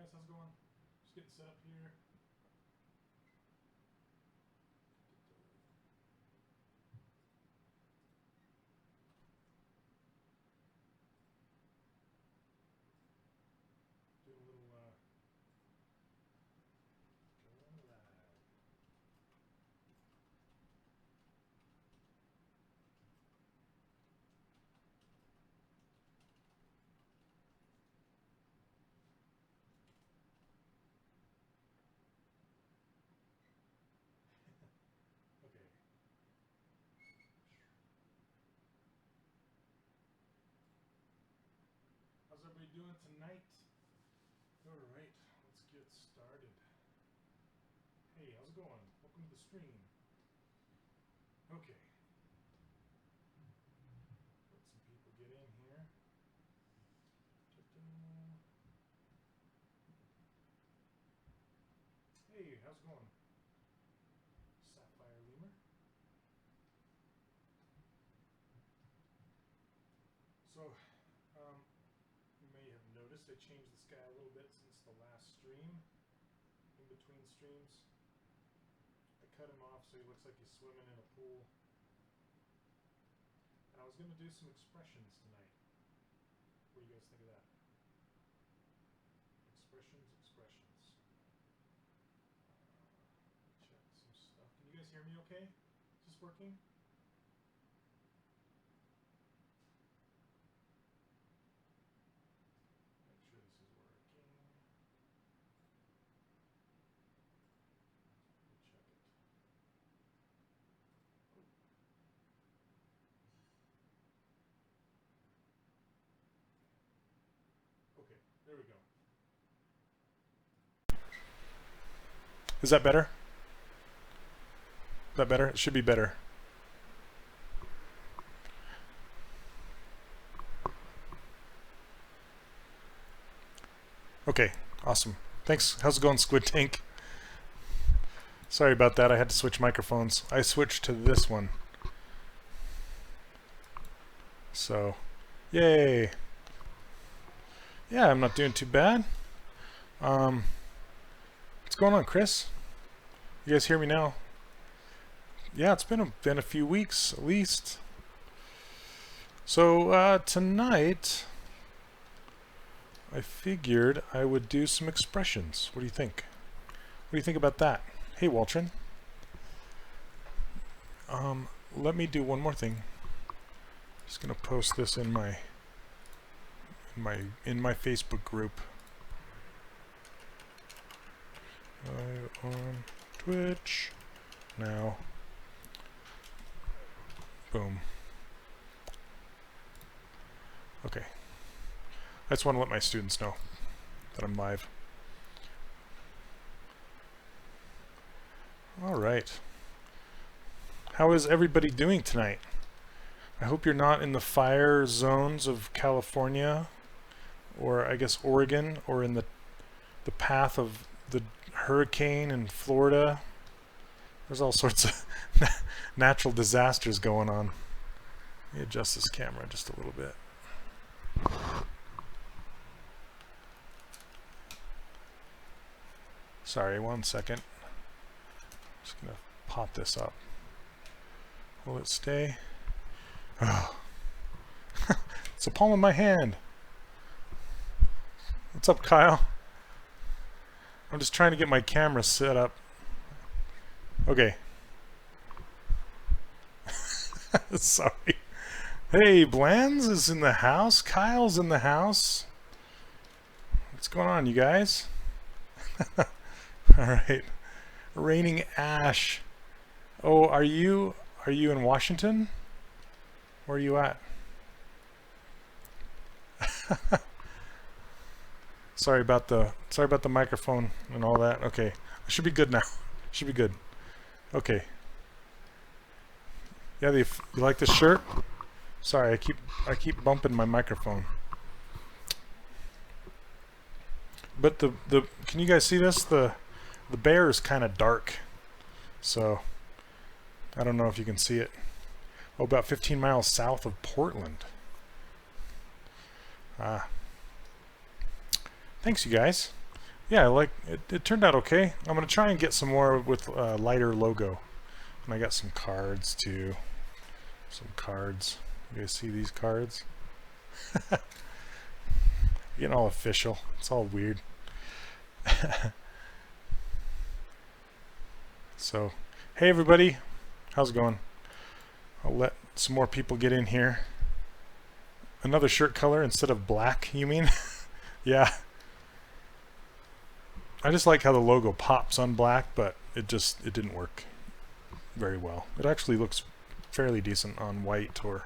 guys, how's it going? Just getting set up here. Doing a little going live. Okay. How's everybody doing tonight? Alright, let's get started. Hey, how's it going? Welcome to the stream. Okay. Let some people get in here. Hey, how's it going? Sapphire Lemur. So, you may have noticed I changed this guy a little bit since the last stream. In between streams, I cut him off so he looks like he's swimming in a pool. And I was going to do some expressions tonight. What do you guys think of that? Expressions. Check some stuff. Can you guys hear me okay? Is this working? Make sure this is working. Check it. Okay, there we go. Is that better? Is that better? It should be better. Okay, awesome. Thanks. How's it going, Squid Tank? Sorry about that. I had to switch microphones. I switched to this one. So, yay. Yeah, I'm not doing too bad. What's going on, Chris? You guys hear me now? Yeah, it's been a few weeks at least. So tonight, I figured I would do some expressions. What do you think? What do you think about that? Hey, Waltrin. Let me do one more thing. Just gonna post this in my Facebook group. On Twitch now. Boom. Okay. I just want to let my students know that I'm live. All right. How is everybody doing tonight? I hope you're not in the fire zones of California, or I guess Oregon, or in the path of the hurricane in Florida. There's all sorts of natural disasters going on. Let me adjust this camera just a little bit. Sorry, 1 second. Just gonna pop this up. Will it stay? Oh. It's the palm of my hand. What's up, Kyle? I'm just trying to get my camera set up. Okay. Sorry. Hey, Blands is in the house. Kyle's in the house. What's going on, you guys? All right. Raining ash. Oh, are you in Washington? Where are you at? Sorry about the microphone and all that. Okay, I should be good now. Should be good. Okay. Yeah, you like this shirt? Sorry, I keep bumping my microphone. But the can you guys see this? The bear is kind of dark, so I don't know if you can see it. Oh, about 15 miles south of Portland. Thanks, you guys. yeah, like it turned out okay. I'm gonna try and get some more with lighter logo. And I got some cards too. Some cards. You guys see these cards? Getting all official. It's all weird. So, hey everybody, how's it going? I'll let some more people get in here. Another shirt color instead of black, you mean? Yeah. I just like how the logo pops on black, but it didn't work very well. It actually looks fairly decent on white, or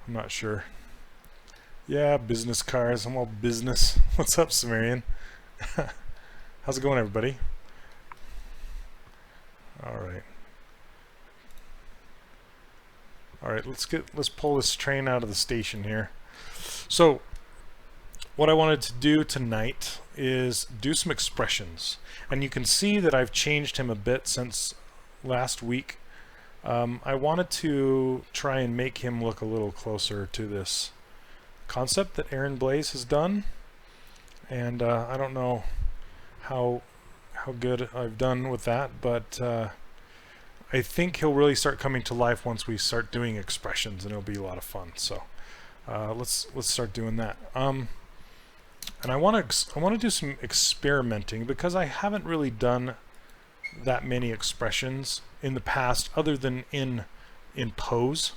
I'm not sure. Yeah, business cards. I'm all business. What's up, Sumerian? How's it going, everybody? All right. All right, let's pull this train out of the station here. So, what I wanted to do tonight is do some expressions, and you can see that I've changed him a bit since last week. I wanted to try and make him look a little closer to this concept that Aaron Blaze has done, and I don't know how good I've done with that, but I think he'll really start coming to life once we start doing expressions, and it'll be a lot of fun. So let's start doing that. And I want to do some experimenting, because I haven't really done that many expressions in the past, other than in pose.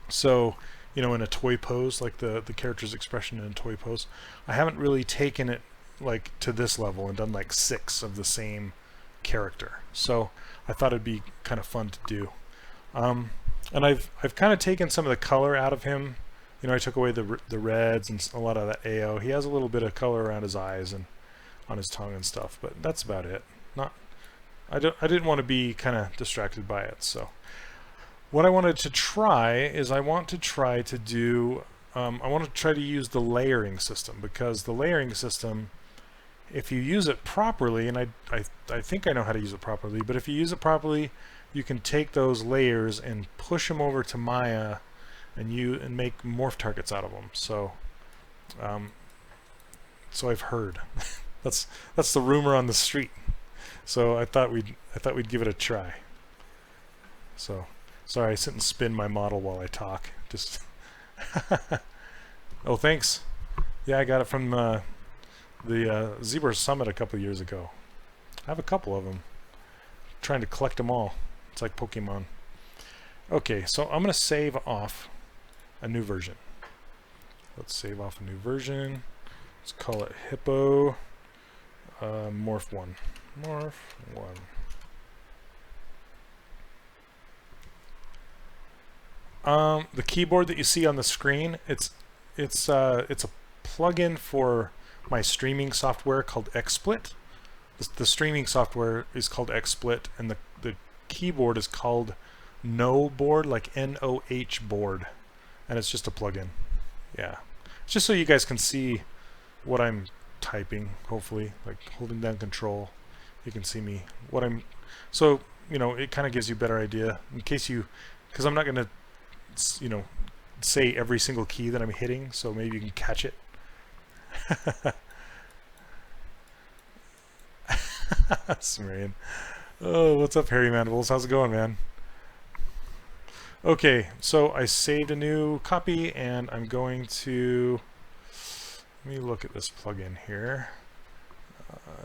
So, you know, in a toy pose, like the character's expression in a toy pose, I haven't really taken it like to this level and done like 6 of the same character. So I thought it'd be kind of fun to do. And I've kind of taken some of the color out of him. You know, I took away the reds and a lot of that AO. He has a little bit of color around his eyes and on his tongue and stuff, but that's about it. I didn't want to be kind of distracted by it. So what I wanted to try is I want to try to use the layering system, because the layering system, if you use it properly, and I think I know how to use it properly, but if you use it properly, you can take those layers and push them over to Maya and make morph targets out of them. So so I've heard. that's the rumor on the street. So I thought we'd give it a try. So sorry, I sit and spin my model while I talk. Just oh, thanks. Yeah, I got it from the ZBrush Summit a couple of years ago. I have a couple of them. I'm trying to collect them all. It's like Pokemon. Okay, so I'm going to save off a new version. Let's save off a new version. Let's call it hippo morph 1. Morph 1. The keyboard that you see on the screen, it's a plugin for my streaming software called XSplit. The streaming software is called XSplit, and the keyboard is called No Board, like NOH board, and it's just a plugin. Yeah, just so you guys can see what I'm typing. Hopefully, like holding down Control, you can see me what I'm. So you know, it kind of gives you a better idea in case you, because I'm not going to, you know, say every single key that I'm hitting, so maybe you can catch it. Sumerian. Oh, what's up, Hairy Mandibles? How's it going, man? Okay, so I saved a new copy, and I'm going to, let me look at this plugin here.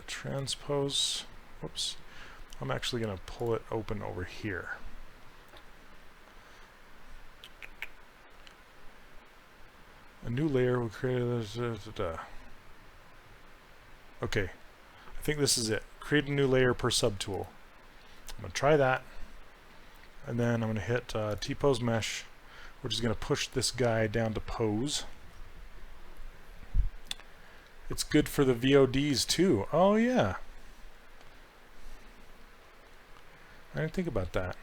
Transpose. Whoops. I'm actually going to pull it open over here. A new layer will create. Okay, I think this is it. Create a new layer per subtool. I'm going to try that, and then I'm going to hit TPose Mesh, which is going to push this guy down to pose. It's good for the VODs too. Oh yeah, I didn't think about that.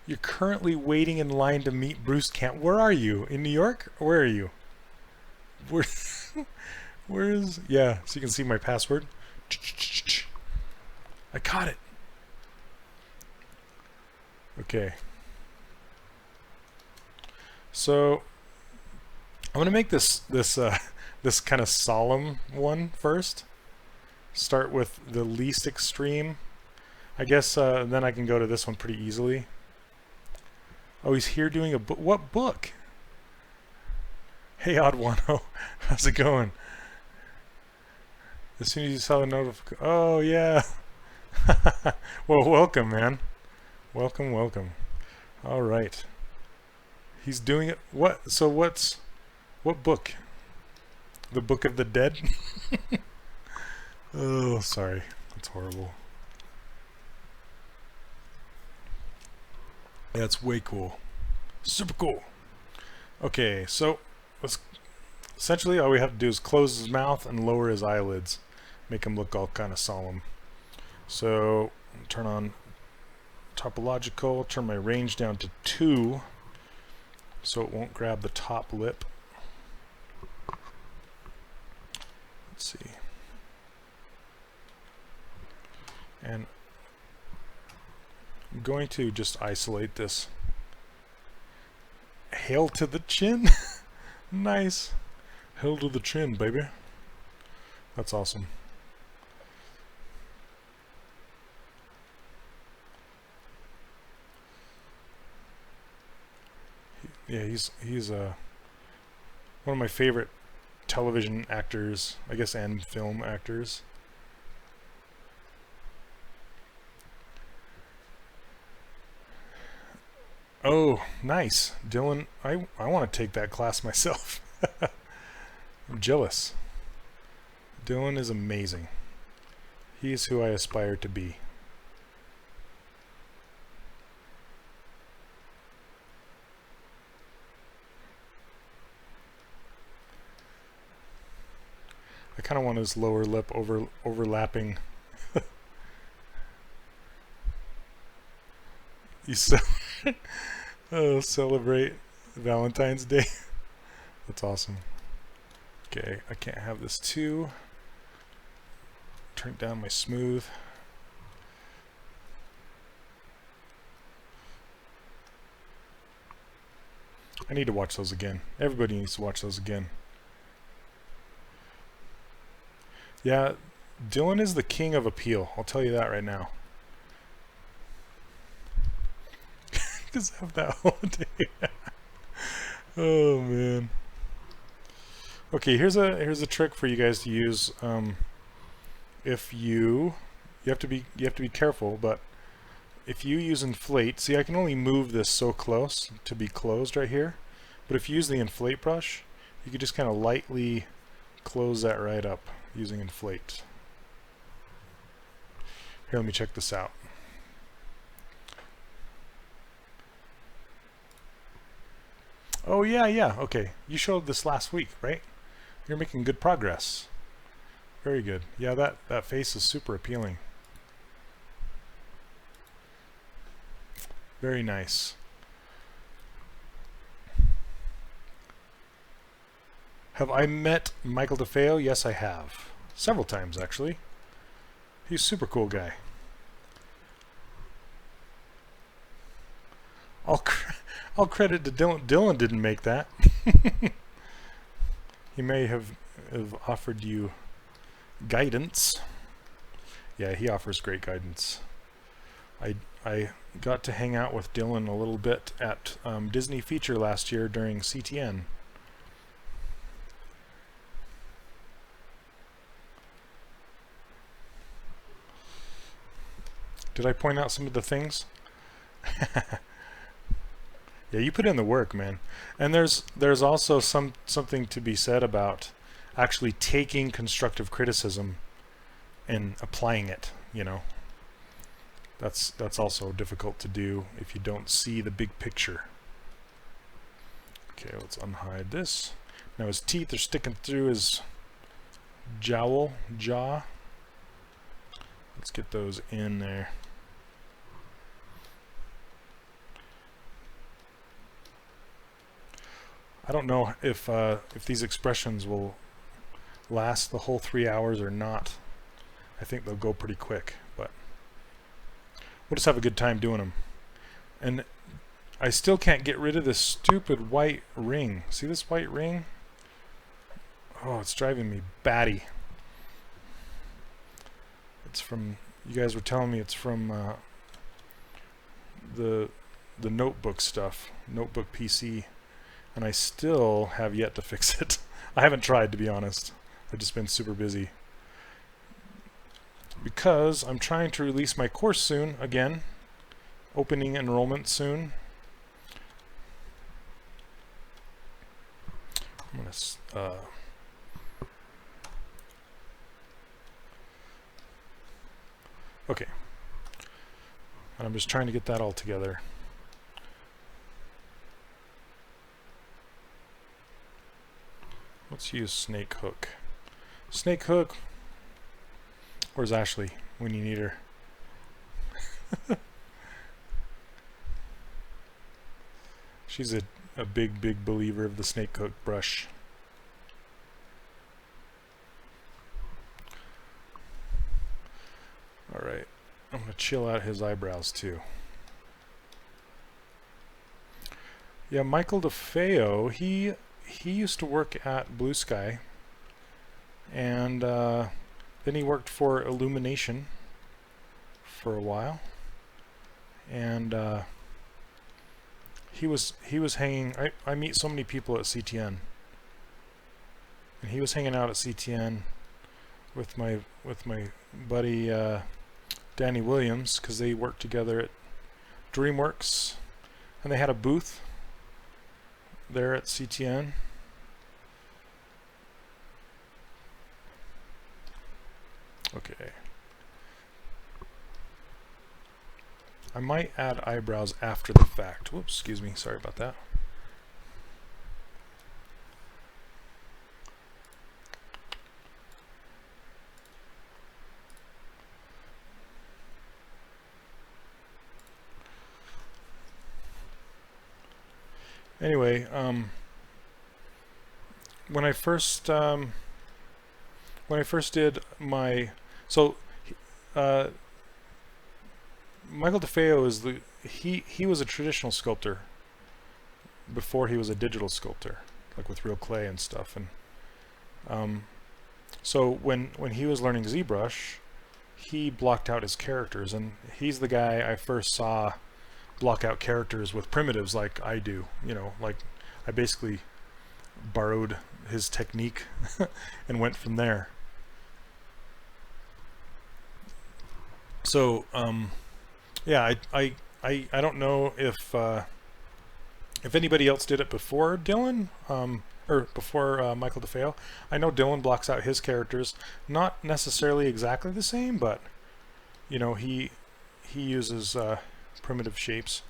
You're currently waiting in line to meet Bruce Camp. Where are you? In New York? Or where are you? Where is... Yeah, so you can see my password. I caught it. Okay. So I'm going to make this this kind of solemn one first. Start with the least extreme. I guess then I can go to this one pretty easily. Oh, he's here doing a book. What book? Hey, Odd One-O. How's it going? As soon as you saw the notification. Oh, yeah. Well, welcome, man. Welcome, welcome. All right. He's doing it. What? So what book? The Book of the Dead? Oh, sorry. That's horrible. Yeah, it's way cool. Super cool. Okay, so essentially all we have to do is close his mouth and lower his eyelids. Make him look all kind of solemn. So, turn on topological, turn my range down to 2 so it won't grab the top lip. Let's see. And I'm going to just isolate this. Hail to the chin. Nice. Hail to the chin, baby. That's awesome. Yeah, he's one of my favorite television actors, I guess, and film actors. Oh, nice. Dylan, I want to take that class myself. I'm jealous. Dylan is amazing. He is who I aspire to be. I kind of want his lower lip overlapping. You celebrate Valentine's Day. That's awesome. Okay, I can't have this too. Turn down my smooth. I need to watch those again. Everybody needs to watch those again. Yeah, Dylan is the king of appeal. I'll tell you that right now. Just have that all day. Oh man. Okay, here's a trick for you guys to use. If you have to be careful, but if you use inflate, see, I can only move this so close to be closed right here. But if you use the inflate brush, you can just kind of lightly close that right up using inflate. Here, let me check this out. Oh yeah, okay. You showed this last week, right? You're making good progress. Very good. Yeah, that face is super appealing. Very nice. Have I met Michael DeFeo? Yes, I have. Several times, actually. He's a super cool guy. I'll credit to Dylan. Dylan didn't make that. He may have offered you guidance. Yeah, he offers great guidance. I got to hang out with Dylan a little bit at Disney Feature last year during CTN. Did I point out some of the things? Yeah, you put in the work, man. And there's also something to be said about actually taking constructive criticism and applying it, you know. That's also difficult to do if you don't see the big picture. Okay, let's unhide this. Now his teeth are sticking through his jaw. Let's get those in there. I don't know if these expressions will last the whole 3 hours or not. I think they'll go pretty quick, but we'll just have a good time doing them. And I still can't get rid of this stupid white ring. See this white ring? Oh, it's driving me batty. It's from, you guys were telling me it's from the notebook stuff, notebook PC, and I still have yet to fix it. I haven't tried, to be honest. I've just been super busy because I'm trying to release my course soon again, opening enrollment soon. I'm gonna okay, and I'm just trying to get that all together. Let's use snake hook. Snake hook. Where's Ashley when you need her? She's a big believer of the snake hook brush. All right, I'm gonna chill out his eyebrows too. Yeah, Michael DeFeo, he used to work at Blue Sky, and then he worked for Illumination for a while, and he was hanging. I meet so many people at CTN, and he was hanging out at CTN with my buddy Danny Williams, because they worked together at DreamWorks, and they had a booth there at CTN. Okay. I might add eyebrows after the fact. Whoops, excuse me, sorry about that. Anyway, when I first did my, so Michael DeFeo is he was a traditional sculptor before he was a digital sculptor, like with real clay and stuff. And so when he was learning ZBrush, he blocked out his characters, and he's the guy I first saw block out characters with primitives like I do. You know, like I basically borrowed his technique and went from there. So yeah, I don't know if anybody else did it before Dylan, or before Michael DeFeo. I know Dylan blocks out his characters, not necessarily exactly the same, but you know, he uses primitive shapes.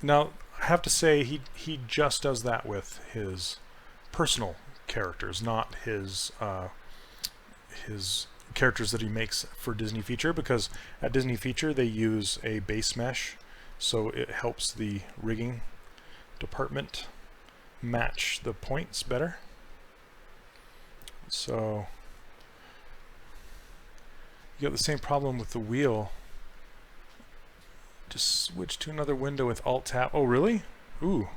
Now I have to say he just does that with his personal characters, not his characters that he makes for Disney Feature, because at Disney Feature they use a base mesh, so it helps the rigging department match the points better. So you got the same problem with the wheel. Just switch to another window with Alt Tab. Oh really? Ooh.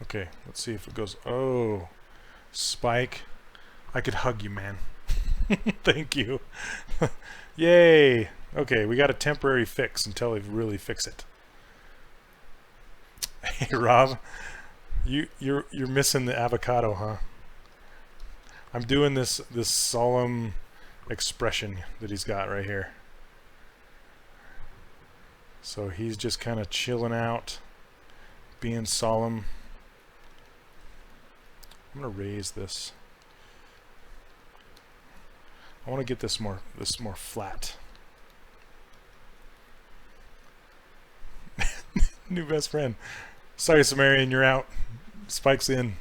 Okay, let's see if it goes. Oh, Spike, I could hug you, man. Thank you. Yay. Okay, we got a temporary fix until we really fix it. Hey Rob, you're missing the avocado, huh? I'm doing this solemn expression that he's got right here. So he's just kind of chilling out, being solemn. I'm gonna raise this. I want to get this more flat. New best friend. Sorry, Sumerian, you're out. Spike's in.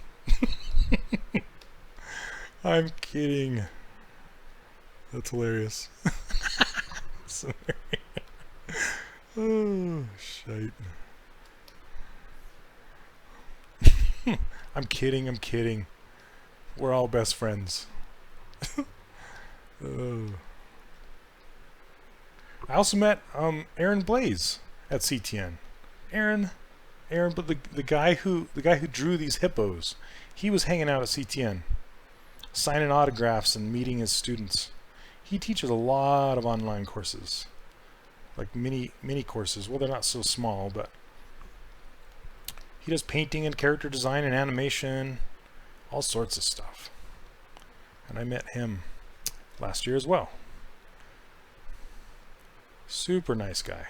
I'm kidding. That's hilarious. Oh, shite. I'm kidding. We're all best friends. Oh. I also met Aaron Blaze at CTN. Aaron, Aaron, but the guy who drew these hippos, he was hanging out at CTN, signing autographs and meeting his students. He teaches a lot of online courses, like mini courses. Well, they're not so small, but he does painting and character design and animation, all sorts of stuff. And I met him last year as well. Super nice guy.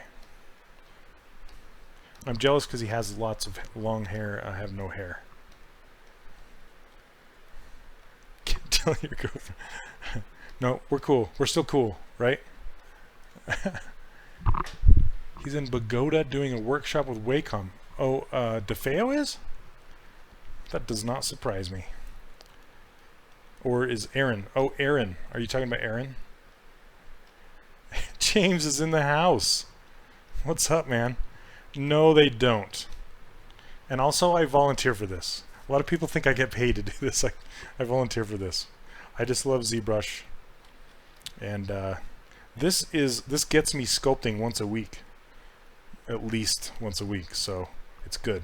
I'm jealous because he has lots of long hair. I have no hair. Can't tell your girlfriend. No, we're cool. We're still cool, right? He's in Bogota doing a workshop with Wacom. Oh, DeFeo is? That does not surprise me. Or is Aaron? Oh, Aaron. Are you talking about Aaron? James is in the house. What's up, man? No, they don't. And also, I volunteer for this. A lot of people think I get paid to do this. I volunteer for this. I just love ZBrush. And this gets me sculpting once a week. At least once a week, so it's good.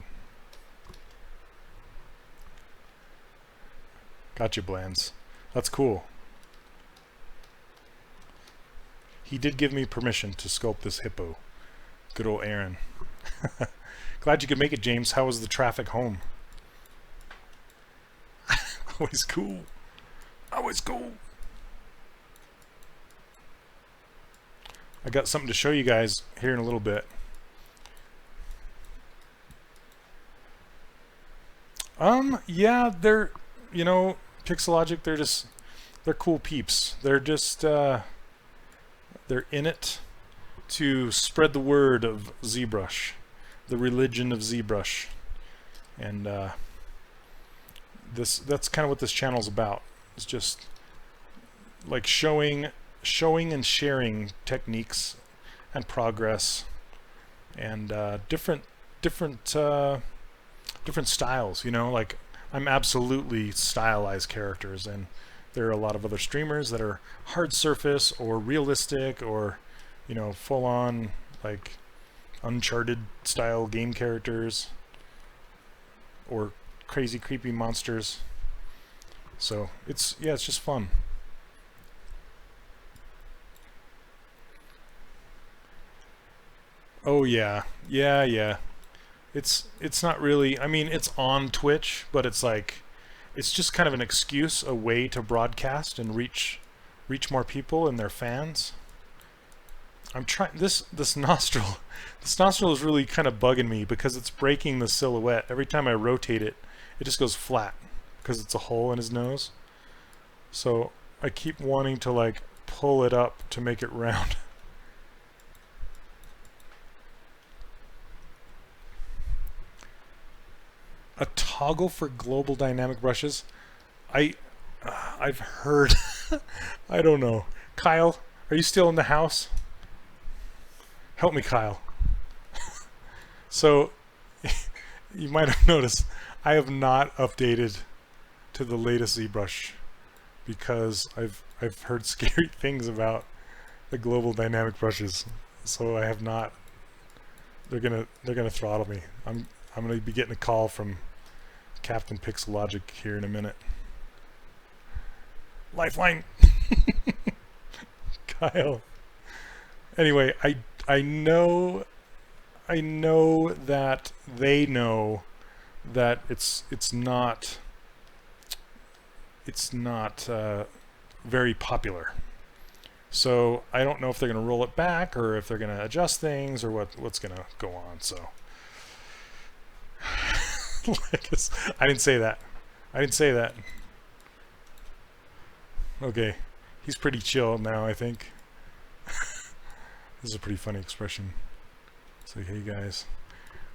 Gotcha, Blands. That's cool. He did give me permission to sculpt this hippo. Good old Aaron. Glad you could make it, James. How was the traffic home? Always cool. Always cool. I got something to show you guys here in a little bit. Yeah, they're, you know, Pixelogic, they're cool peeps. They're just, they're in it to spread the word of ZBrush, the religion of ZBrush. And that's kind of what this channel's about. It's just like showing and sharing techniques and progress and different styles, you know, like I'm absolutely stylized characters, and there are a lot of other streamers that are hard surface or realistic or, you know, full on like Uncharted style game characters or crazy creepy monsters. So it's just fun. Oh yeah. It's not really, I mean, it's on Twitch, but it's like, it's just kind of an excuse, a way to broadcast and reach more people and their fans. I'm trying this nostril. This nostril is really kind of bugging me because it's breaking the silhouette. Every time I rotate it, it just goes flat because it's a hole in his nose. So I keep wanting to like pull it up to make it round. A toggle for global dynamic brushes. I've heard. I don't know. Kyle, are you still in the house? Help me, Kyle. So you might have noticed I have not updated to the latest ZBrush because I've heard scary things about the global dynamic brushes. So I have not. They're gonna throttle me. I'm gonna be getting a call from Captain Pixelogic here in a minute. Lifeline. Kyle. Anyway, I know that they know that it's not very popular. So I don't know if they're going to roll it back or if they're going to adjust things or what's going to go on. So I didn't say that. I didn't say that. Okay, he's pretty chill now, I think. This is a pretty funny expression. It's like, hey guys.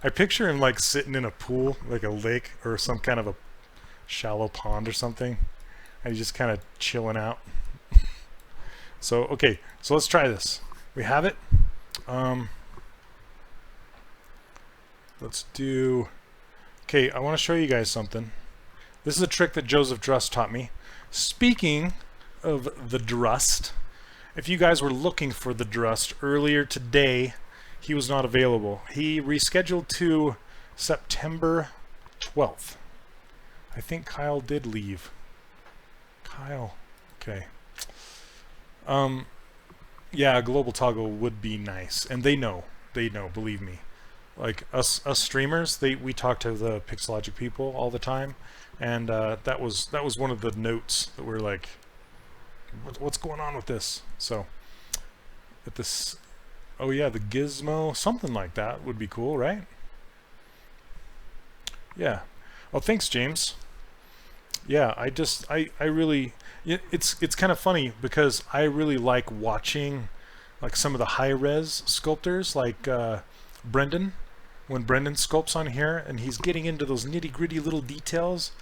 I picture him like sitting in a pool, like a lake or some kind of a shallow pond or something, and he's just kind of chilling out. So, okay, so let's try this. We have it. Let's do... Okay, I want to show you guys something. This is a trick that Joseph Drust taught me. Speaking of the Drust, if you guys were looking for the Drust earlier today, he was not available. He rescheduled to September 12th. I think Kyle did leave. Kyle, okay. Yeah, a global toggle would be nice, and they know, believe me. Like us streamers, we talk to the Pixelogic people all the time, and that was one of the notes that we're like, what's going on with this? So, at this, oh yeah, the Gizmo, something like that would be cool, right? Yeah. Oh, thanks, James. Yeah, I really, it's kind of funny because I really like watching like some of the high res sculptors like Brendan. When Brendan sculpts on here and he's getting into those nitty gritty little details,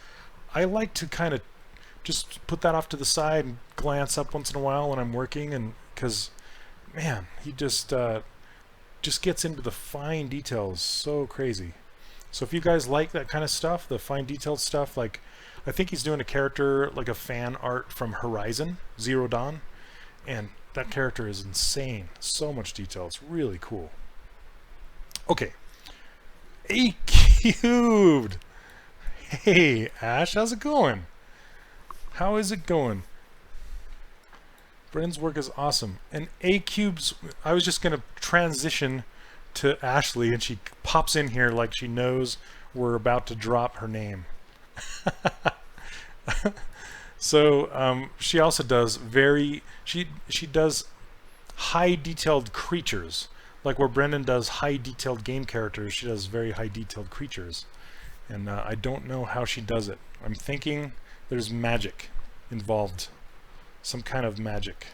I like to kind of just put that off to the side and glance up once in a while when I'm working, and because man, he just gets into the fine details so crazy. So if you guys like that kind of stuff, the fine detailed stuff, like I think he's doing a character like a fan art from Horizon Zero Dawn, and that character is insane. So much detail. It's really cool. Okay. A cubed. Hey Ash, how's it going? How is it going? Brendan's work is awesome. And A cubes, I was just gonna transition to Ashley, and she pops in here like she knows we're about to drop her name. So she also does she does high detailed creatures, like where Brendan does high detailed game characters. She does very high detailed creatures, and I don't know how she does it. I'm thinking there's magic involved, some kind of magic,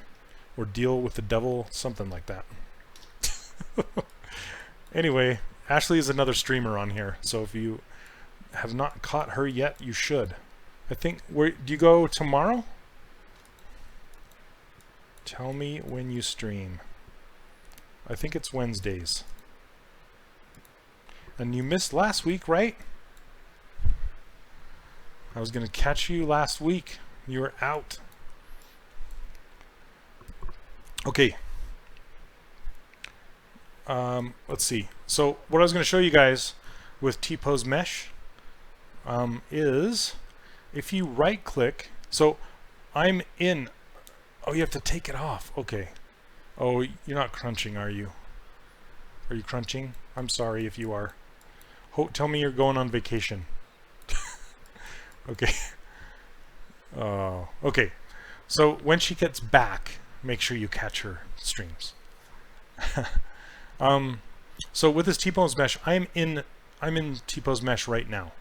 or deal with the devil, something like that. Anyway, Ashley is another streamer on here, so if you have not caught her yet, you should. I think, where do you go tomorrow? Tell me when you stream. I think it's Wednesdays. And you missed last week, right? I was gonna catch you last week. You were out. Okay. Let's see. So what I was going to show you guys with TPose Mesh is if you right click, so I'm in, oh, you have to take it off. Okay. Oh, you're not crunching, are you? Are you crunching? I'm sorry if you are. Tell me you're going on vacation. Okay. Okay. So when she gets back, make sure you catch her streams. So with this TPose Mesh, I'm in TPose Mesh right now.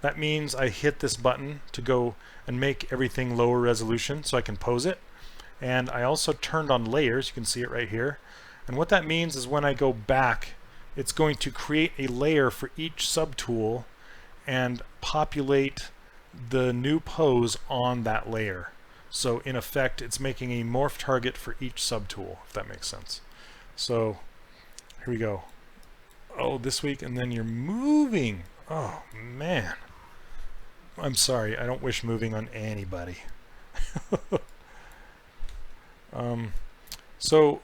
That means I hit this button to go and make everything lower resolution so I can pose it. And I also turned on layers. You can see it right here. And what that means is when I go back, it's going to create a layer for each subtool and populate the new pose on that layer. So in effect, it's making a morph target for each subtool, if that makes sense. So here we go. Oh, this week, and then you're moving. Oh, man. I'm sorry. I don't wish moving on anybody. So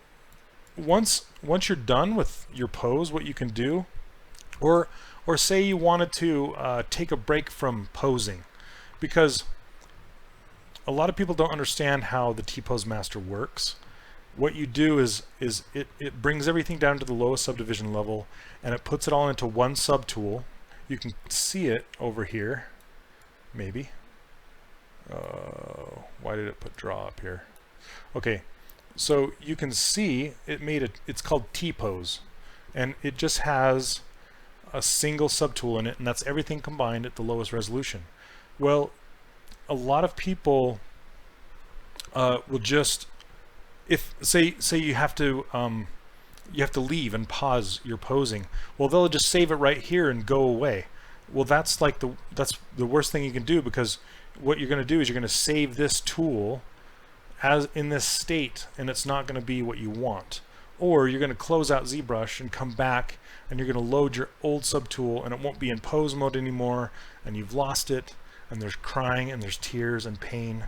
once you're done with your pose, what you can do, or say you wanted to take a break from posing, because a lot of people don't understand how the Tipos Master works. What you do is it brings everything down to the lowest subdivision level, and it puts it all into one subtool. You can see it over here, maybe. Why did it put draw up here? Okay, so you can see it made it. It's called Tipose, and it just has a single subtool in it, and that's everything combined at the lowest resolution. Well, a lot of people will just, if say you have to leave and pause your posing, well, they'll just save it right here and go away. Well, that's the worst thing you can do, because what you're going to do is you're going to save this tool as in this state, and it's not going to be what you want. Or you're going to close out ZBrush and come back, and you're going to load your old subtool, and it won't be in pose mode anymore, and you've lost it, and there's crying and there's tears and pain.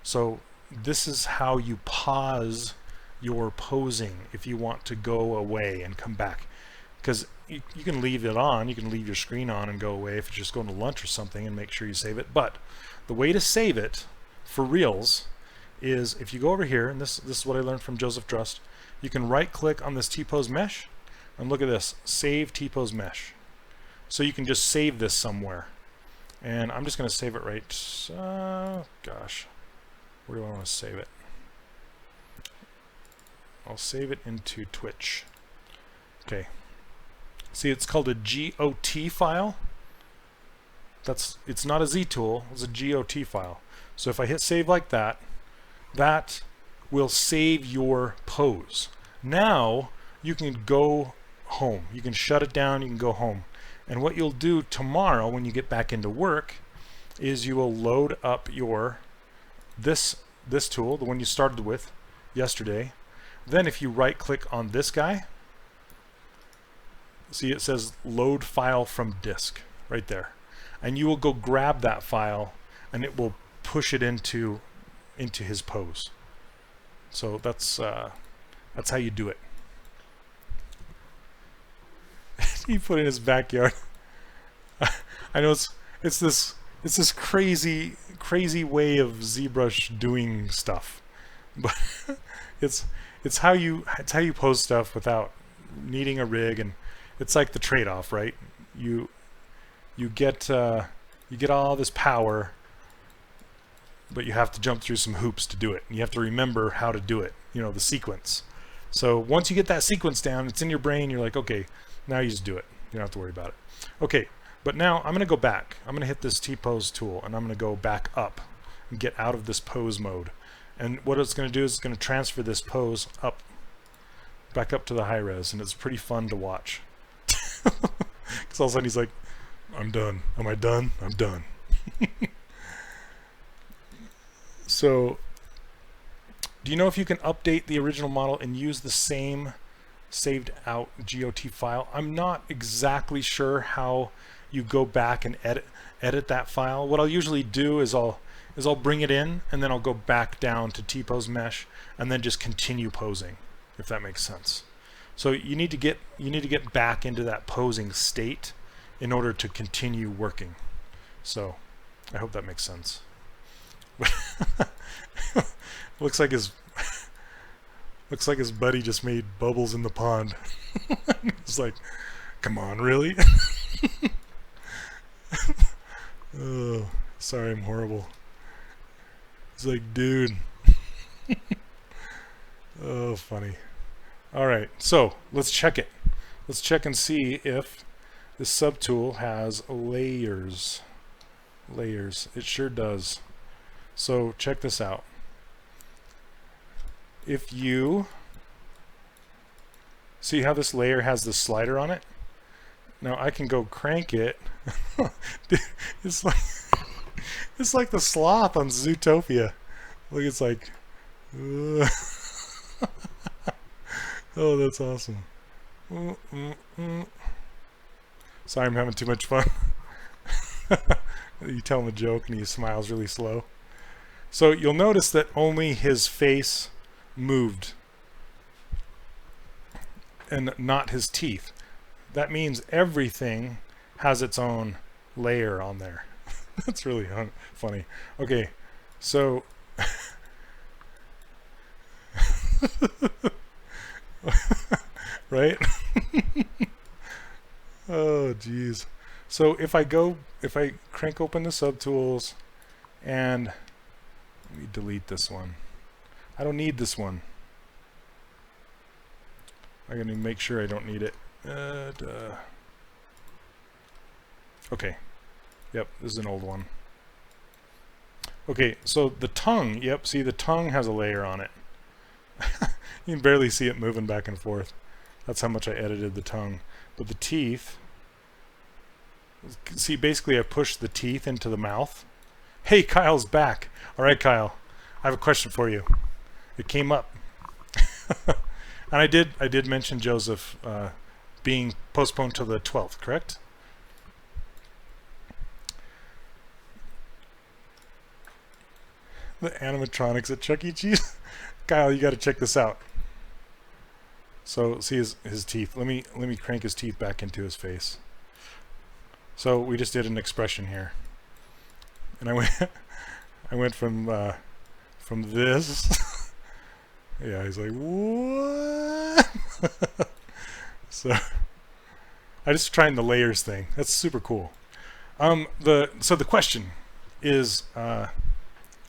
So this is how you pause your posing if you want to go away and come back. because you can leave it on, you can leave your screen on and go away if you're just going to lunch or something, and make sure you save it. But the way to save it for reals is if you go over here, and this is what I learned from Joseph Drust, you can right click on this TPose Mesh and look at this, save TPose Mesh. So you can just save this somewhere. And I'm just going to save it right, gosh, where do I want to save it? I'll save it into Twitch. Okay. See, it's called a GOT file. It's not a Z tool, it's a GOT file. So if I hit save like that, that will save your pose. Now you can go home. You can shut it down, you can go home. And what you'll do tomorrow when you get back into work is you will load up your this tool, the one you started with yesterday. Then if you right click on this guy, see it says load file from disk right there. And you will go grab that file and it will push it into his pose. So that's how you do it. He put it in his backyard. I know it's this crazy way of ZBrush doing stuff, but it's how you pose stuff without needing a rig, and it's like the trade-off, right? You get all this power, but you have to jump through some hoops to do it. And you have to remember how to do it, you know, the sequence. So once you get that sequence down, it's in your brain, you're like, okay, now you just do it. You don't have to worry about it. Okay, but now I'm going to go back. I'm going to hit this T-pose tool, and I'm going to go back up and get out of this pose mode. And what it's going to do is it's going to transfer this pose up, back up to the high res, and it's pretty fun to watch. Because all of a sudden he's like, I'm done. Am I done? I'm done. So, do you know if you can update the original model and use the same saved out GOT file? I'm not exactly sure how you go back and edit that file. What I'll usually do is I'll bring it in and then I'll go back down to TPose Mesh and then just continue posing, if that makes sense. So you need to get back into that posing state in order to continue working. So I hope that makes sense. looks like his buddy just made bubbles in the pond. It's like, come on, really? Oh, sorry, I'm horrible. It's like, dude. Oh, funny. All right, so let's check it. Let's check and see if this subtool has layers. Layers. It sure does. So check this out. If you see how this layer has the slider on it, now I can go crank it. It's like the sloth on Zootopia. Look, it's like, oh, that's awesome. Sorry, I'm having too much fun. You tell him a joke and he smiles really slow. So you'll notice that only his face moved and not his teeth. That means everything has its own layer on there. That's really funny. Okay, so right? Oh geez. So if I crank open the subtools and let me delete this one. I don't need this one. I'm going to make sure I don't need it. Okay. Yep, this is an old one. Okay, so the tongue, yep, see the tongue has a layer on it. You can barely see it moving back and forth. That's how much I edited the tongue. But the teeth, see, basically I pushed the teeth into the mouth. Hey, Kyle's back. All right, Kyle, I have a question for you. It came up. And I did mention Joseph being postponed to the 12th, correct? The animatronics at Chuck E. Cheese. Kyle, you got to check this out. So see his teeth. Let me crank his teeth back into his face. So we just did an expression here, and I went from this. Yeah, he's like, what? So I just trying the layers thing. That's super cool. So the question is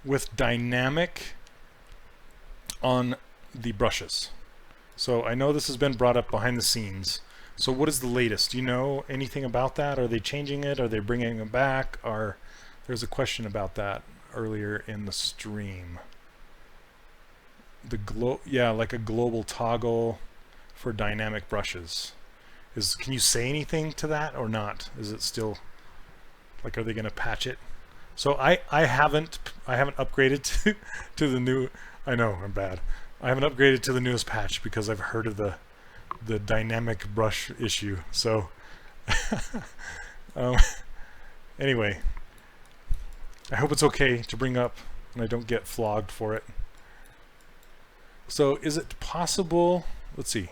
with dynamic on the brushes. So I know this has been brought up behind the scenes. So what is the latest? Do you know anything about that? Are they changing it? Are they bringing it back? There's a question about that earlier in the stream. Yeah, like a global toggle for dynamic brushes. Can you say anything to that or not? Is it still like, are they going to patch it? So I haven't upgraded to the new. I know I'm bad. I haven't upgraded to the newest patch because I've heard of the dynamic brush issue. So anyway, I hope it's okay to bring up and I don't get flogged for it. So is it possible? Let's see.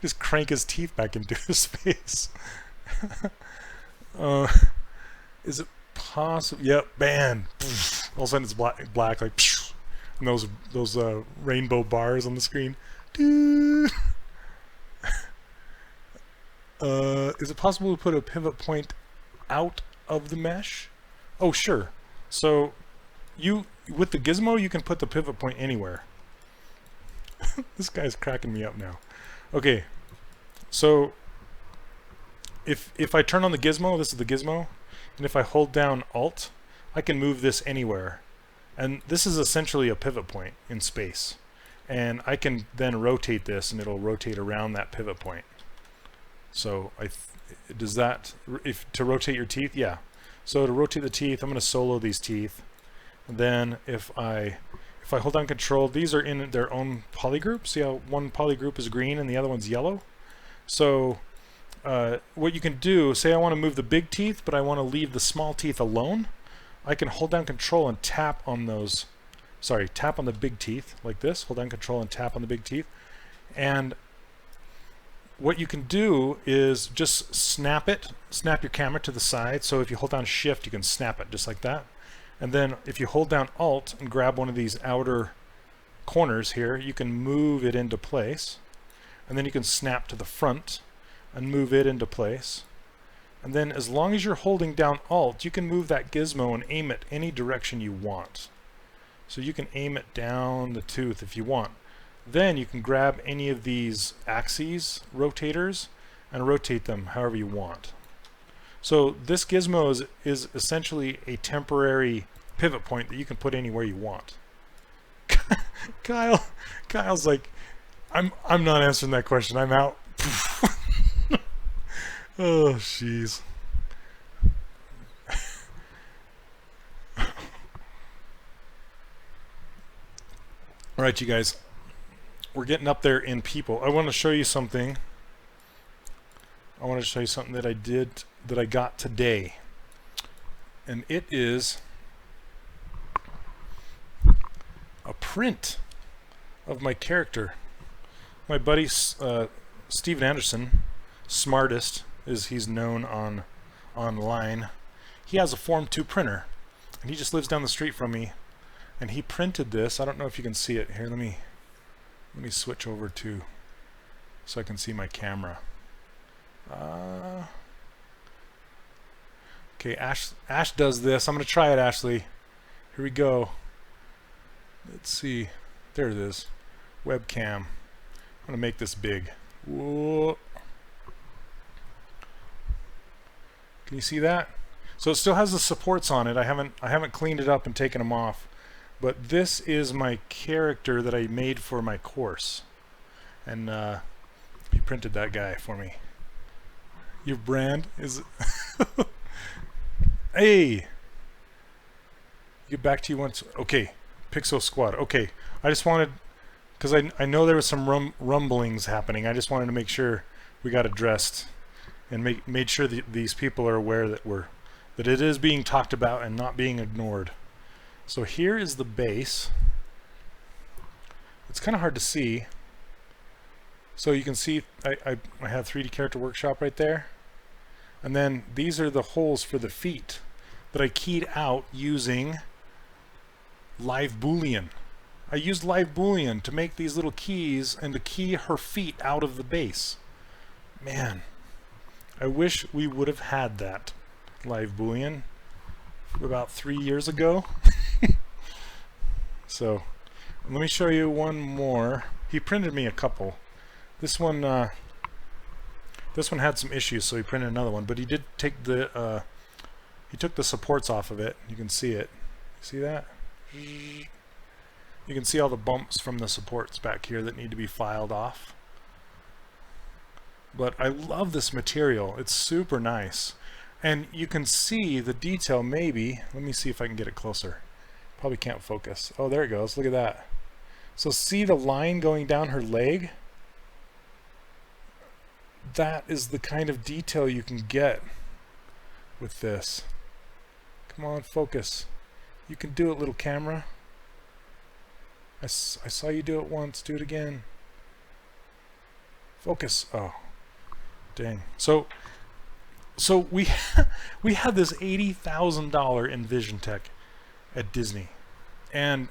Just crank his teeth back into his face. Is it possible? Yep, banned. All of a sudden it's black like, and those rainbow bars on the screen. Is it possible to put a pivot point out of the mesh? Oh, sure. So with the Gizmo, you can put the pivot point anywhere. This guy's cracking me up now. Okay, so if I turn on the Gizmo, this is the Gizmo, and if I hold down Alt, I can move this anywhere. And this is essentially a pivot point in space. And I can then rotate this and it'll rotate around that pivot point. So does that, to rotate your teeth? Yeah. So to rotate the teeth, I'm going to solo these teeth. And then if I hold down Control, these are in their own polygroup. See how one polygroup is green and the other one's yellow? So what you can do, say I want to move the big teeth, but I want to leave the small teeth alone. I can hold down Control and tap on those. Sorry, tap on the big teeth like this. Hold down Control and tap on the big teeth. And what you can do is just snap your camera to the side. So if you hold down Shift, you can snap it just like that. And then if you hold down Alt and grab one of these outer corners here, you can move it into place. And then you can snap to the front and move it into place. And then as long as you're holding down Alt, you can move that gizmo and aim it any direction you want. So you can aim it down the tooth if you want. Then you can grab any of these axes, rotators, and rotate them however you want. So this gizmo is essentially a temporary pivot point that you can put anywhere you want. Kyle's like, I'm not answering that question. I'm out. Oh, jeez. All right, you guys. We're getting up there in people. I want to show you something. I want to show you something that I got today. And it is a print of my character. My buddy Steven Anderson, Smartest, as he's known online. He has a Form 2 printer, and he just lives down the street from me. And he printed this. I don't know if you can see it here. Let me switch over to so I can see my camera. Okay, Ash does this. I'm gonna try it, Ashley. Here we go. Let's see. There it is. Webcam. I'm gonna make this big. Whoa. Can you see that? So it still has the supports on it. I haven't cleaned it up and taken them off. But this is my character that I made for my course. And he printed that guy for me. Your brand is Hey! Get back to you once. Okay, Pixel Squad. Okay, I just wanted, because I know there was some rumblings happening. I just wanted to make sure we got addressed and made sure that these people are aware that it is being talked about and not being ignored. So here is the base. It's kind of hard to see. So you can see I have 3D Character Workshop right there. And then these are the holes for the feet that I keyed out using Live Boolean. I used Live Boolean to make these little keys and to key her feet out of the base. Man, I wish we would have had that Live Boolean about 3 years ago. So let me show you one more. He printed me a couple. This one had some issues, so he printed another one. But he did take the he took the supports off of it. You can see it. See that? You can see all the bumps from the supports back here that need to be filed off. But I love this material. It's super nice. And you can see the detail maybe. Let me see if I can get it closer. Probably can't focus. Oh, there it goes. Look at that. So see the line going down her leg? That is the kind of detail you can get with this. Come on, focus. You can do it, little camera. I saw you do it once. Do it again. Focus. Oh, dang. So we we had this $80,000 EnvisionTech at Disney, and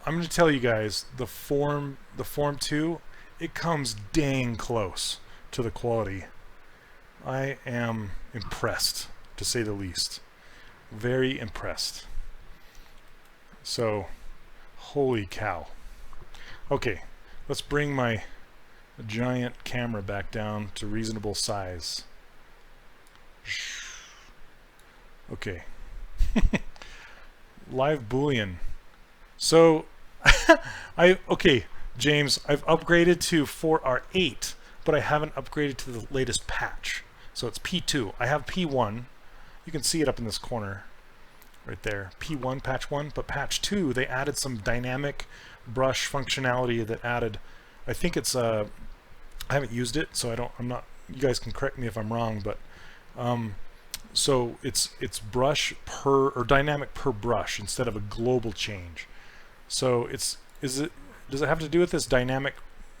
I'm going to tell you guys, the Form 2, it comes dang close to the quality. I am impressed, to say the least. Very impressed. So, holy cow. Okay, let's bring my giant camera back down to reasonable size. Okay. Live Boolean. So, okay, James, I've upgraded to 4R8, but I haven't upgraded to the latest patch. So it's P2. I have P1. You can see it up in this corner right there. P1, patch 1, but patch 2, they added some dynamic brush functionality that added, I think it's, I haven't used it, so I'm not, you guys can correct me if I'm wrong, but, so it's brush per, or dynamic per brush instead of a global change. So does it have to do with this dynamic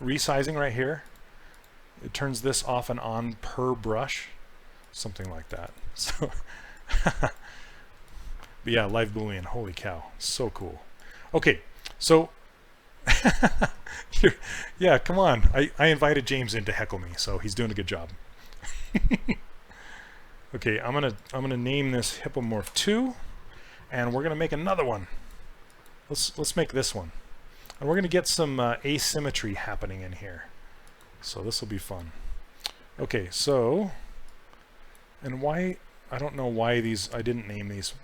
resizing right here? It turns this off and on per brush, something like that. So, but yeah, Live Boolean, holy cow, so cool. Okay, so yeah, come on. I invited James in to heckle me, so he's doing a good job. Okay, I'm gonna name this Hippomorph 2, and we're gonna make another one. Let's make this one, and we're gonna get some asymmetry happening in here. So this will be fun. Okay, so, and why, I don't know why these, I didn't name these.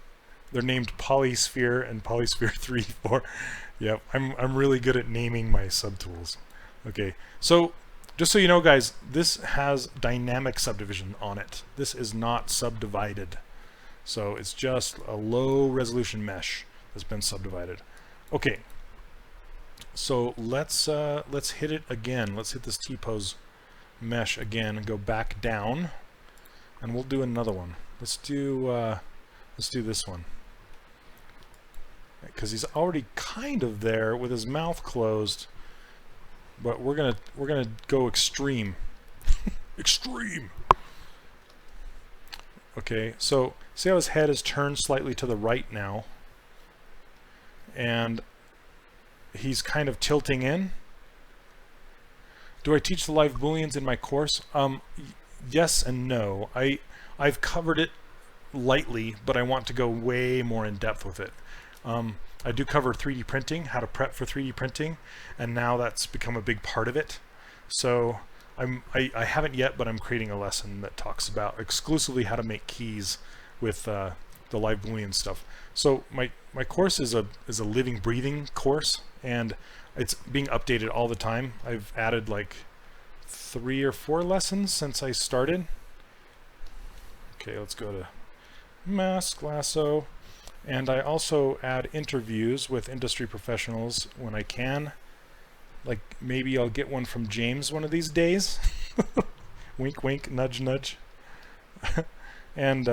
They're named Polysphere and Polysphere 3, 4. Yep, I'm really good at naming my subtools. Okay, so just so you know, guys, this has dynamic subdivision on it. This is not subdivided. So it's just a low resolution mesh that's been subdivided. Okay. So let's hit it again. Let's hit this TPose Mesh again and go back down, and we'll do another one. Let's do this one, because he's already kind of there with his mouth closed, but we're gonna go extreme. Extreme. Okay, so see how his head is turned slightly to the right now, and he's kind of tilting in. Do I teach the Live Booleans in my course? Yes and no. I've covered it lightly, but I want to go way more in depth with it. I do cover 3D printing, how to prep for 3D printing, and now that's become a big part of it. So I haven't yet, but I'm creating a lesson that talks about exclusively how to make keys with the Live Boolean stuff. So my course is a living, breathing course, and it's being updated all the time. I've added like 3 or 4 lessons since I started. Okay, let's go to Mask Lasso, and I also add interviews with industry professionals when I can. Like maybe I'll get one from James one of these days. Wink, wink, nudge, nudge. And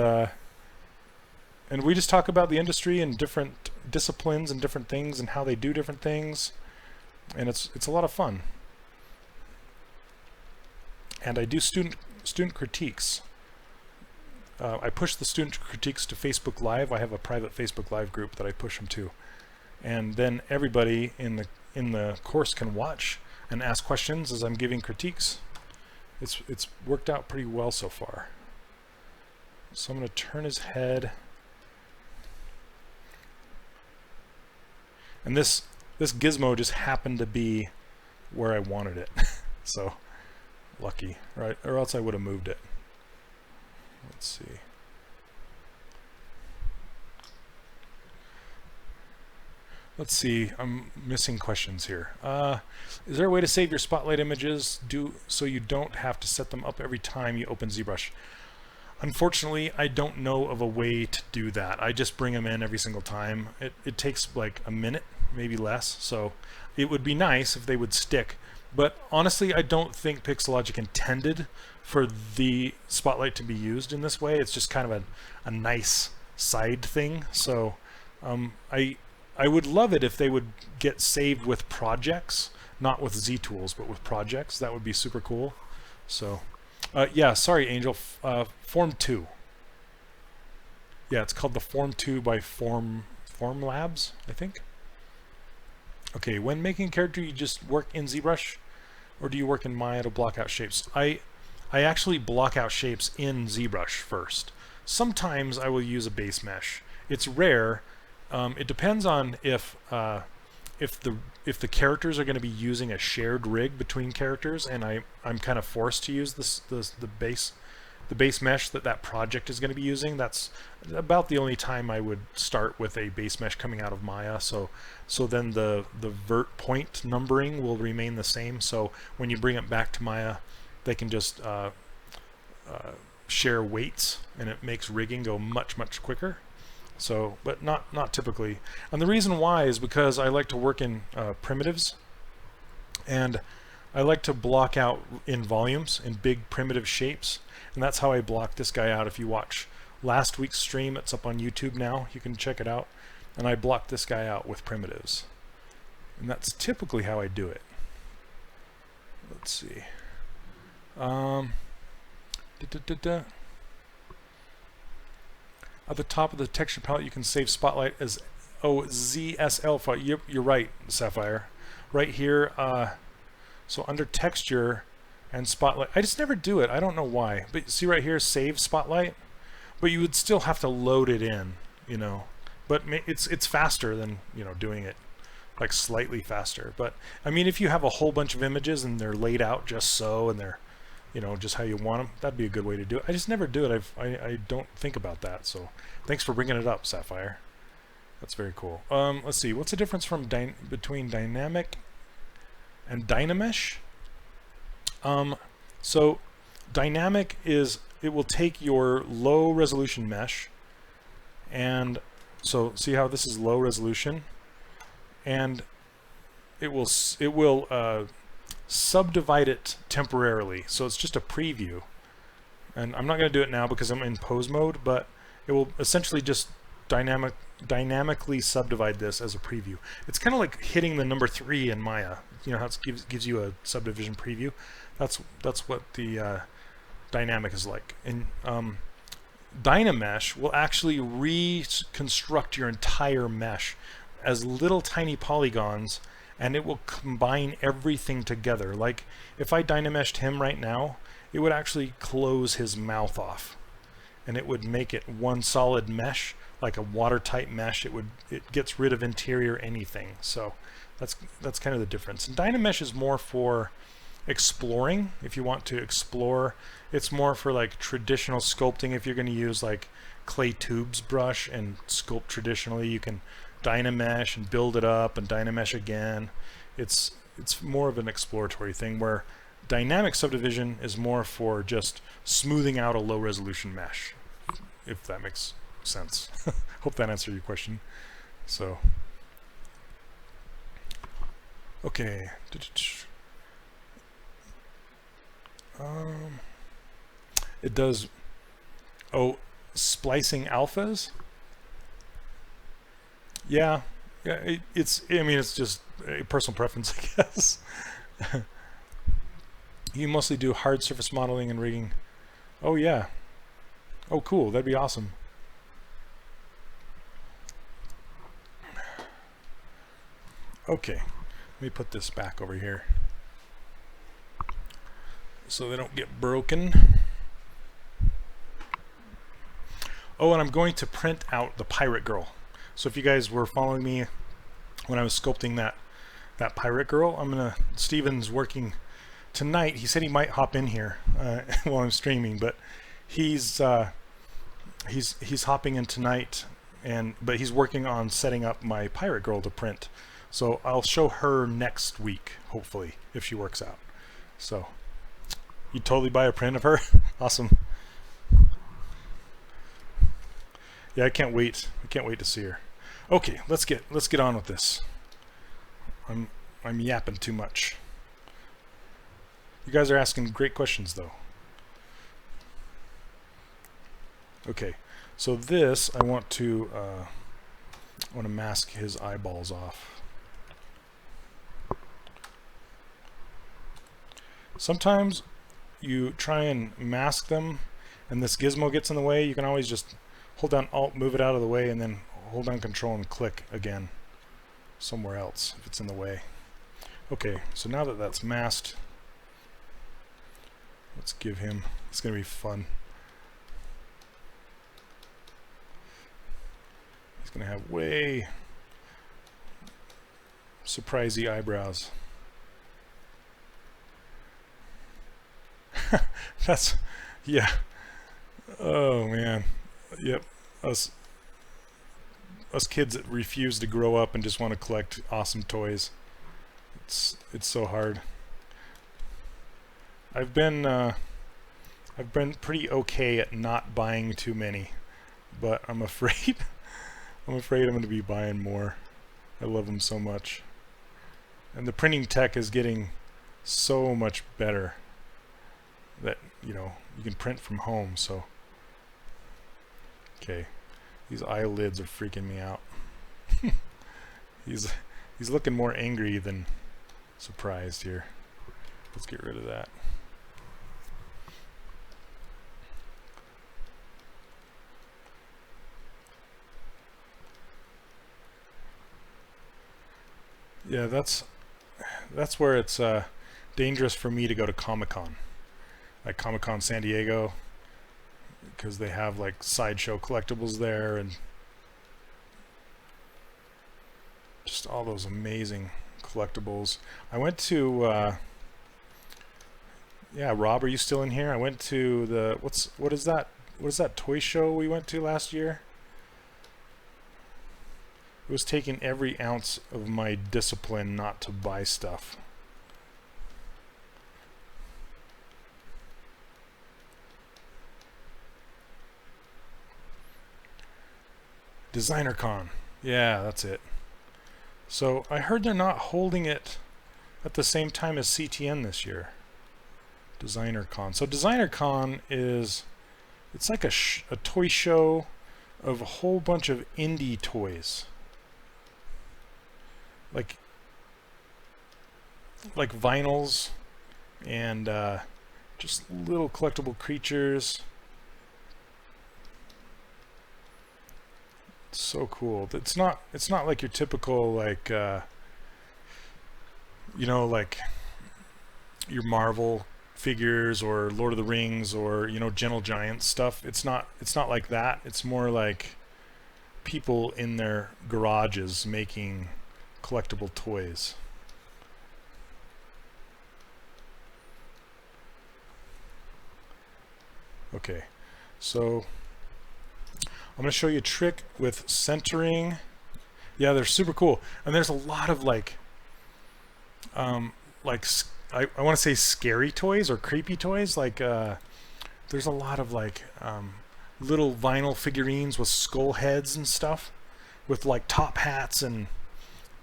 we just talk about the industry and different disciplines and different things and how they do different things. and it's a lot of fun. And I do student critiques. I push the student critiques to Facebook Live. I have a private Facebook Live group that I push them to, and then everybody in the course can watch and ask questions as I'm giving critiques. It's worked out pretty well so far. So I'm going to turn his head, and this gizmo just happened to be where I wanted it. So lucky, right? Or else I would have moved it. Let's see. Let's see, I'm missing questions here. Is there a way to save your spotlight images so you don't have to set them up every time you open ZBrush? Unfortunately, I don't know of a way to do that. I just bring them in every single time. It takes like a minute, maybe less, so it would be nice if they would stick. But honestly, I don't think Pixologic intended for the spotlight to be used in this way. It's just kind of a nice side thing. So I would love it if they would get saved with projects, not with ZTools, but with projects. That would be super cool. So yeah, sorry, Angel. Form 2. Yeah, it's called the Form 2 by Form Labs, I think. Okay, when making a character, you just work in ZBrush, or do you work in Maya to block out shapes? I actually block out shapes in ZBrush first. Sometimes I will use a base mesh. It's rare. It depends on if the characters are going to be using a shared rig between characters, and I'm kind of forced to use the base mesh that project is going to be using. That's about the only time I would start with a base mesh coming out of Maya. So then the vert point numbering will remain the same. So when you bring it back to Maya, they can just share weights, and it makes rigging go much quicker. So, but not typically. And the reason why is because I like to work in primitives, and I like to block out in volumes, in big primitive shapes, and that's how I block this guy out. If you watch last week's stream, it's up on YouTube now, you can check it out, and I block this guy out with primitives. And that's typically how I do it. Let's see. At the top of the texture palette, you can save spotlight as ZSL file. You're right, Sapphire. Right here, so under texture and spotlight, I just never do it. I don't know why. But see right here, save spotlight. But you would still have to load it in, you know. But it's faster than, you know, doing it like slightly faster. But I mean, if you have a whole bunch of images and they're laid out just so, and they're, you know, just how you want them, that'd be a good way to do it. I just never do it. I don't think about that. So thanks for bringing it up, Sapphire. That's very cool. Let's see, what's the difference between dynamic and Dynamesh? So dynamic is, it will take your low resolution mesh, and so see how this is low resolution, and it will subdivide it temporarily. So it's just a preview, and I'm not going to do it now because I'm in pose mode, but it will essentially just dynamically subdivide this as a preview. It's kind of like hitting the number 3 in Maya. You know how it gives you a subdivision preview? That's what the dynamic is like. And Dynamesh will actually reconstruct your entire mesh as little tiny polygons, and it will combine everything together. Like if I Dynameshed him right now, it would actually close his mouth off, and it would make it one solid mesh, like a watertight mesh. It gets rid of interior anything. So that's kind of the difference. And Dynamesh is more for exploring. If you want to explore, it's more for like traditional sculpting. If you're going to use like clay tubes brush and sculpt traditionally, you can Dynamesh and build it up and Dynamesh again. It's more of an exploratory thing, where dynamic subdivision is more for just smoothing out a low resolution mesh, if that makes sense. Hope that answered your question. So okay, it does, splicing alphas. Yeah, Yeah, I mean, it's just a personal preference, I guess. You mostly do hard surface modeling and rigging. Oh yeah. Oh cool, that'd be awesome. Okay, let me put this back over here so they don't get broken. Oh, and I'm going to print out the pirate girl. So if you guys were following me when I was sculpting that pirate girl, Steven's working tonight. He said he might hop in here while I'm streaming, but he's hopping in tonight, but he's working on setting up my pirate girl to print. So I'll show her next week, hopefully, if she works out. So you totally buy a print of her? Awesome. Yeah, I can't wait. I can't wait to see her. Okay, let's get on with this. I'm yapping too much. You guys are asking great questions though. Okay, so this I want to mask his eyeballs off. Sometimes you try and mask them and this gizmo gets in the way. You can always just hold down Alt, move it out of the way, and then hold down Control and click again somewhere else if it's in the way. Okay, so now that that's masked, let's give him, it's going to be fun. He's going to have way surprisey eyebrows. That's, yeah. Oh man. Yep. Us kids that refuse to grow up and just want to collect awesome toys. It's so hard. I've been pretty okay at not buying too many, but I'm afraid I'm going to be buying more. I love them so much. And the printing tech is getting so much better that, you know, you can print from home, so okay. These eyelids are freaking me out. He's looking more angry than surprised here. Let's get rid of that. Yeah, that's where it's dangerous for me to go to Comic-Con. Like Comic-Con San Diego, because they have like sideshow collectibles there and just all those amazing collectibles. I went to yeah, Rob, are you still in here? I went to the what is that toy show we went to last year? It was taking every ounce of my discipline not to buy stuff. DesignerCon. Yeah, that's it. So I heard they're not holding it at the same time as CTN this year. DesignerCon. So DesignerCon is, it's like a toy show of a whole bunch of indie toys. Like vinyls and just little collectible creatures. So cool. It's not like your typical like you know, like your Marvel figures or Lord of the Rings or, you know, Gentle Giant stuff. It's not like that. It's more like people in their garages making collectible toys. Okay, so I'm going to show you a trick with centering. Yeah, they're super cool. And there's a lot of like I want to say scary toys or creepy toys. Like there's a lot of like little vinyl figurines with skull heads and stuff with like top hats and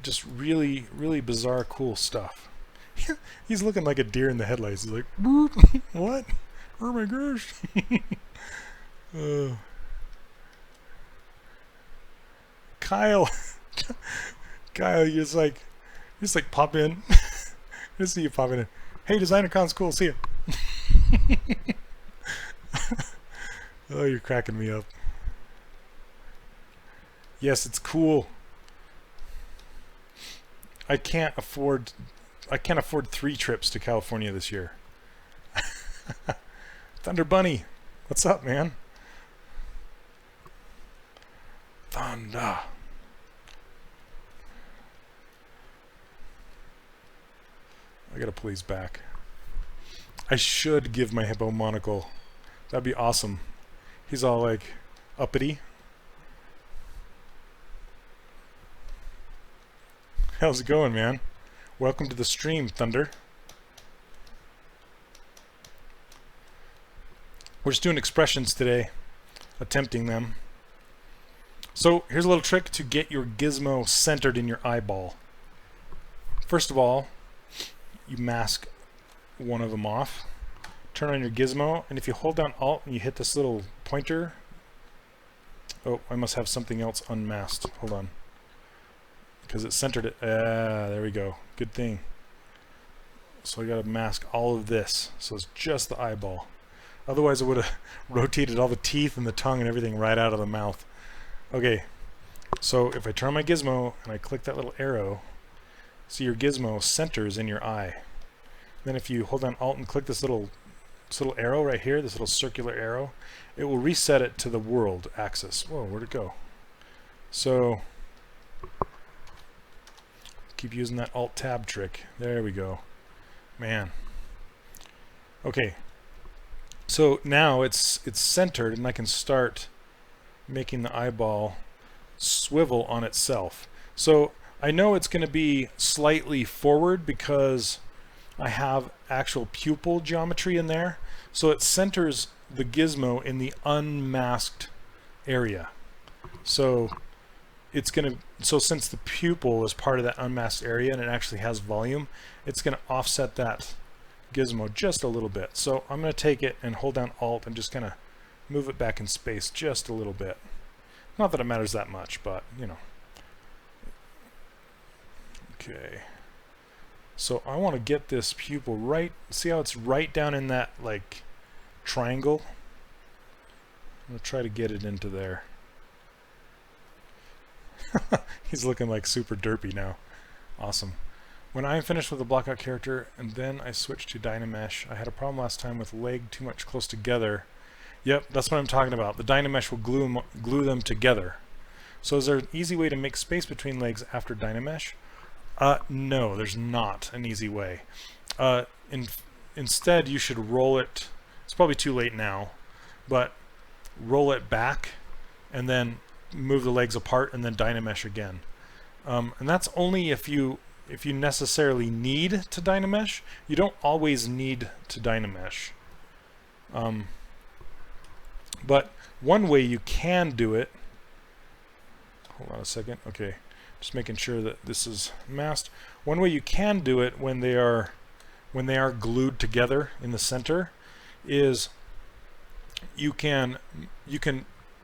just really, really bizarre cool stuff. He's looking like a deer in the headlights. He's like, boop, what? Oh my gosh. Kyle, Kyle, you just like pop in. Just see you popping in. Hey, DesignerCon's cool. See ya. Oh, you're cracking me up. Yes, it's cool. I can't afford 3 trips to California this year. Thunder Bunny, what's up, man? Thunder. I gotta pull these back. I should give my hippo monocle. That'd be awesome. He's all like uppity. How's it going, man? Welcome to the stream, Thunder. We're just doing expressions today, attempting them. So here's a little trick to get your gizmo centered in your eyeball. First of all, you mask one of them off, turn on your gizmo, and if you hold down Alt and you hit this little pointer, oh, I must have something else unmasked. Hold on. Because it centered it. There we go. Good thing. So I got to mask all of this. So it's just the eyeball. Otherwise, it would have rotated all the teeth and the tongue and everything right out of the mouth. Okay. So if I turn my gizmo and I click that little arrow, see your gizmo centers in your eye. Then if you hold down Alt and click this little arrow right here, this little circular arrow, it will reset it to the world axis. Whoa, where'd it go? So keep using that Alt-Tab trick. There we go. Man. Okay. So now it's centered, and I can start making the eyeball swivel on itself. So I know it's going to be slightly forward because I have actual pupil geometry in there. So it centers the gizmo in the unmasked area. So it's going to, so since the pupil is part of that unmasked area and it actually has volume, it's going to offset that gizmo just a little bit. So I'm going to take it and hold down Alt and just kind of move it back in space just a little bit. Not that it matters that much, but you know. Okay. So I want to get this pupil right, see how it's right down in that like triangle? I'm going to try to get it into there. He's looking like super derpy now. Awesome. When I am finished with the blockout character and then I switch to Dynamesh, I had a problem last time with leg too much close together. Yep, that's what I'm talking about. The Dynamesh will glue them together. So is there an easy way to make space between legs after Dynamesh? No, there's not an easy way. Instead, you should roll it. It's probably too late now, but roll it back and then move the legs apart and then Dynamesh again. And that's only if you necessarily need to Dynamesh. You don't always need to Dynamesh. But one way you can do it, hold on a second, okay, just making sure that this is masked. One way you can do it when they are glued together in the center is you can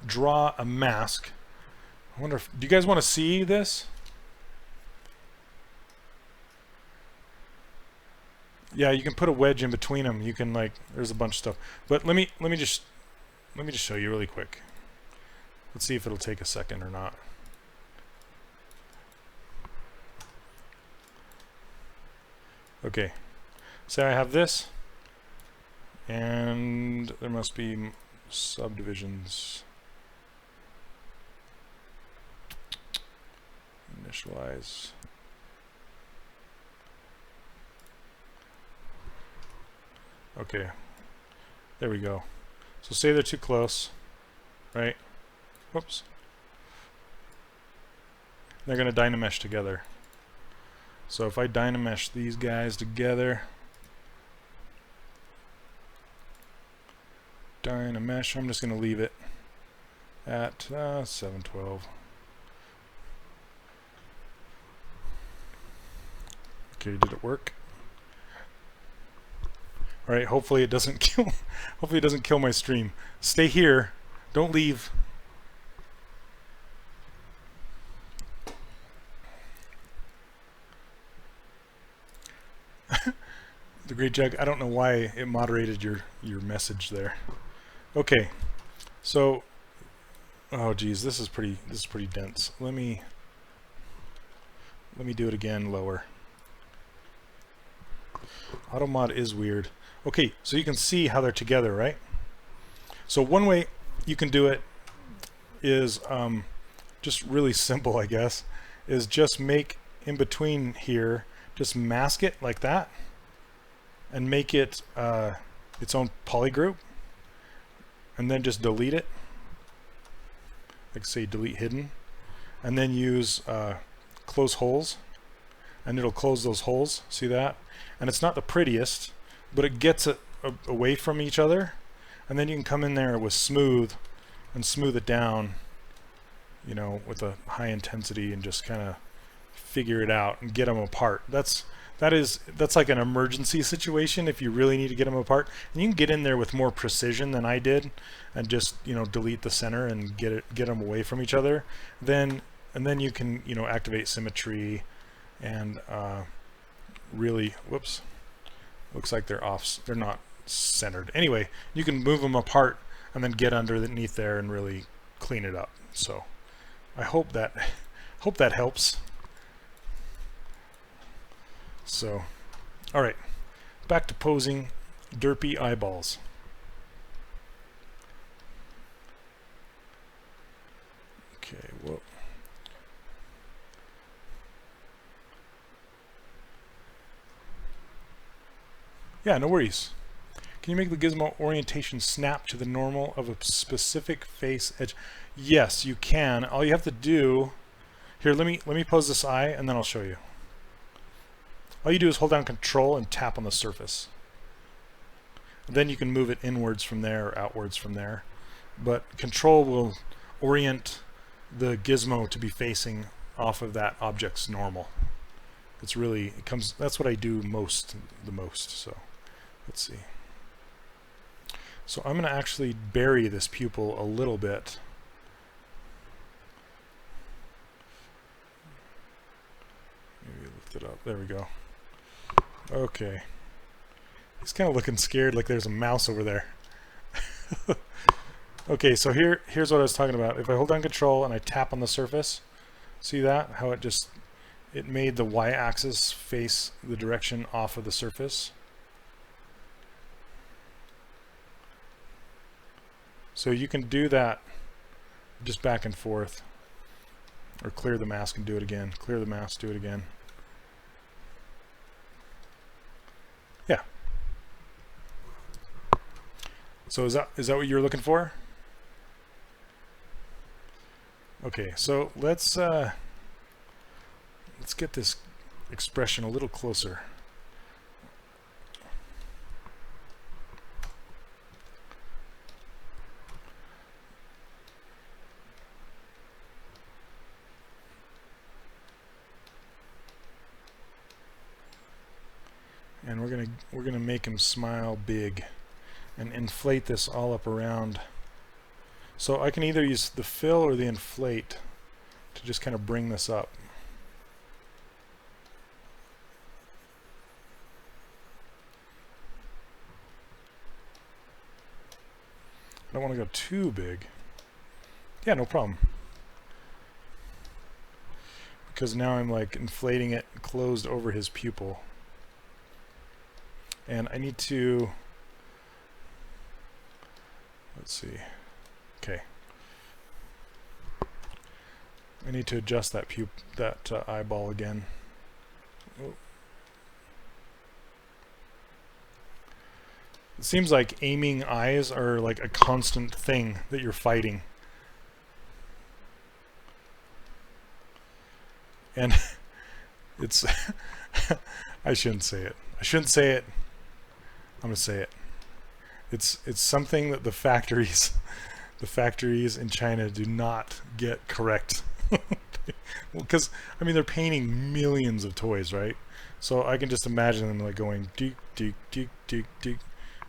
draw a mask. I wonder if, do you guys want to see this? Yeah, you can put a wedge in between them. You can like, there's a bunch of stuff. But let me just show you really quick. Let's see if it'll take a second or not. Okay, so I have this, and there must be subdivisions. Initialize. Okay, there we go. So say they're too close, right? Whoops. They're going to Dynamesh together. So if I Dynamesh these guys together, Dynamesh, I'm just going to leave it at 712. Okay, did it work? All right, hopefully it doesn't kill my stream. Stay here, don't leave. The Great Jug, I don't know why it moderated your message there. Okay, so, oh geez, this is pretty dense. Let me do it again lower. AutoMod is weird. Okay, so you can see how they're together, right? So one way you can do it is just really simple, I guess, is just make in between here, just mask it like that, and make it its own polygroup, and then just delete it, like say delete hidden, and then use close holes, and it'll close those holes. See that? And it's not the prettiest, but it gets it away from each other, and then you can come in there with smooth and smooth it down, you know, with a high intensity, and just kind of figure it out and get them apart. That's like an emergency situation if you really need to get them apart, and you can get in there with more precision than I did, and just, you know, delete the center and get them away from each other. And then you can, you know, activate symmetry and really, whoops, looks like they're off, they're not centered. Anyway, you can move them apart and then get underneath there and really clean it up. So I hope that helps. So, all right, back to posing derpy eyeballs. Okay, whoa. Yeah, no worries. Can you make the gizmo orientation snap to the normal of a specific face edge? Yes, you can. All you have to do, here, let me pose this eye and then I'll show you. All you do is hold down Control and tap on the surface. Then you can move it inwards from there or outwards from there. But Control will orient the gizmo to be facing off of that object's normal. It's really, it comes, that's what I do the most. So let's see. So I'm going to actually bury this pupil a little bit. Maybe lift it up. There we go. Okay. He's kind of looking scared, like there's a mouse over there. Okay, so here's what I was talking about. If I hold down Control and I tap on the surface, see that? How it made the y-axis face the direction off of the surface. So you can do that just back and forth, or clear the mask and do it again. Clear the mask, do it again. Yeah. So is that what you're looking for? Okay, so let's get this expression a little closer. And we're gonna make him smile big and inflate this all up around. So I can either use the fill or the inflate to just kind of bring this up. I don't want to go too big. Yeah, no problem. Because now I'm like inflating it closed over his pupil. And I need to, let's see, okay. I need to adjust that eyeball again. Oh. It seems like aiming eyes are like a constant thing that you're fighting. And it's, I shouldn't say it. I shouldn't say it. I'm gonna say it. It's something that the factories in China do not get correct. Well, because I mean they're painting millions of toys, right? So I can just imagine them like going deek deek deek deek deek,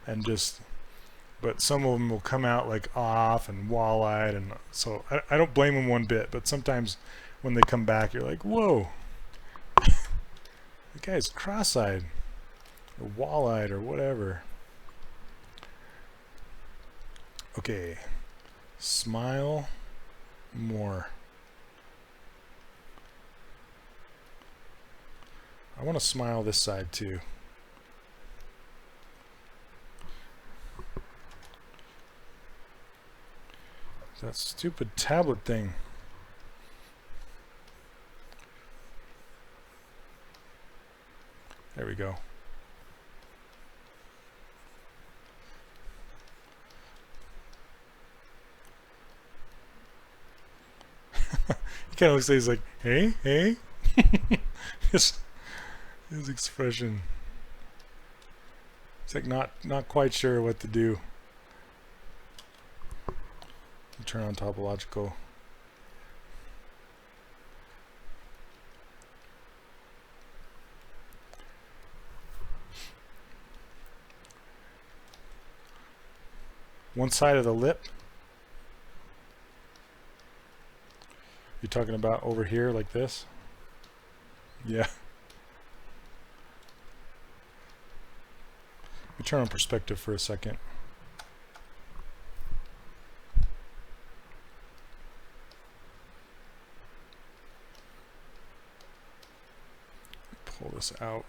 and just. But some of them will come out like off and wall-eyed, and so I don't blame them one bit. But sometimes when they come back, you're like, whoa, the guy's cross-eyed. or wall-eyed or whatever. Okay, smile more. I want to smile this side too. That stupid tablet thing. There we go. He kind of looks like he's like, hey, hey. his expression. It's like not quite sure what to do. Turn on topological. One side of the lip. You're talking about over here like this? Yeah. Let me turn on perspective for a second. Pull this out.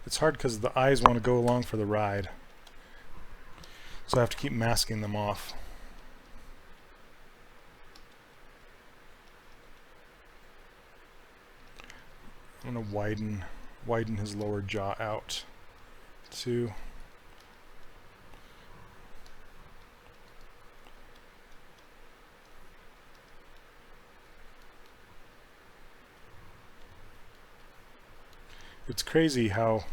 It's hard because the eyes want to go along for the ride. So I have to keep masking them off. I'm going to widen his lower jaw out too. It's crazy how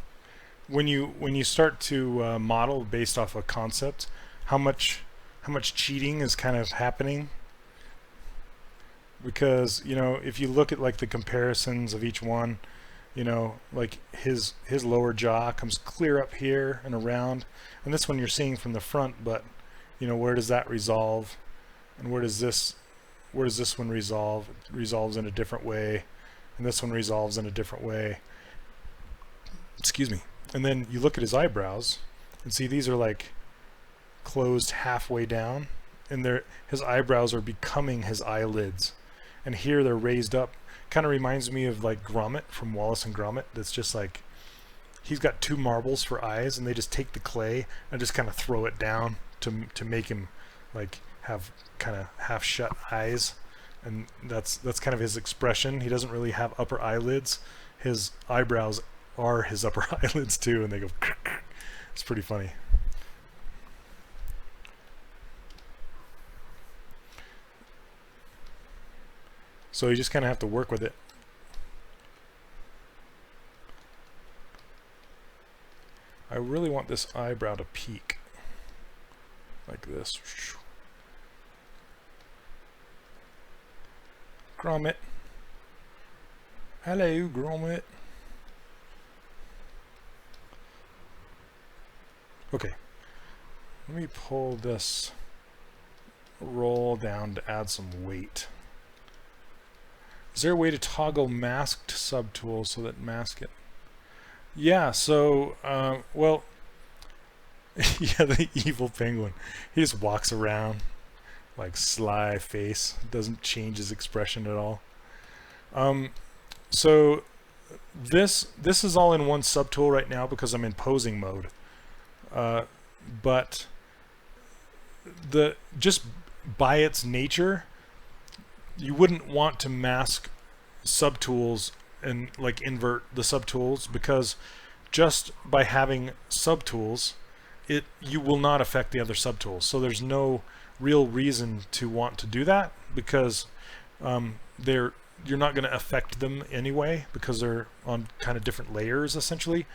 when you start to model based off a concept, how much cheating is kind of happening. Because, you know, if you look at like the comparisons of each one, you know, like his lower jaw comes clear up here and around, and this one you're seeing from the front, but you know, where does that resolve, and where does this one resolve? It resolves in a different way, and this one resolves in a different way. Excuse me. And then you look at his eyebrows and see these are like closed halfway down, and his eyebrows are becoming his eyelids, and here they're raised up. Kind of reminds me of like Gromit from Wallace and Gromit. That's just like he's got two marbles for eyes, and they just take the clay and just kind of throw it down to make him like have kind of half shut eyes, and that's kind of his expression. He doesn't really have upper eyelids. His eyebrows are his upper eyelids too, and they go it's pretty funny. So you just kind of have to work with it. I really want this eyebrow to peak like this. Gromit. Hello, Gromit. Okay, let me pull this roll down to add some weight. Is there a way to toggle masked subtools so that mask it? Yeah, so, well, yeah, the evil penguin. He just walks around like sly face, doesn't change his expression at all. So this is all in one subtool right now because I'm in posing mode. But just by its nature, you wouldn't want to mask subtools and like invert the subtools, because just by having subtools, you will not affect the other subtools. So there's no real reason to want to do that, because you're not going to affect them anyway, because they're on kind of different layers essentially.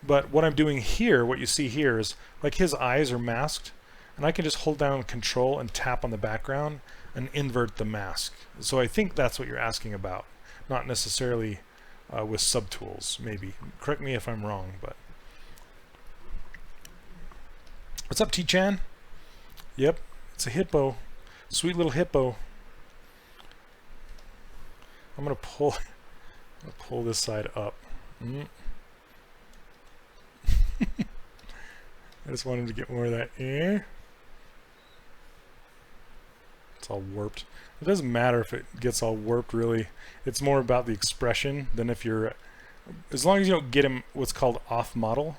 But what I'm doing here, what you see here is like his eyes are masked, and I can just hold down Control and tap on the background and invert the mask. So I think that's what you're asking about, not necessarily with subtools, maybe. Correct me if I'm wrong, but. What's up, T-Chan? Yep, it's a hippo. Sweet little hippo. I'm gonna pull this side up. I just wanted to get more of that. It's all warped. It doesn't matter if it gets all warped, really. It's more about the expression than if you're... As long as you don't get him what's called off model.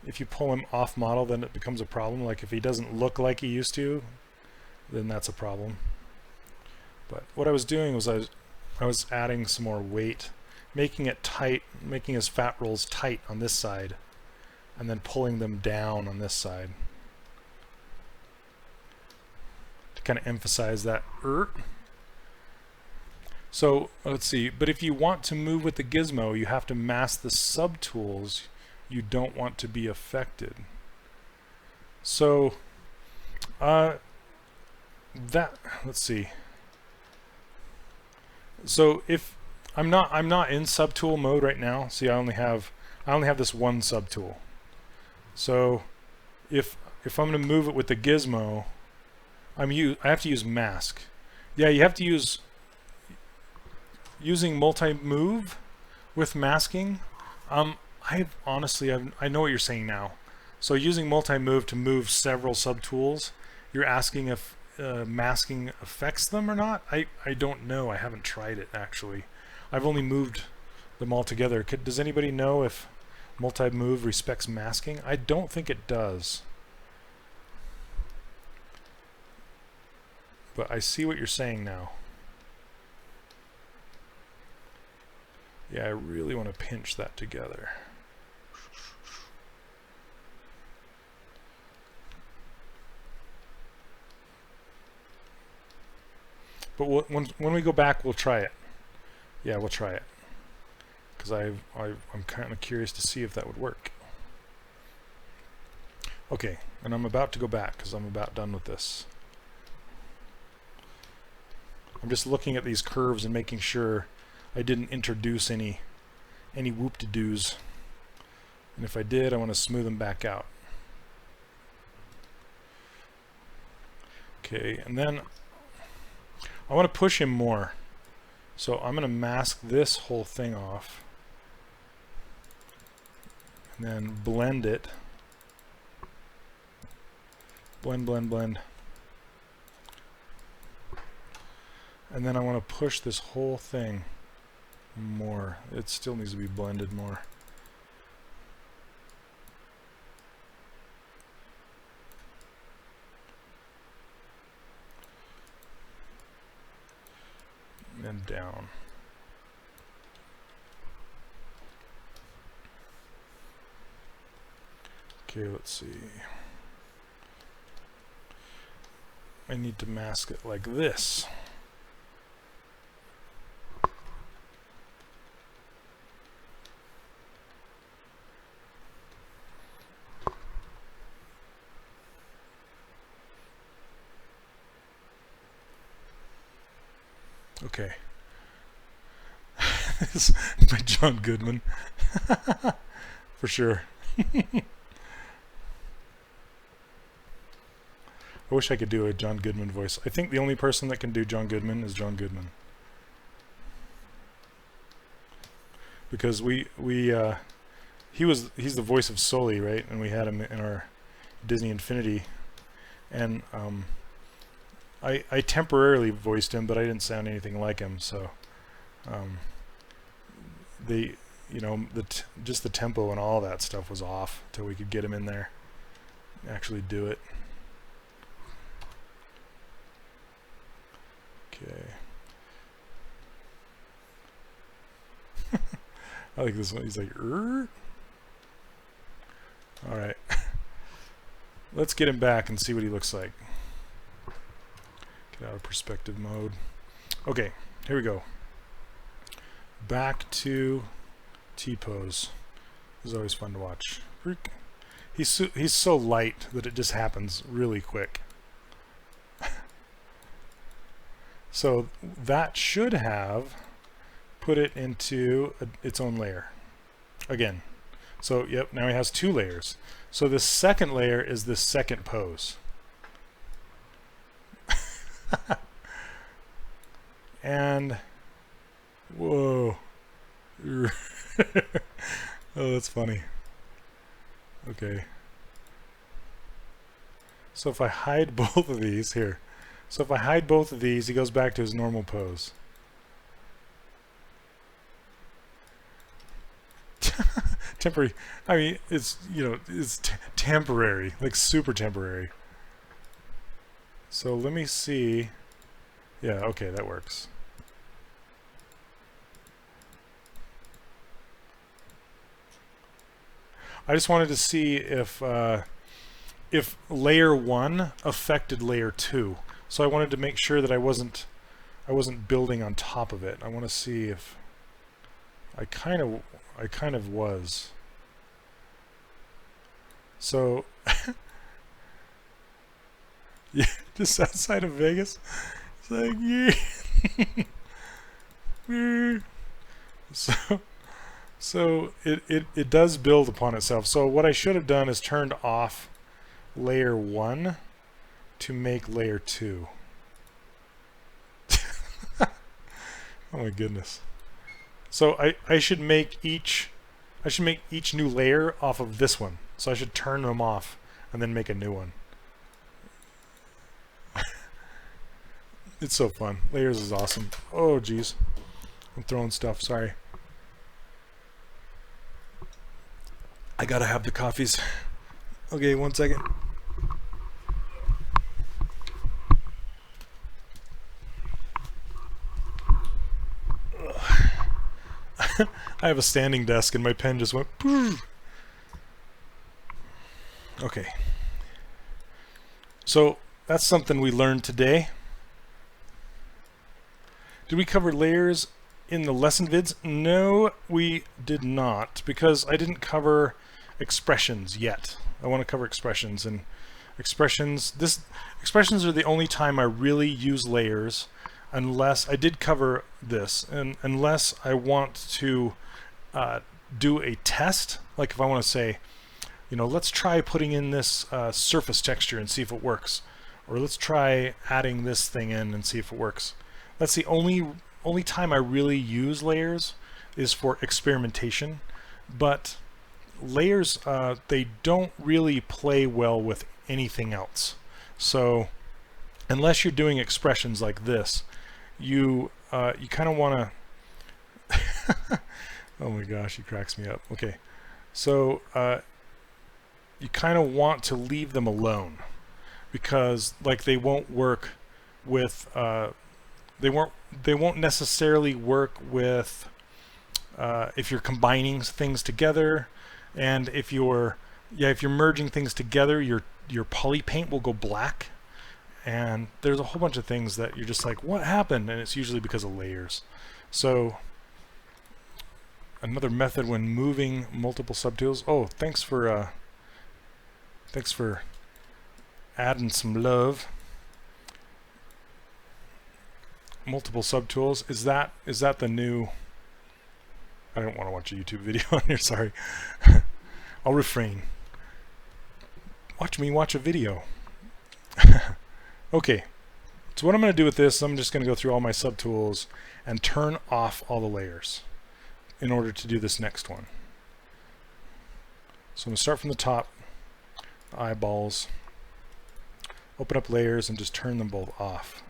If you pull him off model, then it becomes a problem. Like if he doesn't look like he used to, then that's a problem. But what I was doing was I was adding some more weight, making it tight, making his fat rolls tight on this side, and then pulling them down on this side to kind of emphasize that So let's see, but if you want to move with the gizmo, you have to mask the subtools you don't want to be affected. So let's see. So if I'm not in subtool mode right now. See, I only have this one subtool. So if I'm going to move it with the gizmo, I have to use mask. Yeah, you have to use using multi-move with masking. I know what you're saying now. So using multi-move to move several subtools, you're asking if masking affects them or not? I don't know. I haven't tried it actually. I've only moved them all together. Does anybody know if multi-move respects masking? I don't think it does. But I see what you're saying now. Yeah, I really want to pinch that together. But when we go back, we'll try it. Yeah, we'll try it. Because I'm kind of curious to see if that would work. Okay, and I'm about to go back because I'm about done with this. I'm just looking at these curves and making sure I didn't introduce any whoop-de-doos. And if I did, I want to smooth them back out. Okay, and then I want to push him more. So I'm going to mask this whole thing off. And then blend it. Blend, blend, blend. And then I want to push this whole thing more. It still needs to be blended more. And down. Okay, let's see. I need to mask it like this. Okay. This is by John Goodman. For sure. I wish I could do a John Goodman voice. I think the only person that can do John Goodman is John Goodman. Because he's the voice of Sully, right? And we had him in our Disney Infinity. And I temporarily voiced him, but I didn't sound anything like him, so just the tempo and all that stuff was off till we could get him in there and actually do it. Okay. I like this one. He's like, all right. Let's get him back and see what he looks like. Get out of perspective mode. Okay, here we go. Back to Tipose. This is always fun to watch. He's so light that it just happens really quick. So that should have put it into its own layer. Again. So yep, now he has two layers. So the second layer is the second pose. And whoa. Oh, that's funny. Okay. So if I hide both of these here, so if I hide both of these, he goes back to his normal pose. Temporary. I mean, it's, you know, it's temporary, like super temporary. So let me see. Yeah, okay, that works. I just wanted to see if layer 1 affected layer 2. So I wanted to make sure that I wasn't building on top of it. I want to see if I kind of was. So yeah, just outside of Vegas. It's like yeah. So it does build upon itself. So what I should have done is turned off layer 1 to make layer 2. Oh my goodness. So I should make each new layer off of this one. So I should turn them off and then make a new one. It's so fun. Layers is awesome. Oh geez. I'm throwing stuff, sorry. I gotta have the coffees. Okay, 1 second. I have a standing desk and my pen just went poof. Okay. So that's something we learned today. Did we cover layers in the lesson vids? No, we did not, because I didn't cover expressions yet. I want to cover expressions, and expressions are the only time I really use layers, unless I did cover this, and unless I want to do a test, like if I want to say, you know, let's try putting in this surface texture and see if it works, or let's try adding this thing in and see if it works. That's the only time I really use layers is for experimentation, but layers, they don't really play well with anything else. So unless you're doing expressions like this, you kind of want to oh my gosh, he cracks me up. Okay, so you kind of want to leave them alone, because like they won't work with they won't necessarily work with if you're combining things together, and if you're merging things together, your poly paint will go black, and there's a whole bunch of things that you're just like, what happened? And it's usually because of layers. So another method when moving multiple subtools. Oh, thanks for adding some love. Multiple subtools, is that the new? I don't want to watch a YouTube video on here, sorry. I'll refrain. Watch me watch a video. Okay, so what I'm going to do with this, I'm just going to go through all my subtools and turn off all the layers in order to do this next one. So I'm going to start from the top, eyeballs, open up layers and just turn them both off.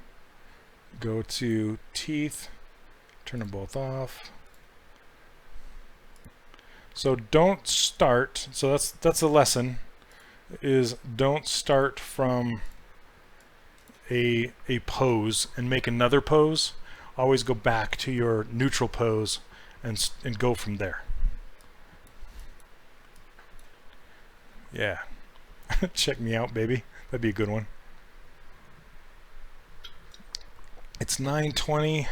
Go to teeth, turn them both off. So don't start, so that's a lesson, is don't start from a pose and make another pose. Always go back to your neutral pose and go from there. Yeah. Check me out, baby. That'd be a good one. It's 9:20.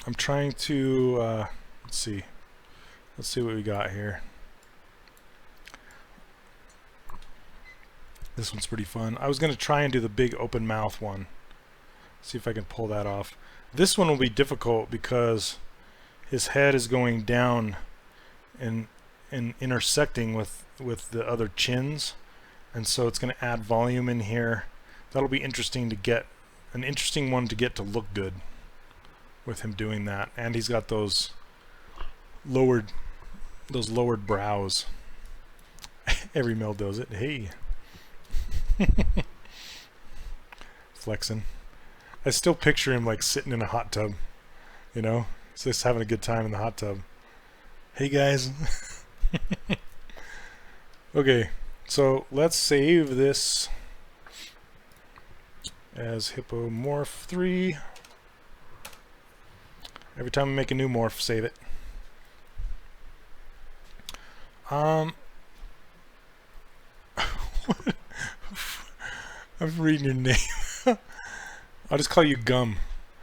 I'm trying to let's see what we got here. This one's pretty fun. I was going to try and do the big open mouth one. See if I can pull that off. This one will be difficult because his head is going down and intersecting with the other chins, and so it's going to add volume in here. That'll be interesting to get, an interesting one to get to look good with him doing that. And he's got those lowered brows. Every male does it. Hey, Flexing. I still picture him like sitting in a hot tub, you know, just having a good time in the hot tub. Hey guys. Okay, so let's save this as hippo morph 3. Every time I make a new morph, save it. I'm reading your name. I'll just call you Gum.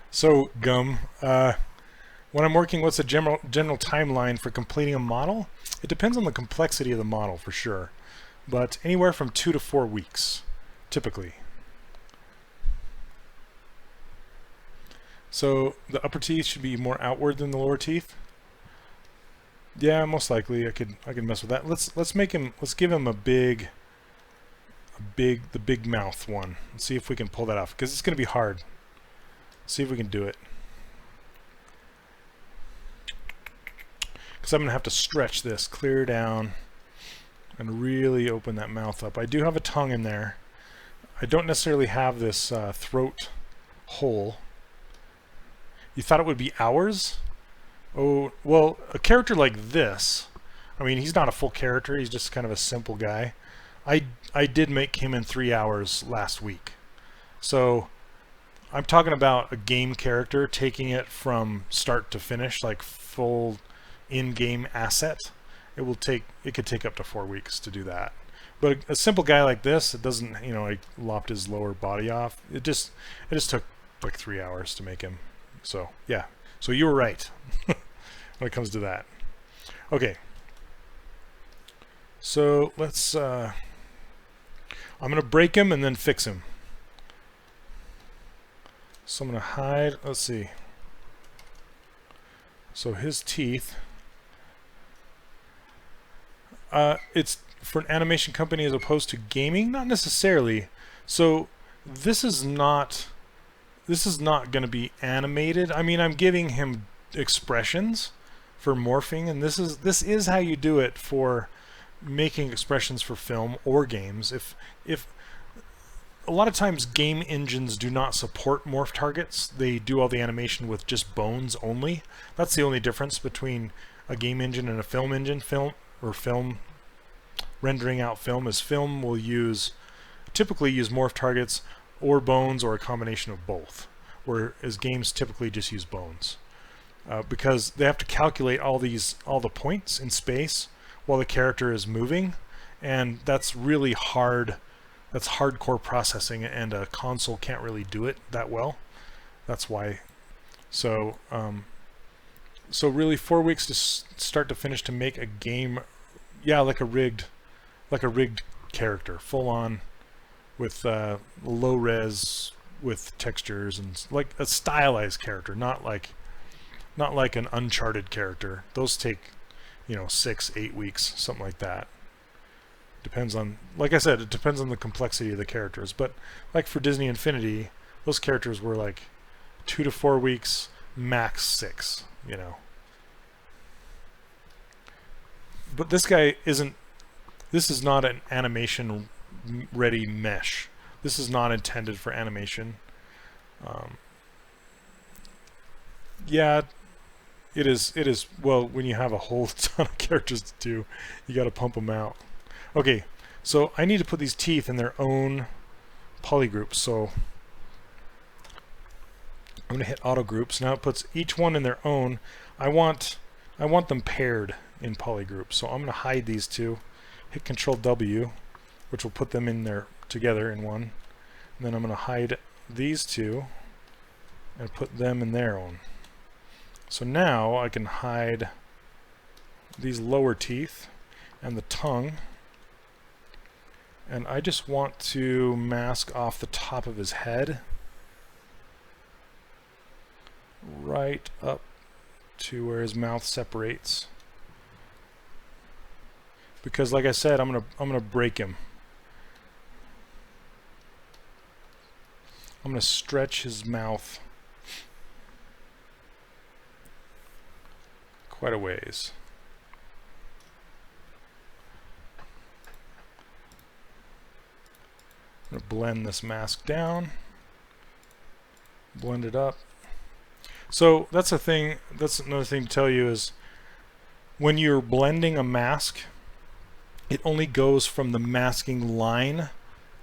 So, Gum, when I'm working, what's the general timeline for completing a model? It depends on the complexity of the model, for sure. But anywhere from 2 to 4 weeks, typically. So, the upper teeth should be more outward than the lower teeth. Yeah, most likely I could mess with that. Let's make him, let's give him the big mouth one. Let's see if we can pull that off, because it's going to be hard. See if we can do it. Because I'm going to have to stretch this clear down and really open that mouth up. I do have a tongue in there. I don't necessarily have this throat hole. You thought it would be hours? Oh, well, a character like this, I mean, he's not a full character. He's just kind of a simple guy. I did make him in 3 hours last week. So I'm talking about a game character, taking it from start to finish, like full in-game asset. It could take up to 4 weeks to do that. But a simple guy like this, it doesn't, you know, I lopped his lower body off. It just took like 3 hours to make him. So yeah, so you were right when it comes to that. Okay, so let's I'm gonna break him and then fix him. So I'm gonna hide, let's see, so his teeth, it's for an animation company as opposed to gaming, not necessarily. So this is not going to be animated. I mean, I'm giving him expressions for morphing, and this is how you do it for making expressions for film or games. If a lot of times game engines do not support morph targets, they do all the animation with just bones only. That's the only difference between a game engine and a film engine. Film rendering out film is film will typically use morph targets or bones or a combination of both, whereas games typically just use bones because they have to calculate all the points in space while the character is moving, and that's really hard. That's hardcore processing, and a console can't really do it that well. That's why. So so really 4 weeks to start to finish to make a game. Yeah, like a rigged character, full on, with low res, with textures, and like a stylized character, not like an Uncharted character. Those take, you know, 6-8 weeks, something like that. Depends on, like I said, it depends on the complexity of the characters. But like for Disney Infinity, those characters were like 2 to 4 weeks, max 6, you know. But this guy isn't. This is not an animation ready mesh. This is not intended for animation. Yeah, it is. Well, when you have a whole ton of characters to do, you got to pump them out. Okay, so I need to put these teeth in their own polygroups. So I'm going to hit auto groups. Now it puts each one in their own. I want them paired in polygroups. So I'm going to hide these two. Hit Control W, which will put them in there together in one. And then I'm going to hide these two and put them in their own. So now I can hide these lower teeth and the tongue. And I just want to mask off the top of his head right up to where his mouth separates. Because like I said, I'm gonna break him. I'm gonna stretch his mouth quite a ways. I'm going to blend this mask down, blend it up. So that's a thing, that's another thing to tell you is when you're blending a mask, it only goes from the masking line.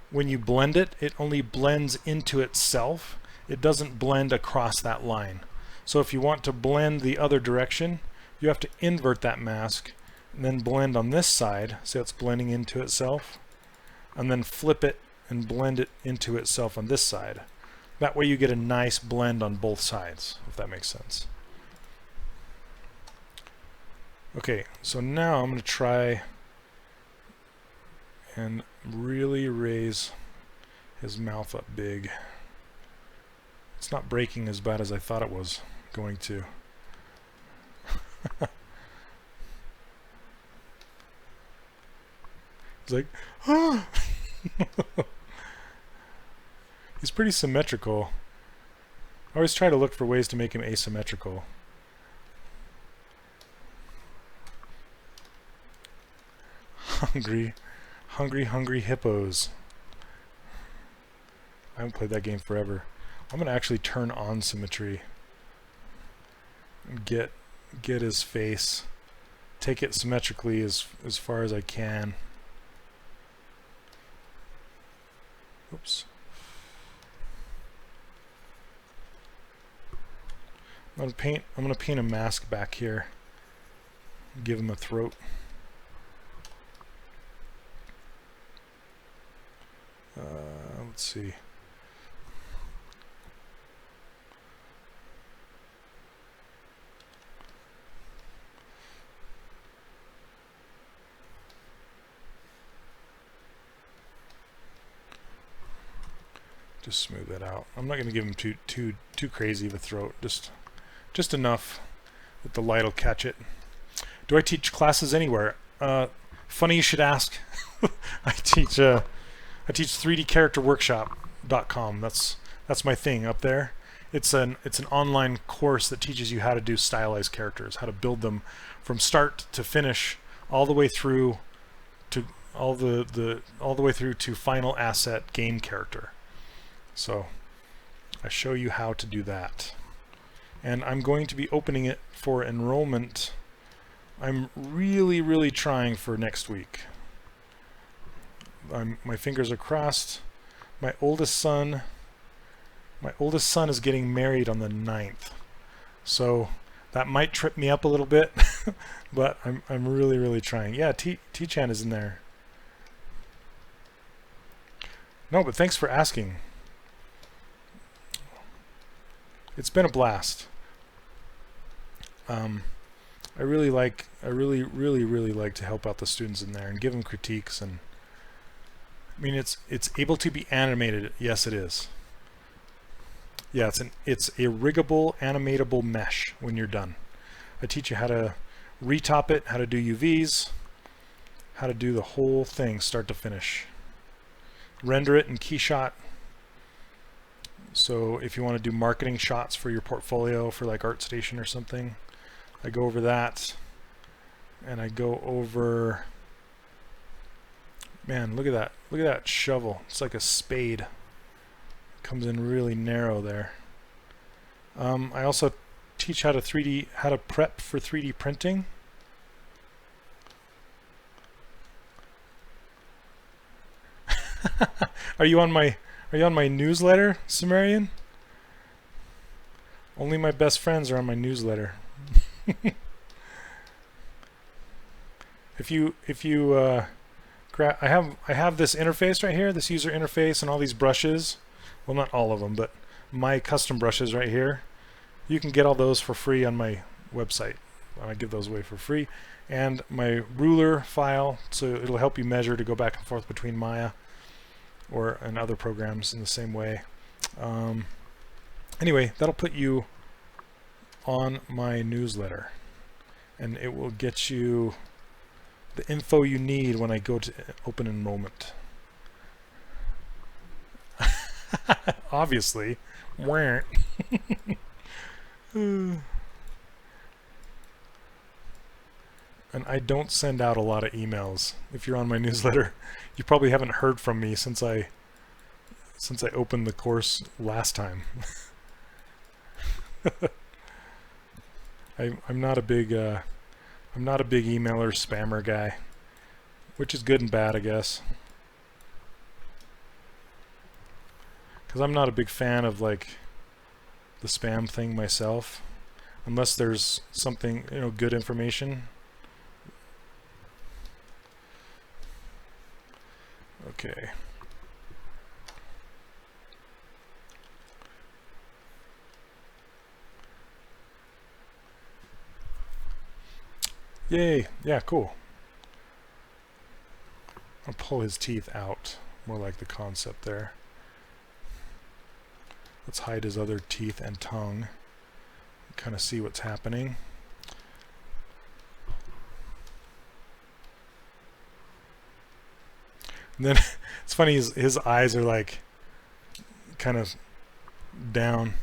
When you blend it, it only blends into itself. It doesn't blend across that line. So if you want to blend the other direction, you have to invert that mask and then blend on this side, so it's blending into itself, and then flip it and blend it into itself on this side. That way you get a nice blend on both sides, if that makes sense. Okay, so now I'm going to try and really raise his mouth up big. It's not breaking as bad as I thought it was going to. It's like, ah! He's pretty symmetrical. I always try to look for ways to make him asymmetrical. Hungry hippos. I haven't played that game forever. I'm gonna actually turn on symmetry. Get his face. Take it symmetrically as far as I can. Oops. I'm gonna paint a mask back here. Give him a throat. Let's see. Just smooth that out. I'm not going to give him too crazy of a throat. Just enough that the light will catch it. Do I teach classes anywhere? Funny you should ask. I teach 3dcharacterworkshop.com. That's my thing up there. It's an online course that teaches you how to do stylized characters, how to build them from start to finish, all the way through to all the way through to final asset game character. So I show you how to do that. And I'm going to be opening it for enrollment. I'm really trying for next week. My fingers are crossed. My oldest son is getting married on the 9th. So that might trip me up a little bit, but I'm really trying. Yeah, T-Chan is in there. No, but thanks for asking. It's been a blast. I really like to help out the students in there and give them critiques. And I mean, it's able to be animated. Yes, it is. Yeah, it's a riggable, animatable mesh when you're done. I teach you how to retop it, how to do UVs, how to do the whole thing start to finish. Render it in KeyShot. So if you want to do marketing shots for your portfolio for like ArtStation or something, I go over that. And I go over, man, look at that. Look at that shovel. It's like a spade. Comes in really narrow there. I also teach how to prep for 3D printing. Are you on my newsletter, Sumerian? Only my best friends are on my newsletter. I have this interface right here, this user interface, and all these brushes. Well, not all of them, but my custom brushes right here. You can get all those for free on my website. I give those away for free. And my ruler file, so it'll help you measure to go back and forth between Maya and other programs in the same way. Anyway, that'll put you on my newsletter, and it will get you the info you need when I go to open enrollment. Obviously. And I don't send out a lot of emails. If you're on my newsletter, you probably haven't heard from me since I since I opened the course last time. I'm not a big emailer spammer guy, which is good and bad, I guess. Because I'm not a big fan of like the spam thing myself, unless there's something, you know, good information. Okay. Yay! Yeah, cool. I'll pull his teeth out, more like the concept there. Let's hide his other teeth and tongue. Kind of see what's happening. And then it's funny, his eyes are like kind of down.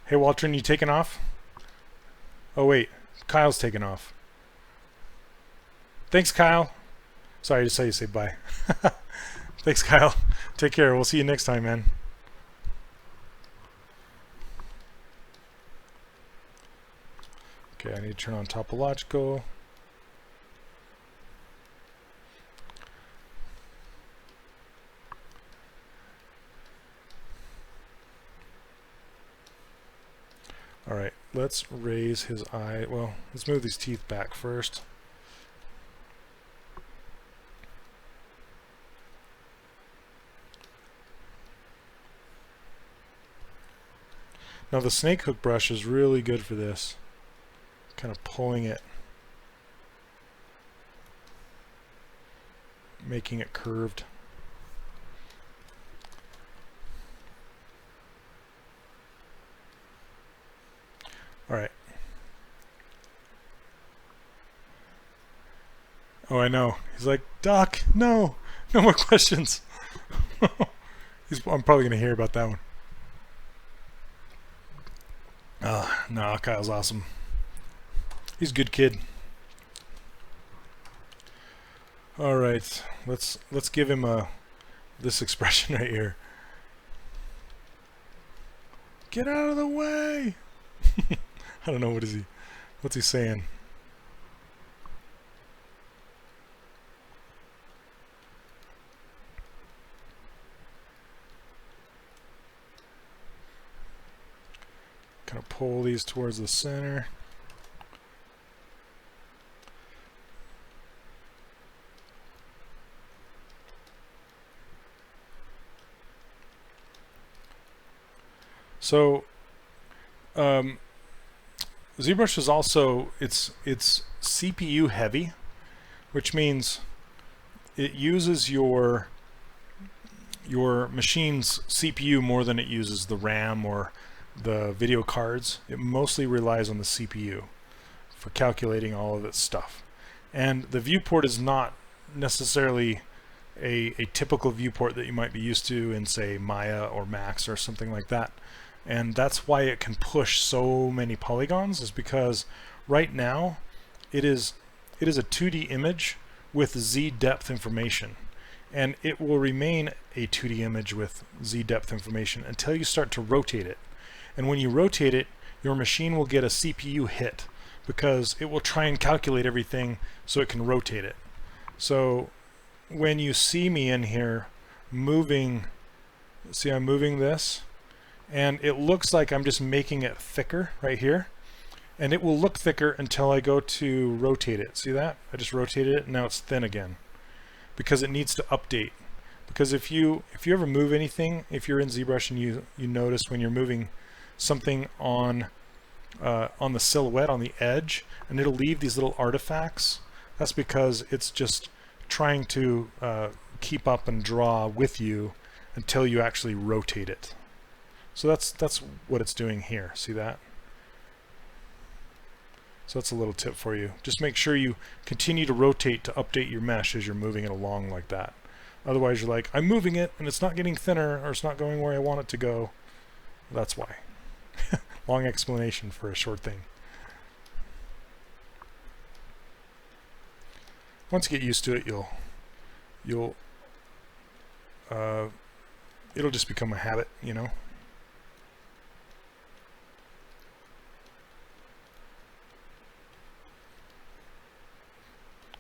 Hey Waltrin, you taking off? Oh wait, Kyle's taking off. Thanks, Kyle. Sorry, I just saw you say bye. Thanks, Kyle. Take care. We'll see you next time, man. Okay, I need to turn on topological. All right, let's raise his eye. Well, let's move these teeth back first. Now the snake hook brush is really good for this. Kind of pulling it, making it curved. All right. Oh, I know. He's like, Doc, no more questions. I'm probably going to hear about that one. No, Kyle's awesome. He's a good kid. All right, let's give him this expression right here. Get out of the way. I don't know, what's he saying? Kind of pull these towards the center. So ZBrush is also it's CPU heavy, which means it uses your machine's CPU more than it uses the RAM or the video cards. It mostly relies on the CPU for calculating all of its stuff. And the viewport is not necessarily a typical viewport that you might be used to in, say, Maya or Max or something like that. And that's why it can push so many polygons, is because right now it is a 2D image with Z depth information. And it will remain a 2D image with Z depth information until you start to rotate it. And when you rotate it, your machine will get a CPU hit because it will try and calculate everything so it can rotate it. So when you see me in here moving, see I'm moving this, and it looks like I'm just making it thicker right here. And it will look thicker until I go to rotate it. See that? I just rotated it and now it's thin again because it needs to update. Because if you ever move anything, if you're in ZBrush and you notice when you're moving something on the silhouette, on the edge, and it'll leave these little artifacts, that's because it's just trying to keep up and draw with you until you actually rotate it. So that's what it's doing here. See that? So that's a little tip for you. Just make sure you continue to rotate to update your mesh as you're moving it along like that. Otherwise you're like, I'm moving it and it's not getting thinner or it's not going where I want it to go. That's why. Long explanation for a short thing. Once you get used to it, you'll it'll just become a habit, you know.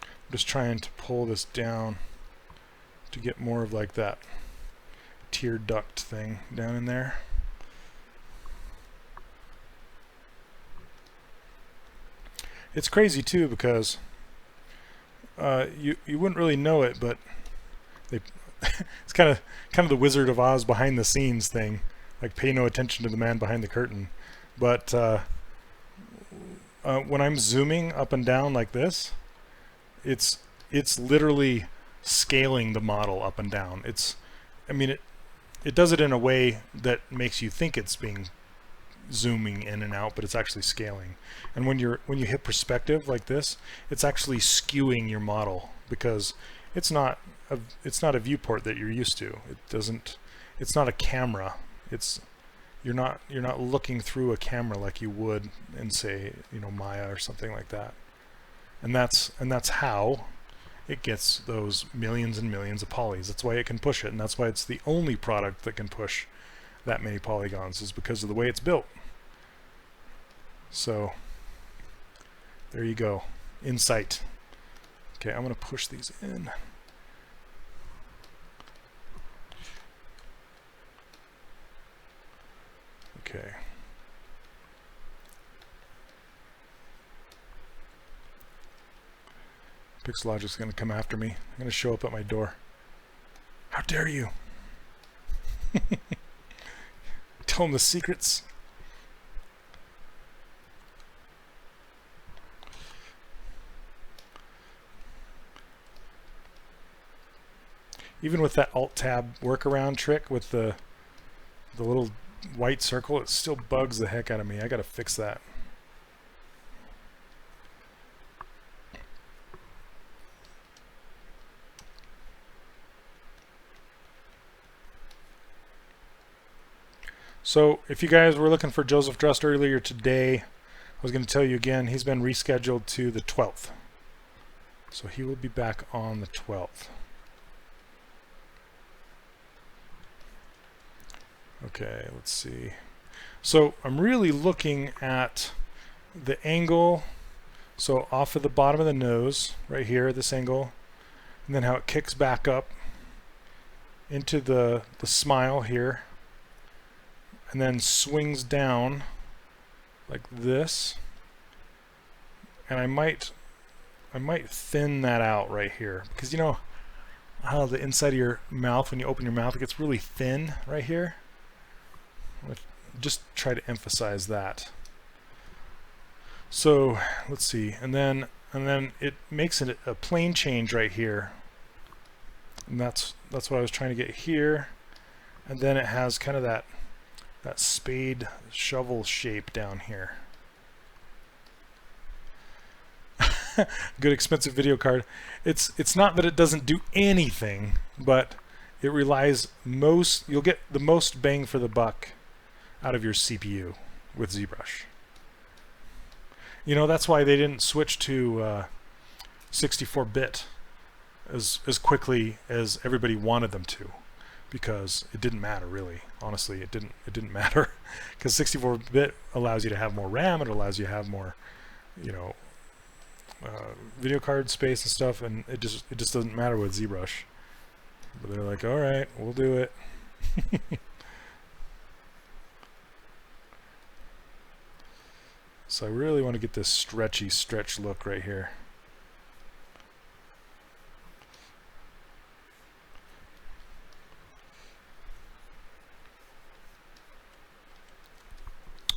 I'm just trying to pull this down to get more of like that tear duct thing down in there. It's crazy too because you wouldn't really know it, but it's kind of the Wizard of Oz behind the scenes thing, like pay no attention to the man behind the curtain. But when I'm zooming up and down like this, it's literally scaling the model up and down. I mean it does it in a way that makes you think it's being zooming in and out, but it's actually scaling. And when you hit perspective like this, it's actually skewing your model because it's not a viewport that you're used to. It's not a camera. You're not looking through a camera like you would in, say, you know, Maya or something like that. And that's how it gets those millions and millions of polys. That's why it can push it, and that's why it's the only product that can push that many polygons, is because of the way it's built. So there you go, insight. Okay, I'm going to push these in. Okay. Pixelogic's going to come after me. I'm going to show up at my door. How dare you? Tell him the secrets. Even with that Alt-Tab workaround trick with the little white circle, it still bugs the heck out of me. I got to fix that. So if you guys were looking for Joseph Drust earlier today, I was going to tell you again, he's been rescheduled to the 12th. So he will be back on the 12th. Okay, let's see. So I'm really looking at the angle, so off of the bottom of the nose, right here, this angle, and then how it kicks back up into the smile here, and then swings down like this. And I might thin that out right here, because you know how the inside of your mouth, when you open your mouth, it gets really thin right here. Just try to emphasize that. So let's see, and then it makes it a plane change right here, and that's what I was trying to get here. And then it has kind of that spade shovel shape down here. Good expensive video card. It's not that it doesn't do anything, but it relies you'll get the most bang for the buck out of your CPU with ZBrush. You know, that's why they didn't switch to 64-bit as quickly as everybody wanted them to, because it didn't matter really. Honestly, it didn't matter, because 64-bit allows you to have more RAM, it allows you to have more, you know, video card space and stuff, and it just doesn't matter with ZBrush. But they're like, all right, we'll do it. So I really want to get this stretch look right here.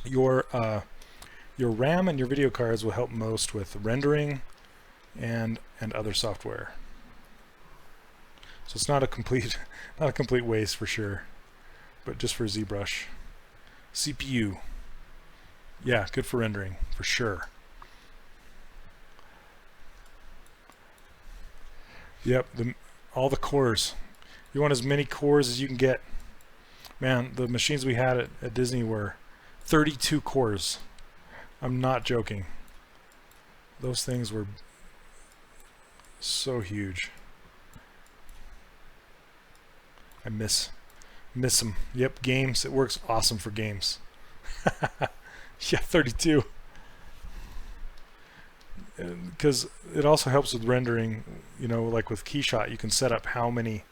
Your RAM and your video cards will help most with rendering and other software. So it's not a complete waste for sure, but just for ZBrush. CPU. Yeah, good for rendering, for sure. Yep, all the cores. You want as many cores as you can get. Man, the machines we had at Disney were 32 cores. I'm not joking. Those things were so huge. I miss Miss them. Yep, games. It works awesome for games. Yeah, 32. Because it also helps with rendering. You know, like with Keyshot, you can set up how many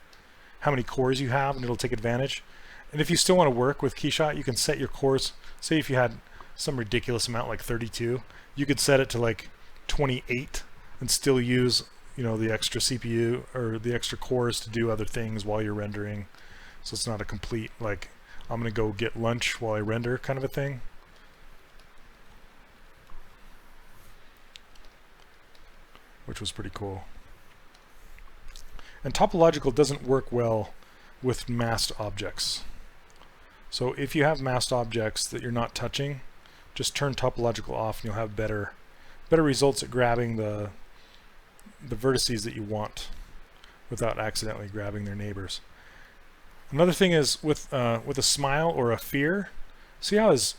cores you have, and it'll take advantage. And if you still want to work with Keyshot, you can set your cores. Say if you had some ridiculous amount like 32, you could set it to like 28 and still use, you know, the extra CPU or the extra cores to do other things while you're rendering. So it's not a complete like I'm gonna go get lunch while I render kind of a thing. Which was pretty cool. And topological doesn't work well with masked objects. So if you have masked objects that you're not touching, just turn topological off and you'll have better results at grabbing the vertices that you want without accidentally grabbing their neighbors. Another thing is with a smile or a fear, see how his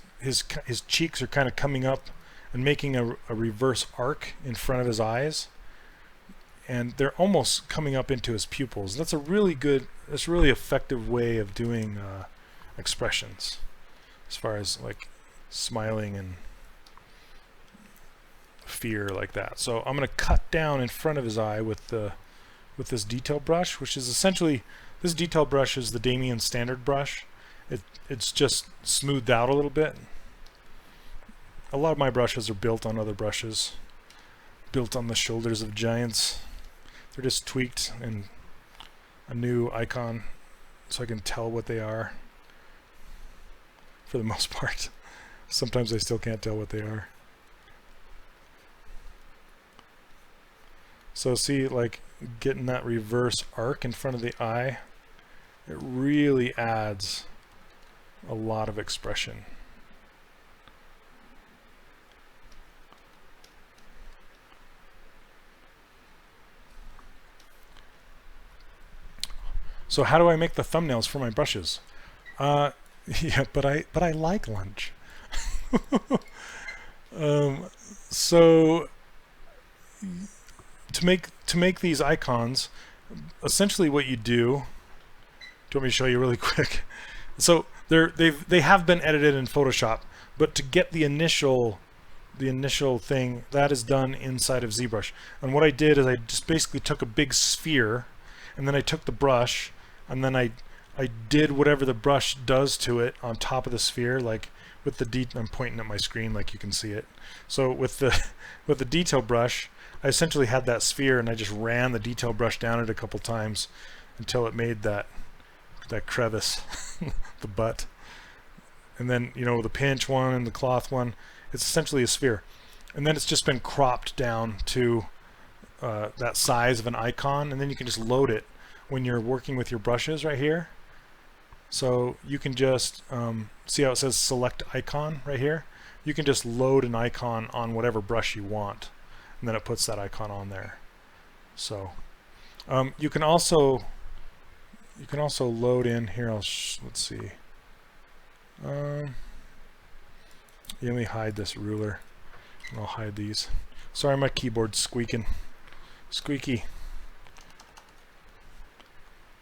cheeks are kind of coming up and making a reverse arc in front of his eyes, and they're almost coming up into his pupils. That's a really effective way of doing expressions as far as like smiling and fear like that. So I'm going to cut down in front of his eye with this detail brush, which is essentially, this detail brush is the Damien standard brush. It's just smoothed out a little bit. A lot of my brushes are built on other brushes, built on the shoulders of giants. They're just tweaked and a new icon so I can tell what they are for the most part. Sometimes I still can't tell what they are. So see, like getting that reverse arc in front of the eye, it really adds a lot of expression. So how do I make the thumbnails for my brushes? Yeah, but I like lunch. So to make these icons, essentially what you do. Do you want me to show you really quick? So they have been edited in Photoshop, but to get the initial thing, that is done inside of ZBrush. And what I did is I just basically took a big sphere, and then I took the brush, and then I did whatever the brush does to it on top of the sphere, like with the I'm pointing at my screen like you can see it. So with the detail brush, I essentially had that sphere and I just ran the detail brush down it a couple times until it made that crevice, the butt. And then, you know, the pinch one and the cloth one, it's essentially a sphere. And then it's just been cropped down to that size of an icon, and then you can just load it when you're working with your brushes right here. So you can just see how it says select icon right here. You can just load an icon on whatever brush you want, and then it puts that icon on there. So you can also load in here. Let's see. Yeah, let me hide this ruler, and I'll hide these. Sorry, my keyboard's squeaking. Squeaky.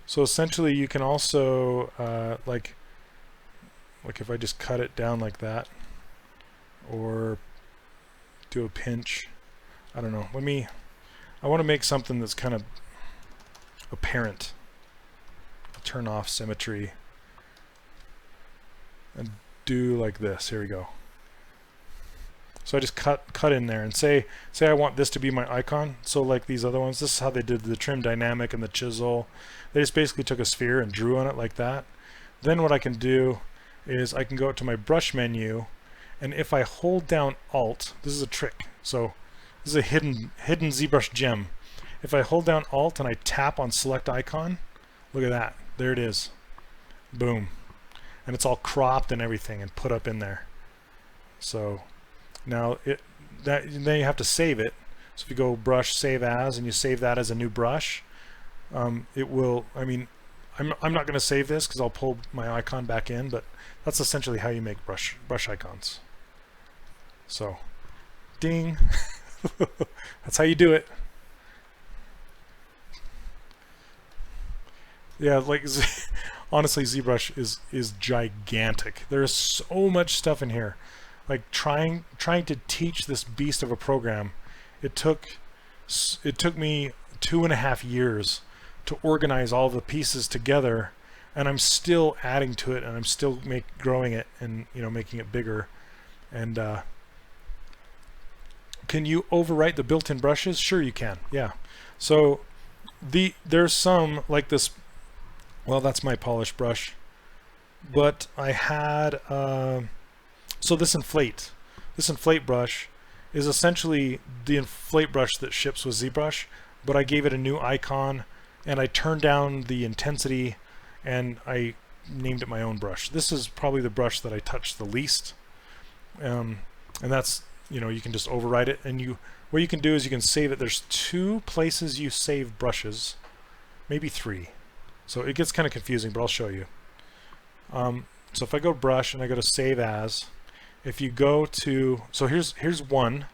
So essentially you can also like if I just cut it down like that, or do a pinch, I don't know, I want to make something that's kind of apparent. I'll turn off symmetry and do like this. Here we go. So I just cut in there and say I want this to be my icon. So like these other ones, this is how they did the trim dynamic and the chisel. They just basically took a sphere and drew on it like that. Then what I can do is I can go to my brush menu, and if I hold down Alt, this is a trick. So this is a hidden ZBrush gem. If I hold down Alt and I tap on select icon, look at that. There it is. Boom. And it's all cropped and everything and put up in there. So now then you have to save it. So if you go brush save as and you save that as a new brush, it will, I'm not going to save this because I'll pull my icon back in, but that's essentially how you make brush icons. So ding. That's how you do it. Yeah, like honestly, ZBrush is gigantic. There is so much stuff in here. Like trying to teach this beast of a program, it took me 2.5 years to organize all the pieces together, and I'm still adding to it, and I'm still growing it, and making it bigger. And can you overwrite the built-in brushes? Sure you can. Yeah. So there's some like this. Well, that's my polish brush, but I had so this inflate brush is essentially the inflate brush that ships with ZBrush, but I gave it a new icon and I turned down the intensity and I named it my own brush. This is probably the brush that I touched the least, and that's, you can just override it, and what you can do is you can save it. There's 2 places you save brushes, maybe 3. So it gets kind of confusing, but I'll show you. So if I go brush and I go to save as, if you go to, so here's one.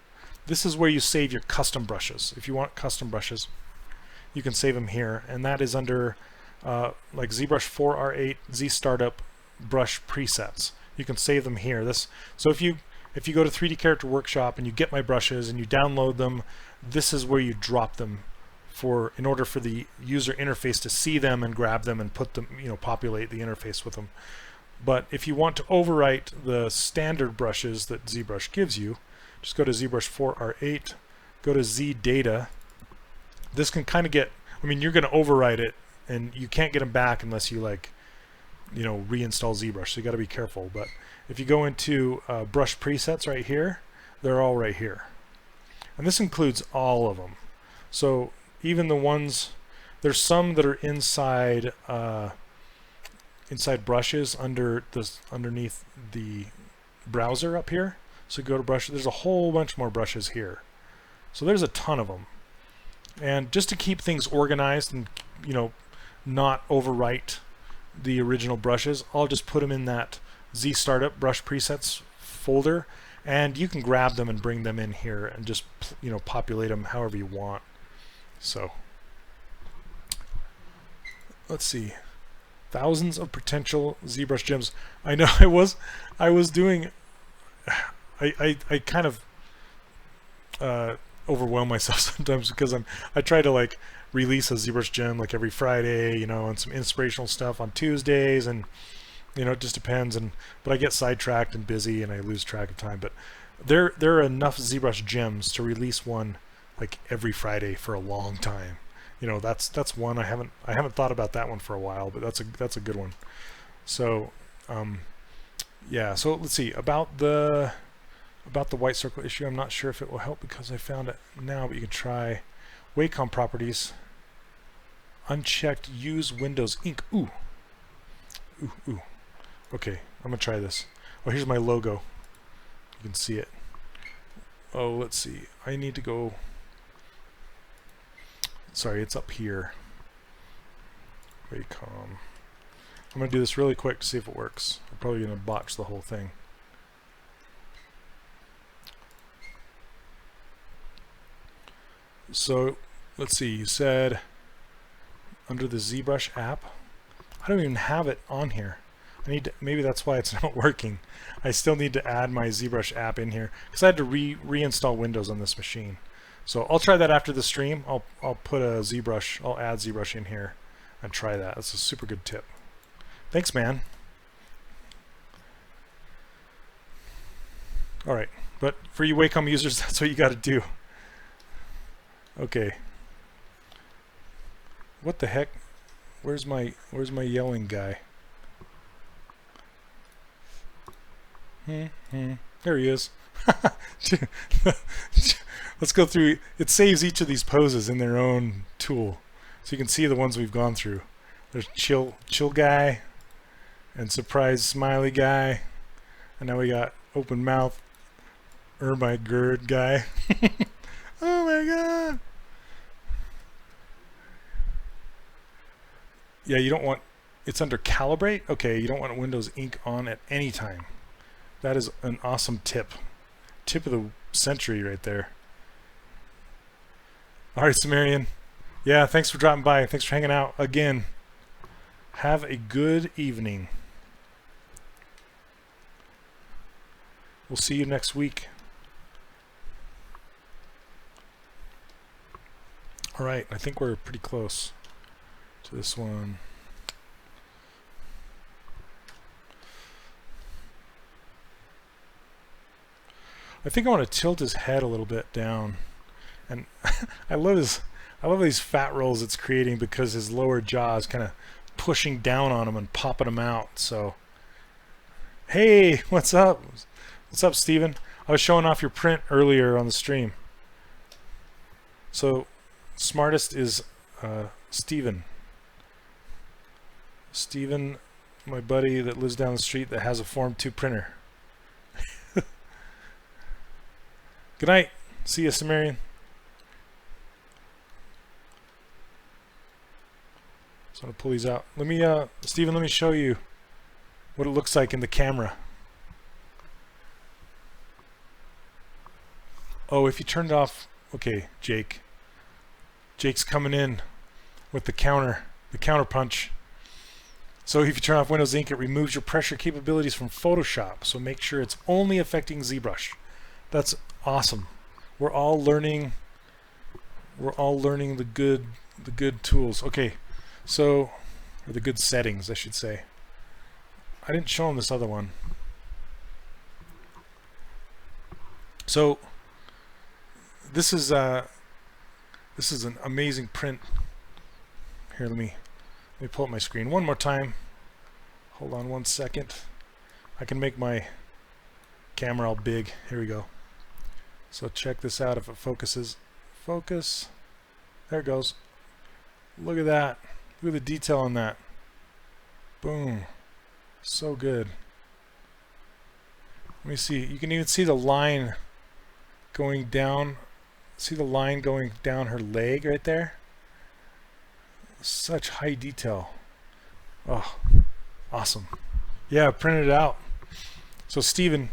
This is where you save your custom brushes. If you want custom brushes, you can save them here, and that is under like ZBrush 4R8 Z Startup brush presets. You can save them here. So if you go to 3D Character Workshop and you get my brushes and you download them, this is where you drop them in order for the user interface to see them and grab them and put them, populate the interface with them. But if you want to overwrite the standard brushes that ZBrush gives you, just go to ZBrush 4R8, go to Z Data. This can kind of you're going to overwrite it, and you can't get them back unless you reinstall ZBrush. So you got to be careful. But if you go into brush presets right here, they're all right here, and this includes all of them. So even the ones, there's some that are inside brushes underneath the browser up here. So go to brush. There's a whole bunch more brushes here. So there's a ton of them. And just to keep things organized and not overwrite the original brushes, I'll just put them in that Z Startup brush presets folder, and you can grab them and bring them in here and just populate them however you want. So let's see, thousands of potential ZBrush gems. I know I was doing, I kind of overwhelm myself sometimes because I try to release a ZBrush gem like every Friday, and some inspirational stuff on Tuesdays, and it just depends, but I get sidetracked and busy and I lose track of time. But there are enough ZBrush gems to release one like every Friday for a long time. That's one. I haven't thought about that one for a while, but that's a good one. So yeah, so let's see about the white circle issue. I'm not sure if it will help because I found it now, but you can try Wacom properties, unchecked, use Windows ink. Ooh. Okay, I'm gonna try this. Oh, here's my logo. You can see it. Oh, let's see. I need to go. Sorry, it's up here. Wacom. I'm gonna do this really quick to see if it works. I'm probably gonna botch the whole thing. So let's see, you said under the ZBrush app. I don't even have it on here. Maybe that's why it's not working. I still need to add my ZBrush app in here because I had to reinstall Windows on this machine. So I'll try that after the stream. I'll put a ZBrush, I'll add ZBrush in here and try that. That's a super good tip. Thanks, man. All right, but for you Wacom users, that's what you got to do. Okay. What the heck? Where's my yelling guy? There he is. Let's go through. It saves each of these poses in their own tool, so you can see the ones we've gone through. There's chill guy, and surprise smiley guy, and now we got open mouth, my gird guy. Oh my god! Yeah, you don't want. It's under calibrate. Okay, you don't want Windows ink on at any time. That is an awesome tip. Tip of the century right there. All right, Sumerian. Yeah, thanks for dropping by. Thanks for hanging out again. Have a good evening. We'll see you next week. All right, I think we're pretty close to this one. I think I want to tilt his head a little bit down, and I love these fat rolls it's creating because his lower jaw is kind of pushing down on him and popping him out. So, hey, what's up? What's up, Steven? I was showing off your print earlier on the stream. So, smartest is Steven. Steven, my buddy that lives down the street that has a Form 2 printer. Good night. See you, Sumerian. So I'm going to pull these out. Let me, Steven, let me show you what it looks like in the camera. Oh, if you turned off, okay, Jake. Jake's coming in with the counter punch. So if you turn off Windows Ink, it removes your pressure capabilities from Photoshop. So make sure it's only affecting ZBrush. That's awesome. We're all learning the good tools. Okay, so, or the good settings, I should say. I didn't show him this other one. So this is an amazing print. Here, let me pull up my screen one more time. Hold on 1 second. I can make my camera all big. Here we go. So check this out if it focuses. Focus. There it goes. Look at that. Look at the detail on that. Boom. So good. Let me see. You can even see the line going down. See the line going down her leg right there? Such high detail. Oh, awesome. Yeah, I printed it out. So Steven,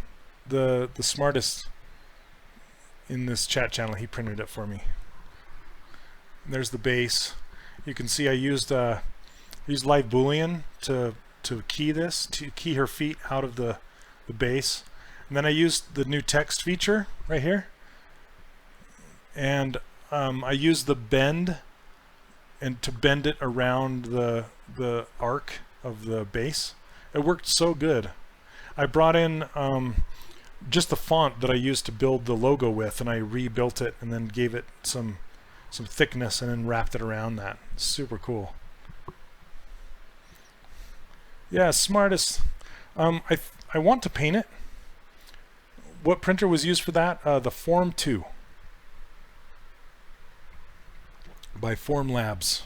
the smartest in this chat channel, he printed it for me. And there's the base. You can see I used live boolean to key this, to key her feet out of the base. And then I used the new text feature right here. And I used the bend and to bend it around the arc of the base. It worked so good. I brought in just the font that I used to build the logo with, and I rebuilt it and then gave it some thickness and then wrapped it around that. Super cool. Yeah, smartest. I want to paint it. What printer was used for that? The Form 2 by Form Labs.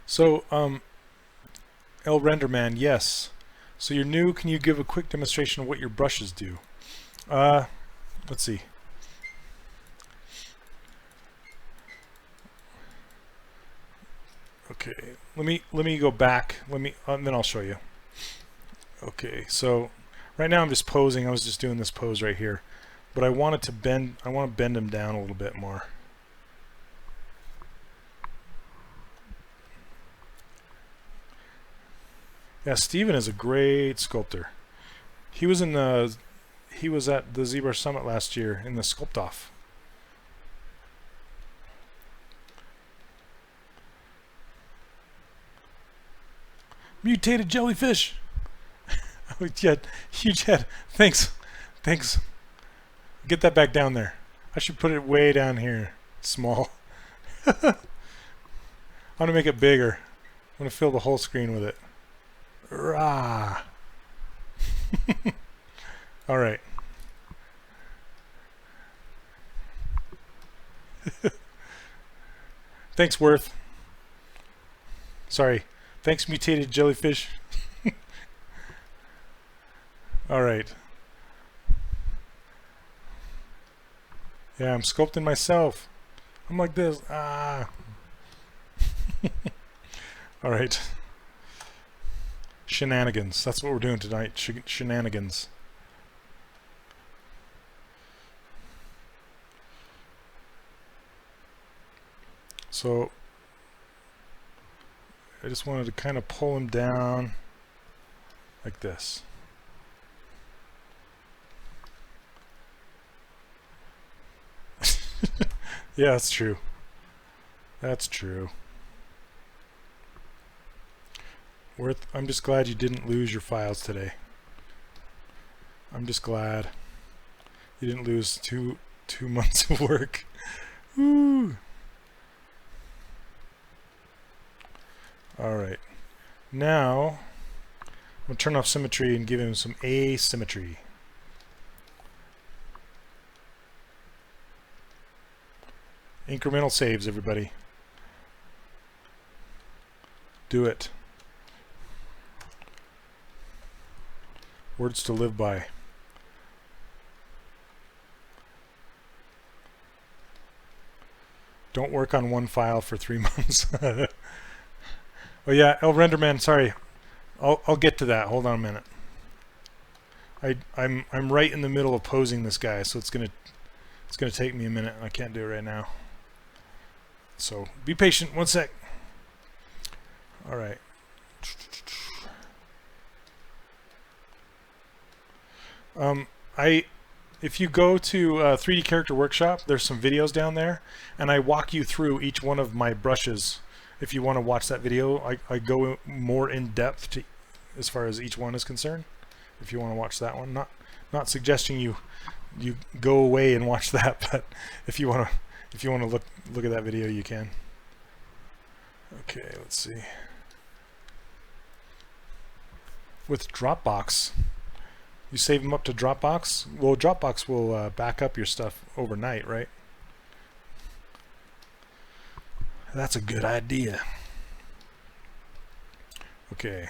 So, El Renderman, yes. So you're new. Can you give a quick demonstration of what your brushes do? Let's see. Okay, let me go back. And then I'll show you. Okay, so right now I'm just posing. I was just doing this pose right here, but I wanted to bend. I want to bend him down a little bit more. Yeah, Steven is a great sculptor. He was at the ZBrush Summit last year in the Sculpt-Off. Mutated jellyfish. Oh, yeah, huge head. Thanks. Get that back down there. I should put it way down here. Small. I want to make it bigger. I want to fill the whole screen with it. Rah. All right. Thanks, Worth. Sorry. Thanks, mutated jellyfish. All right. Yeah, I'm sculpting myself. I'm like this. Ah. All right. Shenanigans. That's what we're doing tonight. Shenanigans. So I just wanted to kind of pull him down like this. Yeah, that's true. That's true. I'm just glad you didn't lose your files today. I'm just glad you didn't lose two months of work. Woo. All right. Now I'm gonna turn off symmetry and give him some asymmetry. Incremental saves, everybody. Do it. Words to live by. Don't work on one file for 3 months. Oh yeah, El Renderman, sorry. I'll get to that. Hold on a minute. I'm right in the middle of posing this guy, so it's gonna take me a minute. I can't do it right now. So be patient. 1 sec. All right. If you go to 3D Character Workshop, there's some videos down there, and I walk you through each one of my brushes. If you want to watch that video, I go more in depth to, as far as each one is concerned. If you want to watch that one, not suggesting you go away and watch that, but if you want to look at that video, you can. Okay, let's see. With Dropbox, you save them up to Dropbox. Well, Dropbox will back up your stuff overnight, right? That's a good idea. Okay.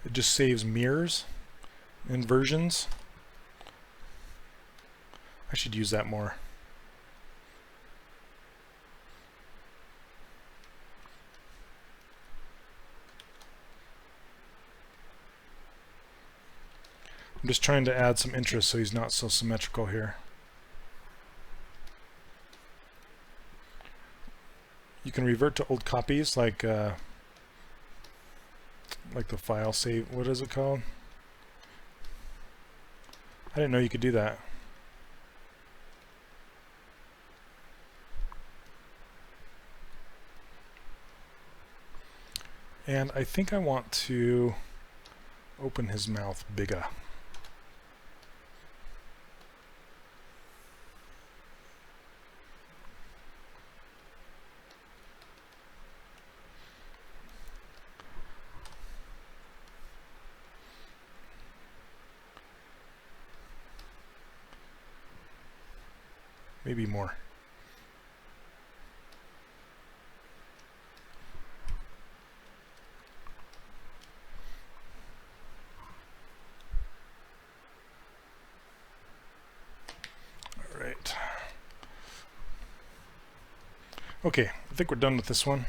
It just saves mirrors, inversions. I should use that more. I'm just trying to add some interest so he's not so symmetrical here. You can revert to old copies like the file save. What is it called? I didn't know you could do that. And I think I want to open his mouth bigger. Maybe more. All right. Okay, I think we're done with this one.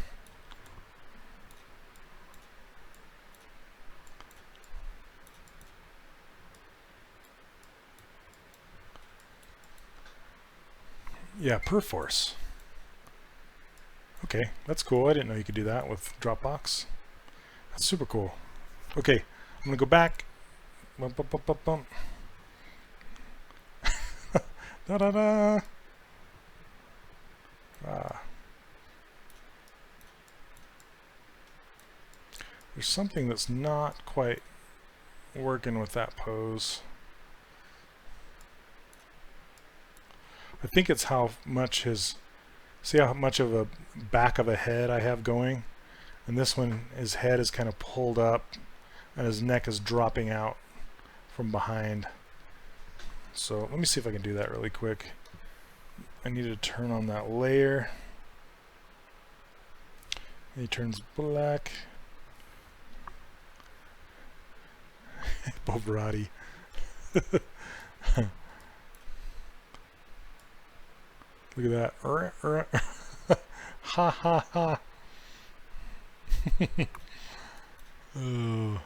Yeah, Perforce. Okay, that's cool. I didn't know you could do that with Dropbox. That's super cool. Okay, I'm gonna go back. Bump, bump, bump, bump, bump. Da da da. There's something that's not quite working with that pose. I think it's how much see how much of a back of a head I have going, and this one, his head is kind of pulled up and his neck is dropping out from behind. So let me see if I can do that really quick. I need to turn on that layer. He turns black. Bovrati. Look at that. Ha ha ha. Oh.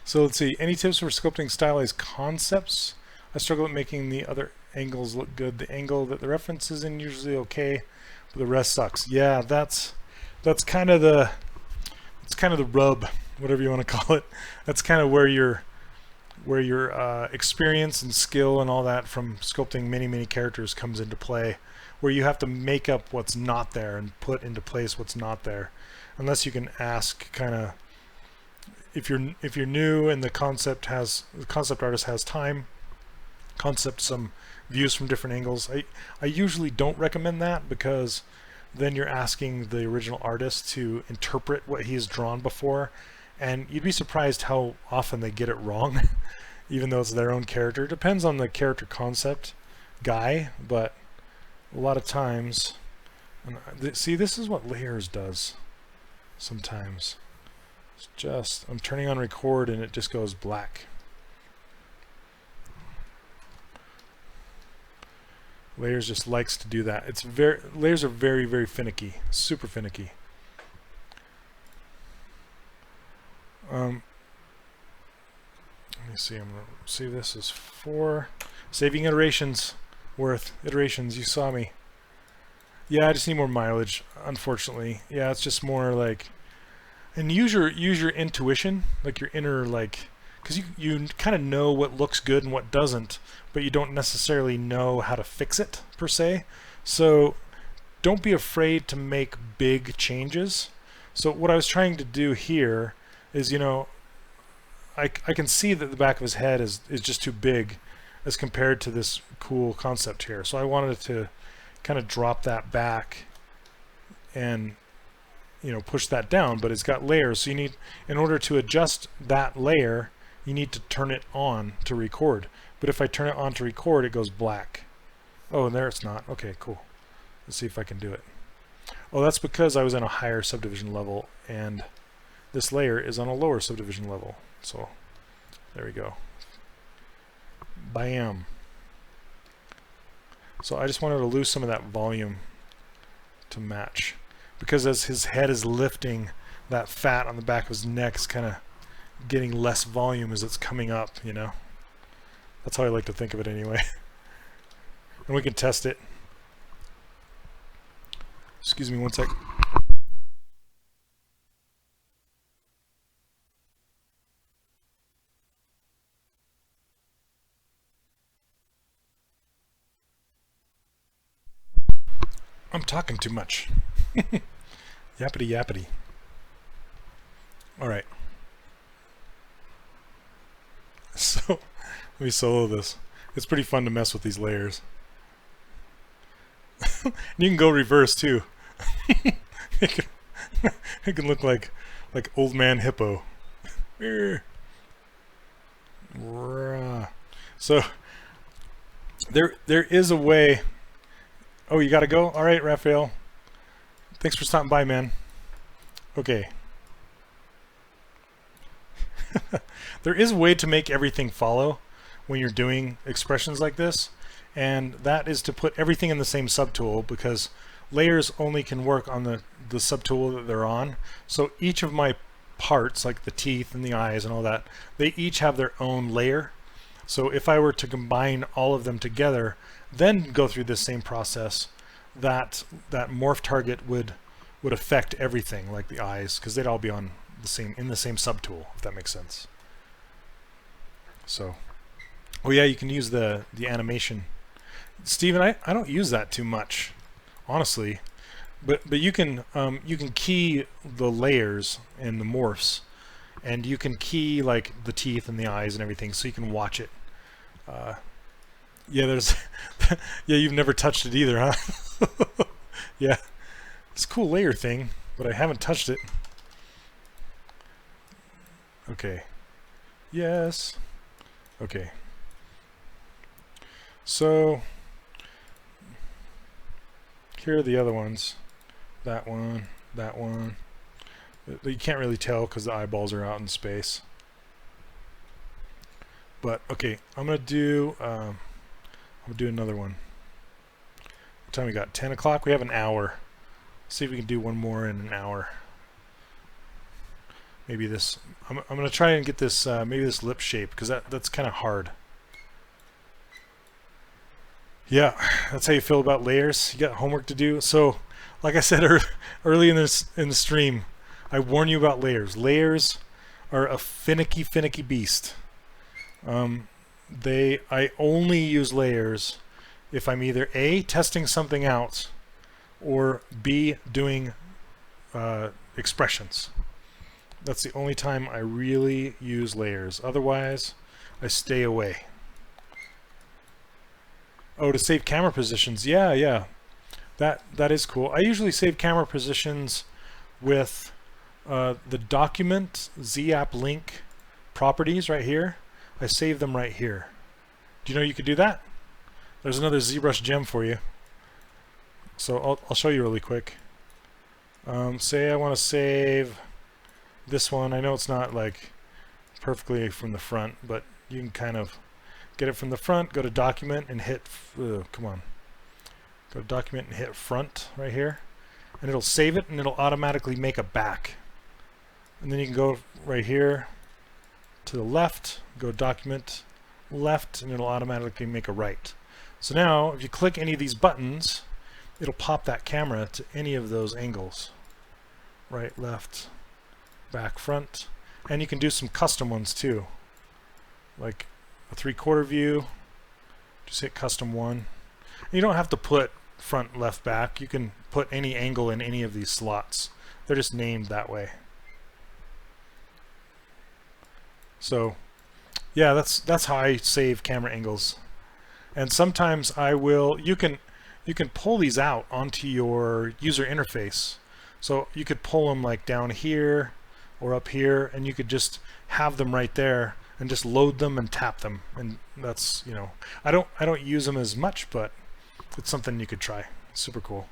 So let's see, any tips for sculpting stylized concepts? I struggle with making the other angles look good. The angle that the reference is in usually okay, but the rest sucks. Yeah, that's kind of the rub, whatever you want to call it. That's kind of where your experience and skill and all that from sculpting many characters comes into play, where you have to make up what's not there and put into place what's not there, unless you can ask kind of, if you're new and the concept artist has time, concept some views from different angles. I usually don't recommend that, because then you're asking the original artist to interpret what he has drawn before, and you'd be surprised how often they get it wrong even though it's their own character. It depends on the character concept guy, but a lot of times, see, this is what layers does sometimes. It's just, I'm turning on record and it just goes black. Layers just likes to do that. Layers are very finicky, super finicky. Let me see. I'm gonna save this as 4 saving iterations worth. Iterations. You saw me. Yeah, I just need more mileage, unfortunately. Yeah, it's just more like, and use your intuition, like your inner, like, because you kind of know what looks good and what doesn't, but you don't necessarily know how to fix it per se. So don't be afraid to make big changes. So what I was trying to do here is, you know, I can see that the back of his head is just too big as compared to this cool concept here. So I wanted to kind of drop that back and, you know, push that down, but it's got layers. So you need, in order to adjust that layer, you need to turn it on to record. But if I turn it on to record, it goes black. Oh, and there it's not. Okay, cool. Let's see if I can do it. Oh, that's because I was in a higher subdivision level and this layer is on a lower subdivision level. So there we go. Bam. So I just wanted to lose some of that volume to match, because as his head is lifting, that fat on the back of his neck is kind of getting less volume as it's coming up, you know. That's how I like to think of it anyway. And we can test it. Excuse me one sec. I'm talking too much. Yappity yappity. All right. So let me solo this. It's pretty fun to mess with these layers. You can go reverse too. it can look like old man hippo. So there is a way. Oh, you gotta go? All right, Raphael. Thanks for stopping by, man. Okay. There is a way to make everything follow when you're doing expressions like this, and that is to put everything in the same subtool, because layers only can work on the subtool that they're on. So each of my parts, like the teeth and the eyes and all that, they each have their own layer. So if I were to combine all of them together, then go through this same process, that morph target would affect everything, like the eyes, because they'd all be on the same, in the same subtool, if that makes sense. So, oh yeah, you can use the animation. Steven, I don't use that too much, honestly, but you can key the layers and the morphs, and you can key like the teeth and the eyes and everything, so you can watch it. Yeah, there's yeah, you've never touched it either, huh? Yeah, it's a cool layer thing, but I haven't touched it. Okay. Yes. Okay. So here are the other ones. That one, that one. You can't really tell because the eyeballs are out in space. But okay, I'm gonna do another one. What time we got? 10 o'clock? We have an hour. See if we can do one more in an hour. maybe this. I'm going to try and get this, maybe this lip shape, because that's kind of hard. Yeah, that's how you feel about layers. You got homework to do. So, like I said early in the stream, I warn you about layers. Layers are a finicky beast. I only use layers if I'm either A, testing something out, or B, doing expressions. That's the only time I really use layers. Otherwise, I stay away. Oh, to save camera positions. Yeah. That is cool. I usually save camera positions with the document ZApp link properties right here. I save them right here. Do you know you could do that? There's another ZBrush gem for you. So I'll show you really quick. Say I want to save this one. I know it's not like perfectly from the front, but you can kind of get it from the front. Go to document and hit, come on. Go to document and hit front right here. And it'll save it and it'll automatically make a back. And then you can go right here to the left, go document left, and it'll automatically make a right. So now if you click any of these buttons, it'll pop that camera to any of those angles. Right, left, back, front. And you can do some custom ones too. Like a 3/4 view, just hit custom one. And you don't have to put front, left, back. You can put any angle in any of these slots. They're just named that way. So yeah, that's how I save camera angles. And sometimes I will, you can pull these out onto your user interface. So you could pull them like down here or up here, and you could just have them right there and just load them and tap them. And that's, you know, I don't use them as much, but it's something you could try. Super cool.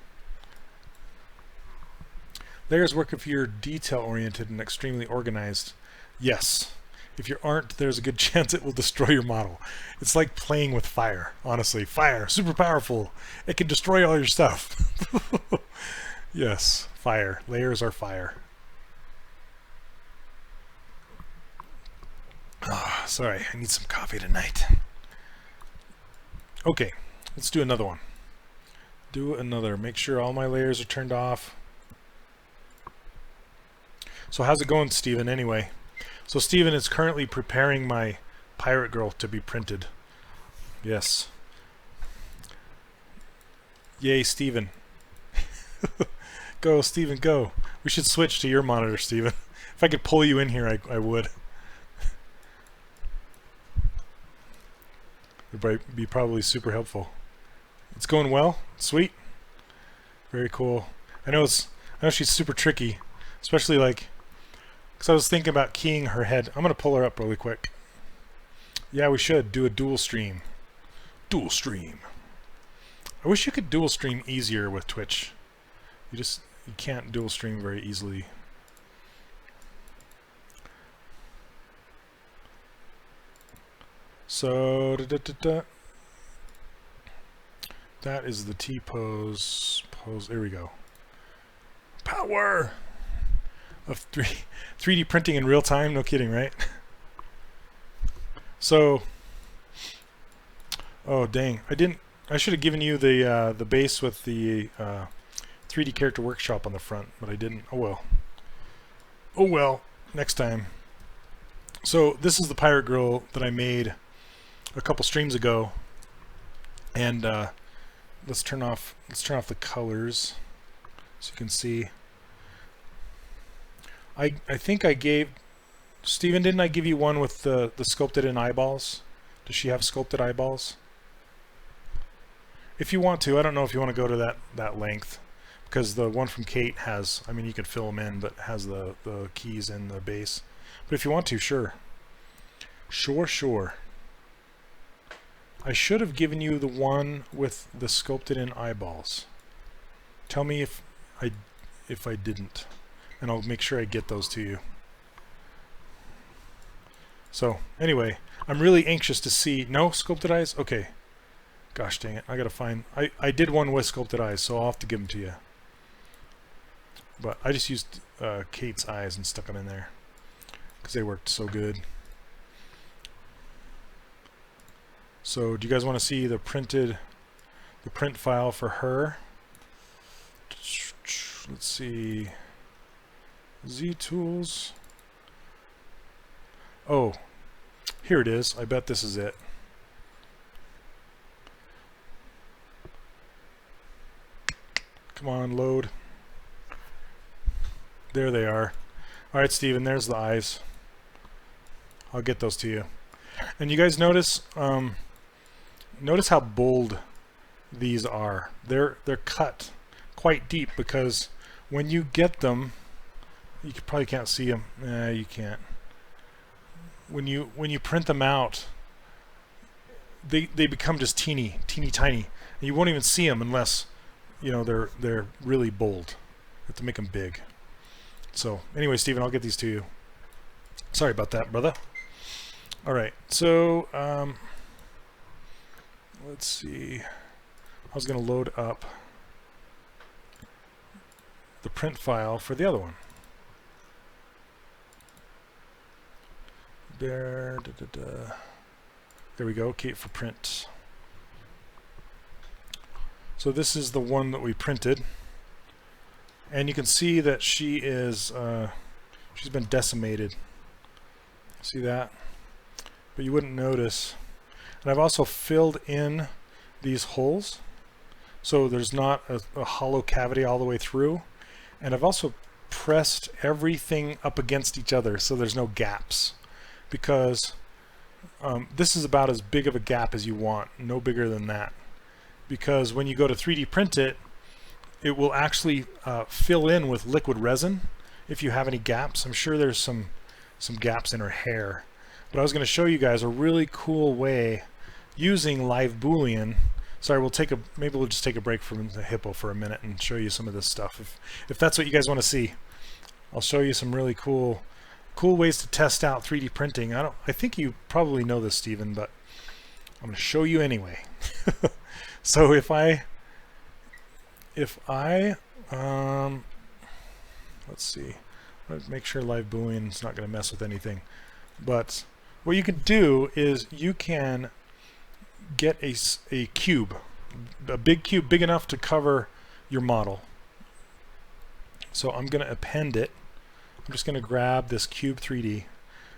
Layers work if you're detail oriented and extremely organized. Yes. If you aren't, there's a good chance it will destroy your model. It's like playing with fire, honestly. Fire, super powerful. It can destroy all your stuff. Yes, fire. Layers are fire. Oh, sorry, I need some coffee tonight. Okay, let's do another one. Make sure all my layers are turned off. So how's it going, Steven, anyway? So Steven is currently preparing my pirate girl to be printed. Yes. Yay, Steven. Go, Steven, go. We should switch to your monitor, Steven. If I could pull you in here, I would. It would be probably super helpful. It's going well. Sweet. Very cool. I know she's super tricky, especially like, because I was thinking about keying her head. I'm going to pull her up really quick. Yeah, we should do a dual stream. Dual stream. I wish you could dual stream easier with Twitch. You can't dual stream very easily. So that is the Tipose pose. There we go. Power of 3D printing in real time. No kidding, right? So, oh dang, I should have given you the base with the 3D character workshop on the front, but I didn't. Oh well. Oh well. Next time. So this is the pirate girl that I made a couple streams ago, and let's turn off the colors so you can see. I think I gave Steven, didn't I give you one with the sculpted in eyeballs? Does she have sculpted eyeballs? If you want to, I don't know if you want to go to that length, because the one from Kate has, I mean, you could fill them in, but has the keys in the base. But if you want to, sure. Sure. I should have given you the one with the sculpted in eyeballs. Tell me if I didn't, and I'll make sure I get those to you. So anyway, I'm really anxious to see. No sculpted eyes? Okay. Gosh dang it, I gotta find. I did one with sculpted eyes, so I'll have to give them to you. But I just used Kate's eyes and stuck them in there. because they worked so good. So do you guys want to see the print file for her? Let's see. ZTools. Oh, here it is. I bet this is it. Come on, load. There they are. All right, Steven, there's the eyes. I'll get those to you. And you guys notice notice how bold these are. They're cut quite deep because when you get them, you probably can't see them. You can't. When you print them out, they become just teeny tiny, and you won't even see them unless they're really bold. You have to make them big. So anyway, Steven, I'll get these to you. Sorry about that, brother. All right, so let's see. I was going to load up the print file for the other one. There we go, Kate for print. So this is the one that we printed, and you can see that she is she's been decimated. See that? But you wouldn't notice. And I've also filled in these holes so there's not a hollow cavity all the way through, and I've also pressed everything up against each other so there's no gaps, because this is about as big of a gap as you want, no bigger than that, because when you go to 3D print it, it will actually fill in with liquid resin if you have any gaps. I'm sure there's some gaps in her hair, but I was going to show you guys a really cool way using live Boolean. Sorry, maybe we'll just take a break from the hippo for a minute and show you some of this stuff if that's what you guys want to see. I'll show you some really cool ways to test out 3D printing. I think you probably know this, Steven, but I'm going to show you anyway. So if I let's see, let's make sure live Boolean is not going to mess with anything. But what you can do is you can get a cube, a big cube, big enough to cover your model. So I'm going to append it. I'm just going to grab this cube 3D.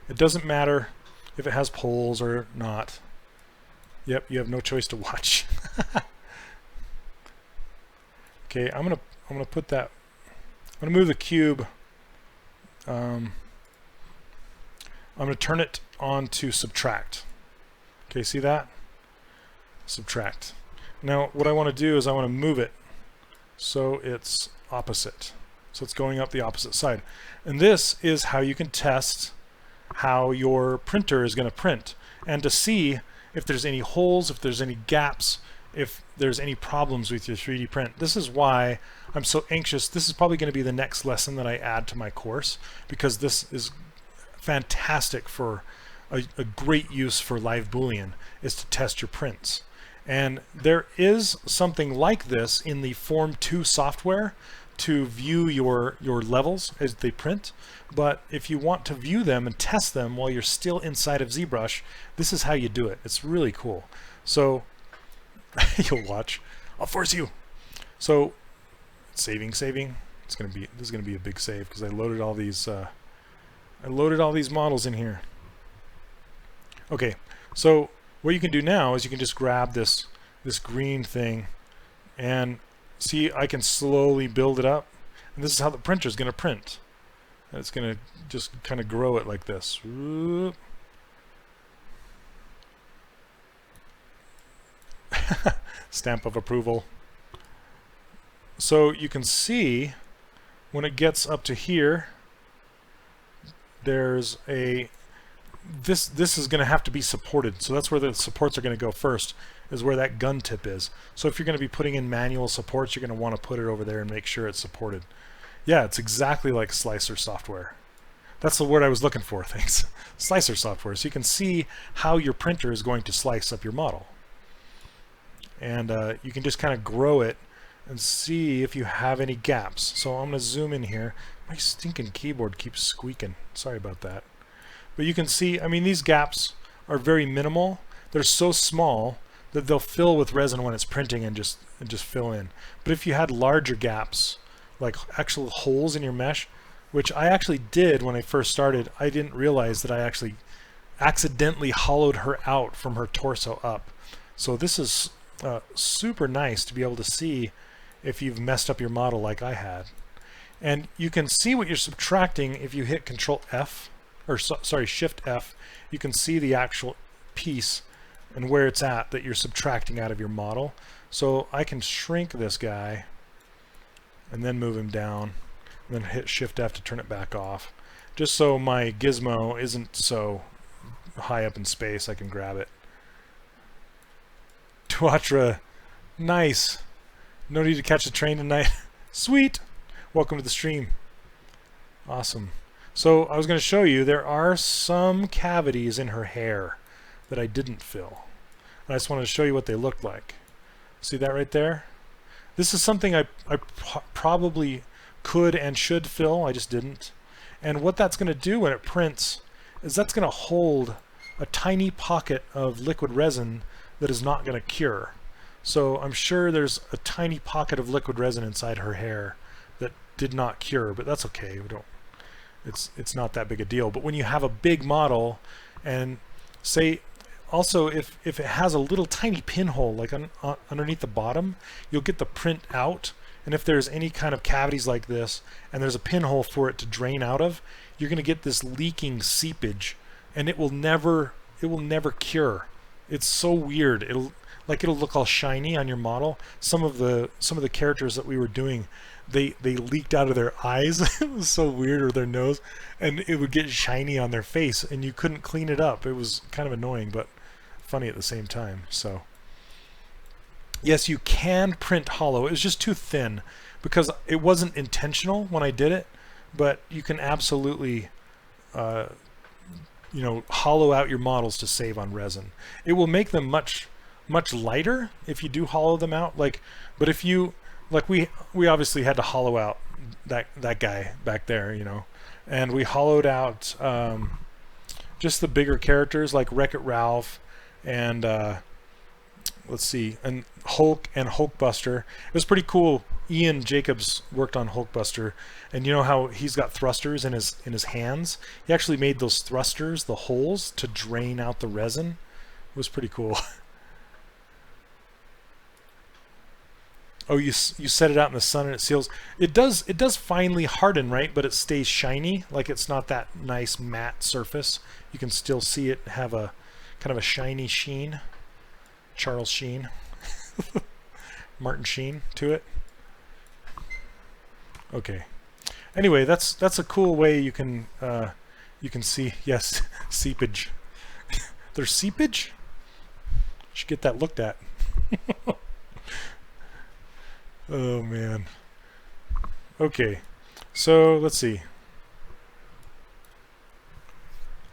It doesn't matter if it has poles or not. Yep, you have no choice to watch. Okay, I'm gonna put that. I'm gonna move the cube. I'm gonna turn it on to subtract. Okay, see that? Subtract. Now, what I want to do is I want to move it so it's opposite. So it's going up the opposite side. And this is how you can test how your printer is going to print, and to see if there's any holes, if there's any gaps, if there's any problems with your 3D print. This is why I'm so anxious. This is probably going to be the next lesson that I add to my course, because this is fantastic for a great use for live Boolean, is to test your prints. And there is something like this in the Form 2 software to view your levels as they print. But if you want to view them and test them while you're still inside of ZBrush, this is how you do it. It's really cool. So you'll watch. I'll force you. So saving. This is gonna be a big save because I loaded all these models in here. Okay, so what you can do now is you can just grab this green thing and see I can slowly build it up, and this is how the printer is going to print. And it's going to just kind of grow it like this. Stamp of approval. So you can see when it gets up to here, there's a this is going to have to be supported. So that's where the supports are going to go first, is where that gun tip is. So if you're going to be putting in manual supports, you're going to want to put it over there and make sure it's supported. Yeah, it's exactly like slicer software. That's the word I was looking for, thanks. Slicer software. So you can see how your printer is going to slice up your model. And you can just kind of grow it and see if you have any gaps. So I'm going to zoom in here. My stinking keyboard keeps squeaking. Sorry about that. But you can see, I mean, these gaps are very minimal. They're so small that they'll fill with resin when it's printing and just fill in. But if you had larger gaps, like actual holes in your mesh, which I actually did when I first started, I didn't realize that I actually accidentally hollowed her out from her torso up. So this is super nice to be able to see if you've messed up your model like I had. And you can see what you're subtracting if you hit Control F, or sorry, Shift F. You can see the actual piece and where it's at that you're subtracting out of your model. So I can shrink this guy and then move him down, and then hit Shift F to turn it back off. Just so my gizmo isn't so high up in space, I can grab it. Tuatra, nice. No need to catch a train tonight. Sweet. Welcome to the stream. Awesome. So I was going to show you there are some cavities in her hair that I didn't fill. And I just wanted to show you what they looked like. See that right there? This is something I probably could and should fill. I just didn't. And what that's going to do when it prints is that's going to hold a tiny pocket of liquid resin that is not going to cure. So I'm sure there's a tiny pocket of liquid resin inside her hair that did not cure, but that's okay. We don't. It's not that big a deal. But when you have a big model, and say also if it has a little tiny pinhole like underneath the bottom, you'll get the print out. And if there's any kind of cavities like this, and there's a pinhole for it to drain out of, you're going to get this leaking seepage, and it will never cure. It's so weird. It'll look all shiny on your model. Some of the characters that we were doing, they leaked out of their eyes. It was so weird, or their nose, and it would get shiny on their face, and you couldn't clean it up. It was kind of annoying, but funny at the same time. So yes, you can print hollow. It was just too thin because it wasn't intentional when I did it, but you can absolutely hollow out your models to save on resin. It will make them much lighter if you do hollow them out. But if you we obviously had to hollow out that guy back there, and we hollowed out just the bigger characters like Wreck-It Ralph and let's see, and Hulk and Hulkbuster. It was pretty cool. Ian Jacobs worked on Hulkbuster, and you know how he's got thrusters in his hands? He actually made those thrusters, the holes, to drain out the resin. It was pretty cool. Oh, you set it out in the sun and it seals. It does finely harden, right? But it stays shiny. Like it's not that nice matte surface. You can still see it have a kind of a shiny sheen. Charles Sheen. Martin Sheen to it. Okay. Anyway, that's a cool way you can see, yes, seepage. There's seepage? Should get that looked at. Oh man. Okay. So let's see.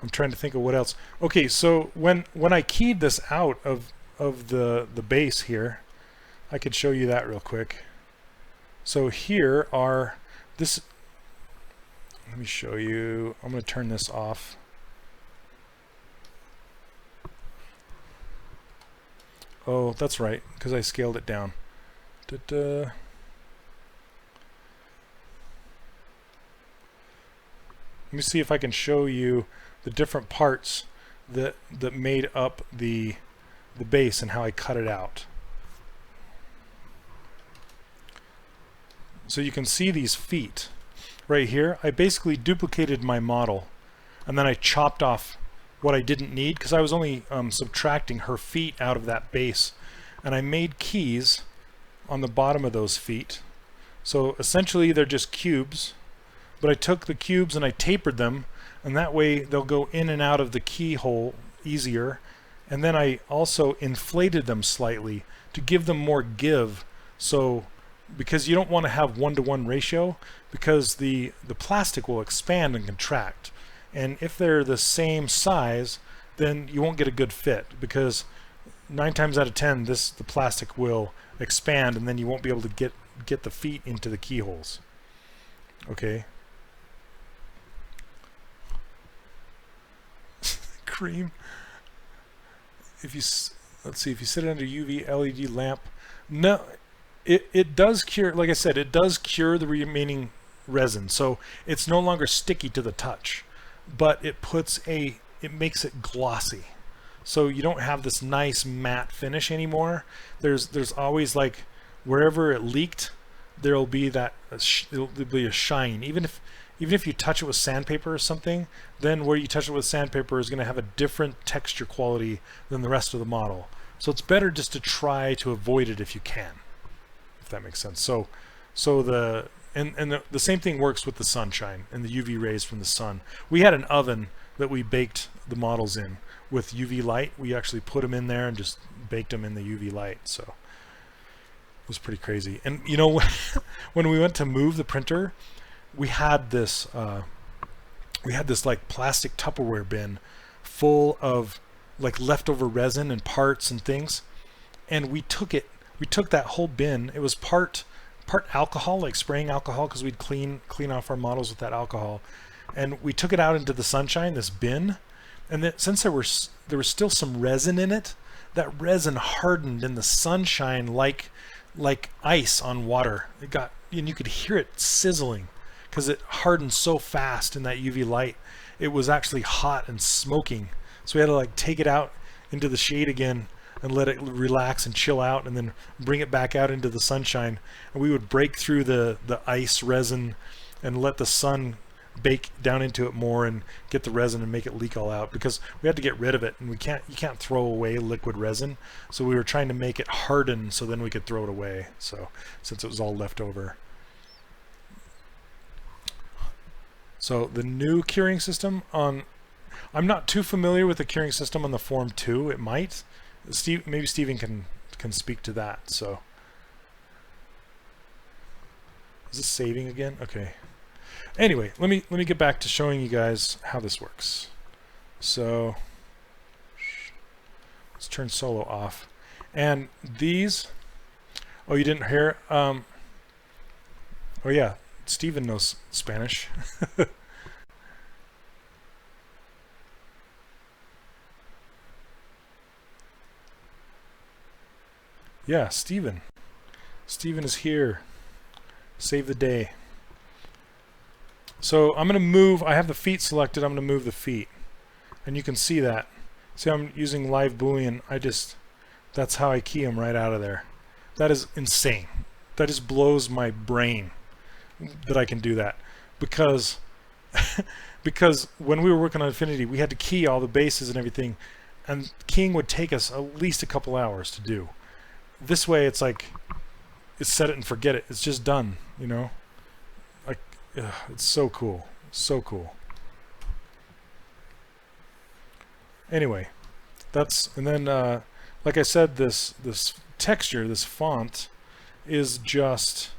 I'm trying to think of what else. Okay, so when I keyed this out of the base here, I could show you that real quick. So here are this. Let me show you. I'm going to turn this off. Oh, that's right, because I scaled it down. Let me see if I can show you the different parts that made up the base and how I cut it out. So you can see these feet right here. I basically duplicated my model, and then I chopped off what I didn't need because I was only subtracting her feet out of that base, and I made keys on the bottom of those feet. So essentially they're just cubes, but I took the cubes and I tapered them, and that way they'll go in and out of the keyhole easier. And then I also inflated them slightly to give them more give. So because you don't want to have 1-to-1 ratio, because the plastic will expand and contract, and if they're the same size, then you won't get a good fit, because 9 times out of 10 the plastic will expand, and then you won't be able to get the feet into the keyholes. Okay. cream. If you let's see, if you sit it under UV LED lamp, no, it does cure. Like I said, it does cure the remaining resin, so it's no longer sticky to the touch, but it makes it glossy. So you don't have this nice matte finish anymore. There's always, like, wherever it leaked, there'll be there'll be a shine. Even if you touch it with sandpaper or something, then where you touch it with sandpaper is going to have a different texture quality than the rest of the model. So it's better just to try to avoid it if you can, if that makes sense. So the same thing works with the sunshine and the UV rays from the sun. We had an oven that we baked the models in with UV light. We actually put them in there and just baked them in the UV light. So it was pretty crazy. And you know, when we went to move the printer, we had this like plastic Tupperware bin full of like leftover resin and parts and things, and we took that whole bin. It was part alcohol, like spraying alcohol, because we'd clean off our models with that alcohol, and we took it out into the sunshine, this bin, and then since there was still some resin in it, that resin hardened in the sunshine like ice on water. And you could hear it sizzling because it hardened so fast in that UV light. It was actually hot and smoking. So we had to like take it out into the shade again and let it relax and chill out, and then bring it back out into the sunshine. And we would break through the ice resin and let the sun bake down into it more and get the resin and make it leak all out, because we had to get rid of it, and you can't throw away liquid resin. So we were trying to make it harden so then we could throw it away. So since it was all left over. So the new curing system I'm not too familiar with the curing system on the Form 2. It might. Maybe Steven can speak to that. So is this saving again? Okay. Anyway, let me get back to showing you guys how this works. So let's turn solo off. And these, oh, you didn't hear? Oh yeah, Steven knows Spanish. Yeah, Steven is here. Save the day. So I'm going to move, I have the feet selected, I'm going to move the feet. And you can see that. See, I'm using live Boolean. That's how I key them right out of there. That is insane. That just blows my brain that I can do that. Because when we were working on Infinity, we had to key all the bases and everything. And keying would take us at least a couple hours to do. This way, it's like, it's set it and forget it. It's just done, you know? Like, it's so cool. So cool. Anyway, and then, like I said, this texture, this font, is just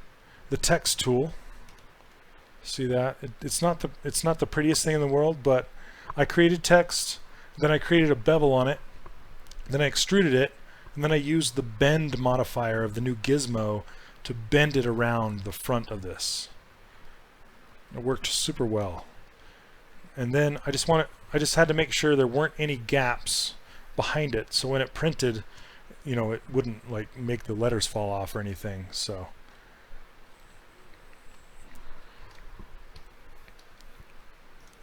the text tool. See that? It's not the prettiest thing in the world, but I created text, then I created a bevel on it, then I extruded it, and then I used the bend modifier of the new Gizmo to bend it around the front of this. It worked super well. And then I just had to make sure there weren't any gaps behind it, so when it printed, you know, it wouldn't like make the letters fall off or anything. So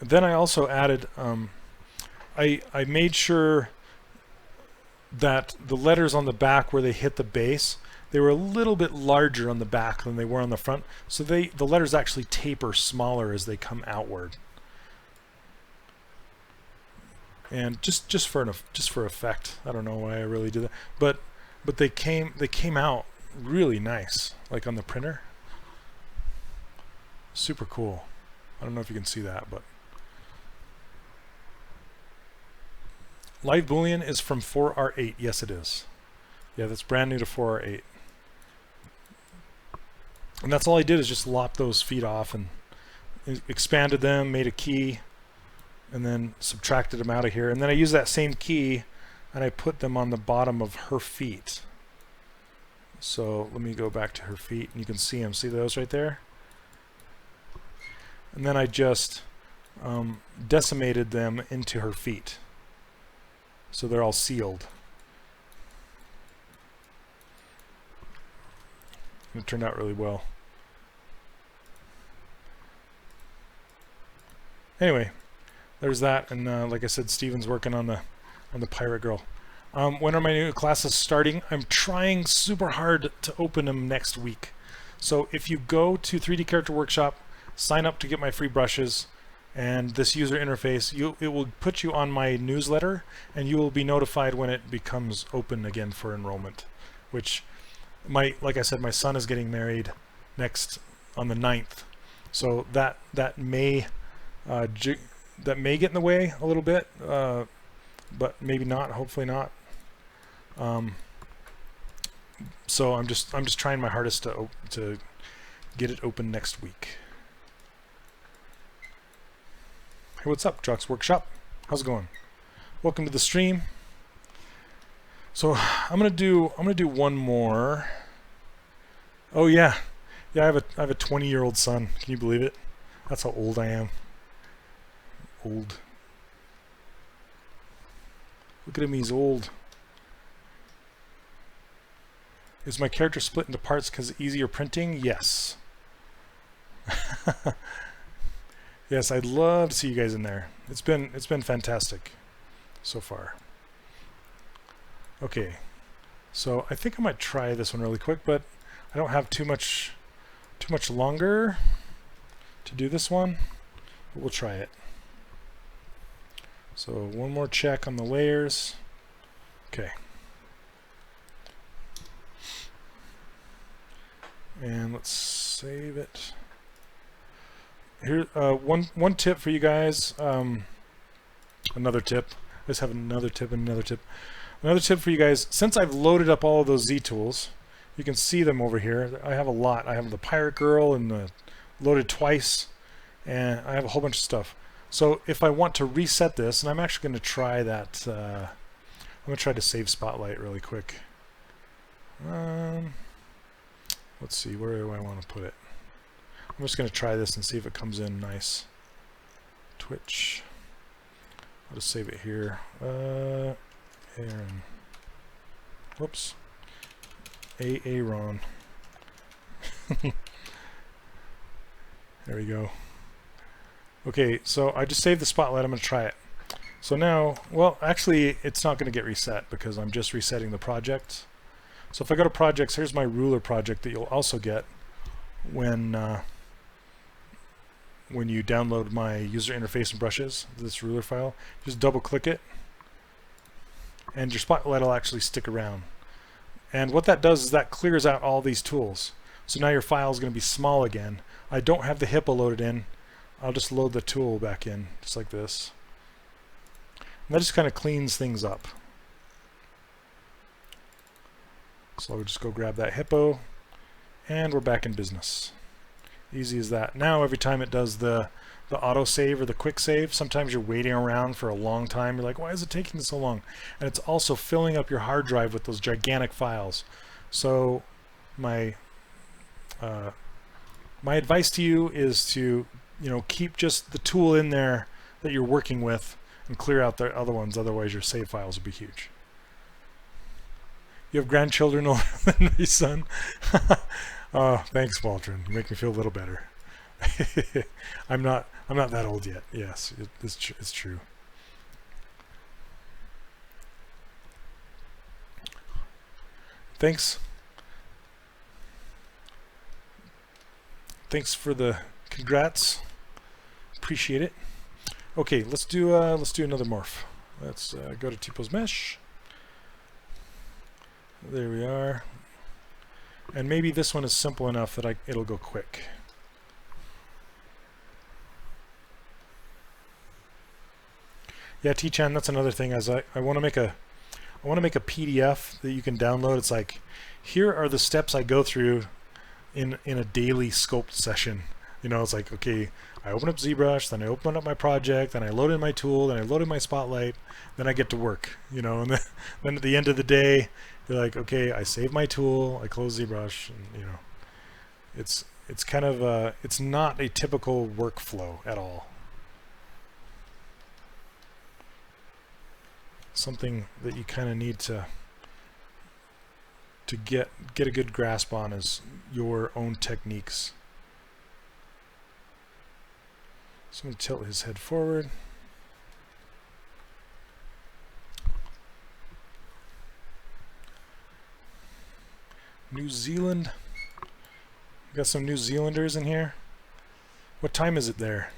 then I also added I made sure that the letters on the back where they hit the base, they were a little bit larger on the back than they were on the front, so the letters actually taper smaller as they come outward. And just for effect. I don't know why I really did that, but they came out really nice, like on the printer. Super cool. I don't know if you can see that, but Live Boolean is from 4R8. Yes, it is. Yeah, that's brand new to 4R8. And that's all I did, is just lop those feet off and expanded them, made a key, and then subtracted them out of here. And then I used that same key and I put them on the bottom of her feet. So let me go back to her feet and you can see them. See those right there? And then I just decimated them into her feet. so they're all sealed. It turned out really well. Anyway, there's that, and like I said, Steven's working on the Pirate Girl. When are my new classes starting? I'm trying super hard to open them next week. So if you go to 3D Character Workshop, sign up to get my free brushes and this user interface, it will put you on my newsletter, and you will be notified when it becomes open again for enrollment. Which, like I said, my son is getting married on the 9th, so that may get in the way a little bit, but maybe not. Hopefully not. So I'm just trying my hardest to get it open next week. Hey, what's up, Jock's Workshop? How's it going? Welcome to the stream. So I'm gonna do one more. Oh yeah, I have a 20-year-old son. Can you believe it? That's how old I am. Old. Look at him, he's old. Is my character split into parts because easier printing? Yes. Yes, I'd love to see you guys in there. It's been fantastic so far. Okay, so I think I might try this one really quick, but I don't have too much longer to do this one, but we'll try it. So one more check on the layers. Okay. And let's save it. Here, one tip for you guys. Another tip. I just have another tip and another tip. Another tip for you guys. Since I've loaded up all of those Z tools, you can see them over here. I have a lot. I have the Pirate Girl and the loaded twice, and I have a whole bunch of stuff. So if I want to reset this, and I'm actually going to try that. I'm going to try to save Spotlight really quick. Let's see, where do I want to put it? I'm just going to try this and see if it comes in nice. Twitch. I'll just save it here. Aaron. Whoops. Aaron. There we go. Okay, so I just saved the Spotlight. I'm going to try it. So now, well, actually, it's not going to get reset because I'm just resetting the project. So if I go to projects, here's my ruler project that you'll also get when you download my user interface and brushes, this ruler file. Just double click it, and your Spotlight will actually stick around. And what that does is that clears out all these tools. So now your file is going to be small again. I don't have the hippo loaded in. I'll just load the tool back in, just like this. And that just kind of cleans things up. So I'll just go grab that hippo, and we're back in business. Easy as that. Now every time it does the auto save or the quick save, sometimes you're waiting around for a long time. You're like, why is it taking so long? And it's also filling up your hard drive with those gigantic files. So my advice to you is to keep just the tool in there that you're working with and clear out the other ones. Otherwise your save files will be huge. You have grandchildren older than my son? Oh, thanks, Waldron. You make me feel a little better. I'm not that old yet. Yes, it's true. Thanks. Thanks for the congrats. Appreciate it. Okay, let's do another morph. Let's go to TPose Mesh. There we are. And maybe this one is simple enough that it'll go quick. Yeah, T-Chan, that's another thing. As I want to make a PDF that you can download. It's like, here are the steps I go through in a daily sculpt session. It's like, okay, I open up ZBrush, then I open up my project, then I load in my tool, then I load in my Spotlight, then I get to work. And then at the end of the day, you're like, okay, I save my tool, I close ZBrush, and it's kind of it's not a typical workflow at all. something that you kind of need to get a good grasp on is your own techniques. So I'm going to tilt his head forward. New Zealand. Got some New Zealanders in here. What time is it there?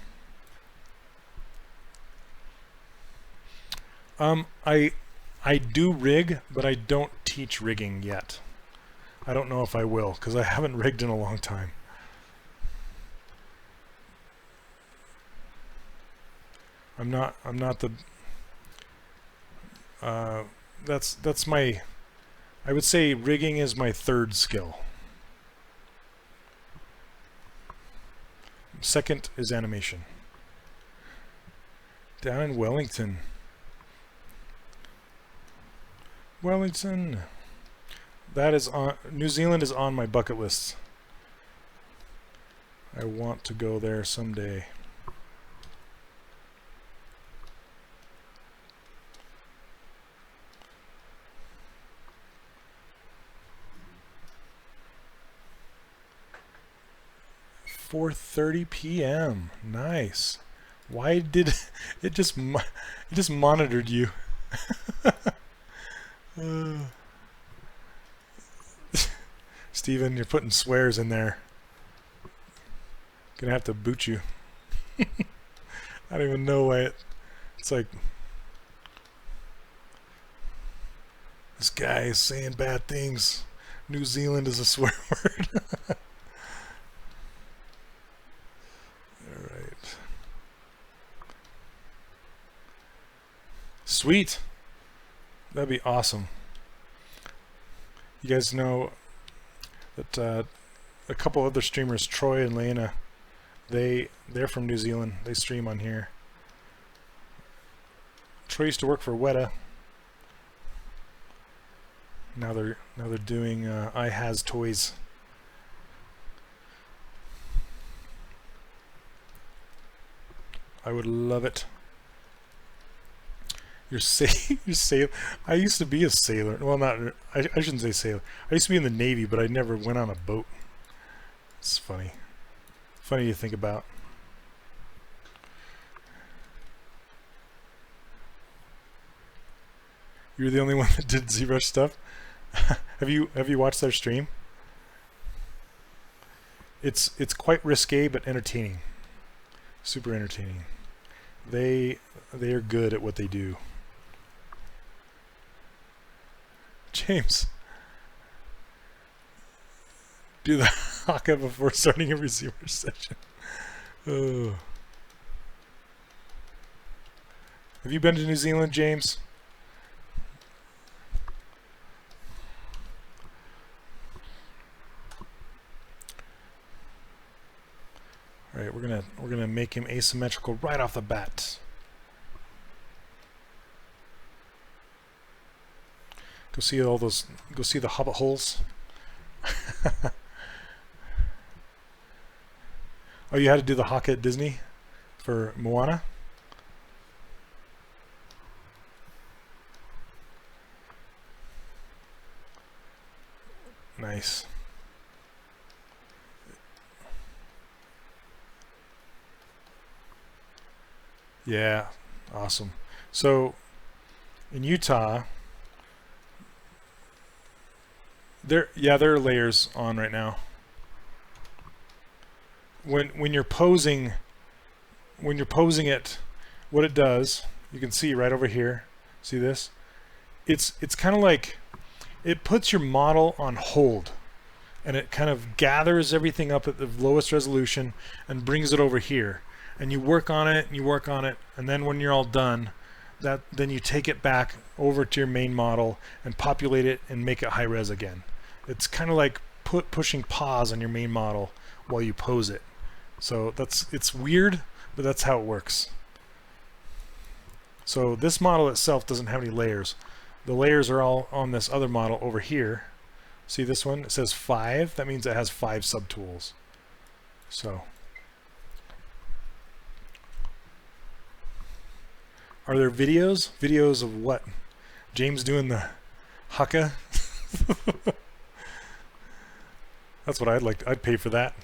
I do rig, but I don't teach rigging yet. I don't know if I will, because I haven't rigged in a long time. I'm not the that's my, I would say rigging is my third skill. Second is animation. Down in Wellington. Wellington. That is on, New Zealand is on my bucket list. I want to go there someday. $4:30 p.m. Nice. Why did it just monitored you? Steven, you're putting swears in there. Gonna have to boot you. I don't even know why it's like this guy is saying bad things. New Zealand is a swear word. Alright. Sweet. That'd be awesome. You guys know that a couple other streamers, Troy and Lena, they're from New Zealand. They stream on here. Troy used to work for Weta. Now they're doing I Has Toys. I would love it. You're sailor. I used to be a sailor. Well, not. I shouldn't say sailor. I used to be in the Navy, but I never went on a boat. It's funny. Funny to think about. You're the only one that did ZBrush stuff. Have you watched their stream? It's quite risque but entertaining. Super entertaining. They are good at what they do. James, do the haka before starting every ZBrush session. Oh. Have you been to New Zealand, James? All right, we're gonna make him asymmetrical right off the bat. Go see all those. Go see the hobbit holes. Oh, you had to do the haka at Disney for Moana? Nice. Yeah, awesome. So in Utah, there are layers on right now. When you're posing it, what it does, you can see right over here. See this? It's kind of like it puts your model on hold, and it kind of gathers everything up at the lowest resolution and brings it over here. And you work on it, and you work on it, and then when you're all done, then you take it back over to your main model and populate it and make it high res again. It's kind of like pushing pause on your main model while you pose it. So it's weird, but that's how it works. So this model itself doesn't have any layers. The layers are all on this other model over here. See this one? It says 5. That means it has 5 subtools. So are there videos? Videos of what? James doing the haka. That's what I'd like. I'd pay for that.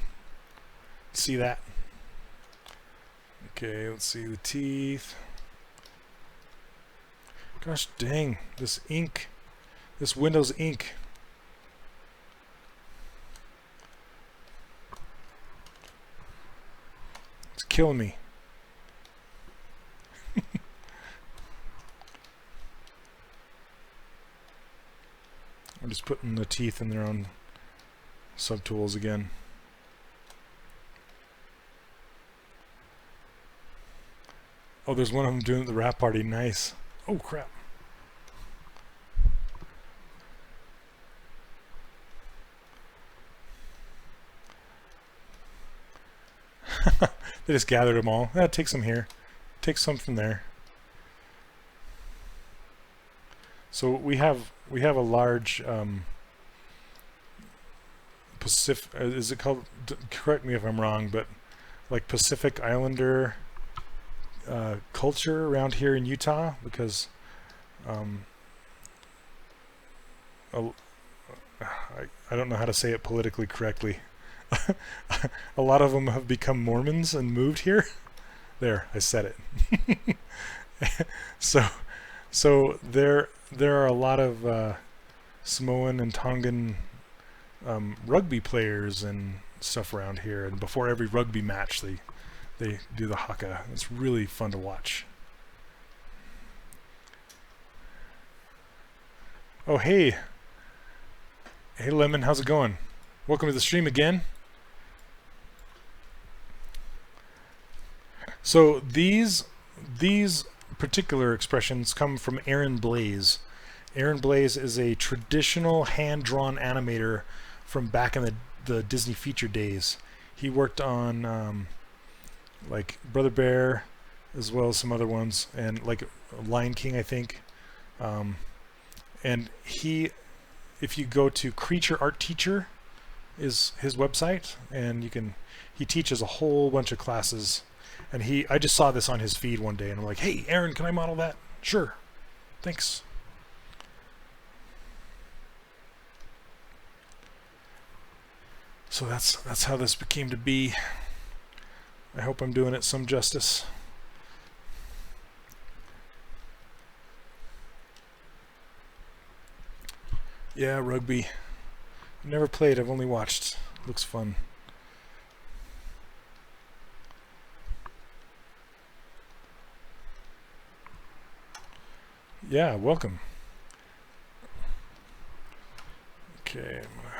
See that? Okay, let's see the teeth. Gosh dang, this ink, this Windows ink. It's killing me. I'm just putting the teeth in their own subtools again. Oh, there's one of them doing the rap party. Nice. Oh, crap. They just gathered them all. Take some here. Take some from there. So we have a large Pacific. Is it called? Correct me if I'm wrong, but like Pacific Islander culture around here in Utah, because I don't know how to say it politically correctly. A lot of them have become Mormons and moved here. There, I said it. So there are a lot of Samoan and Tongan rugby players and stuff around here, and before every rugby match they do the haka. It's really fun to watch. Oh hey Lemon, how's it going? Welcome to the stream again. So these particular expressions come from Aaron Blaze. Aaron Blaze is a traditional hand-drawn animator from back in the Disney feature days. He worked on like Brother Bear, as well as some other ones, and like Lion King, I think. And if you go to Creature Art Teacher is his website, and he teaches a whole bunch of classes. And I just saw this on his feed one day, and I'm like, hey, Aaron, can I model that? Sure. Thanks. So that's how this became to be. I hope I'm doing it some justice. Yeah, rugby. I've never played, I've only watched. Looks fun. Yeah, welcome. Okay, I'm gonna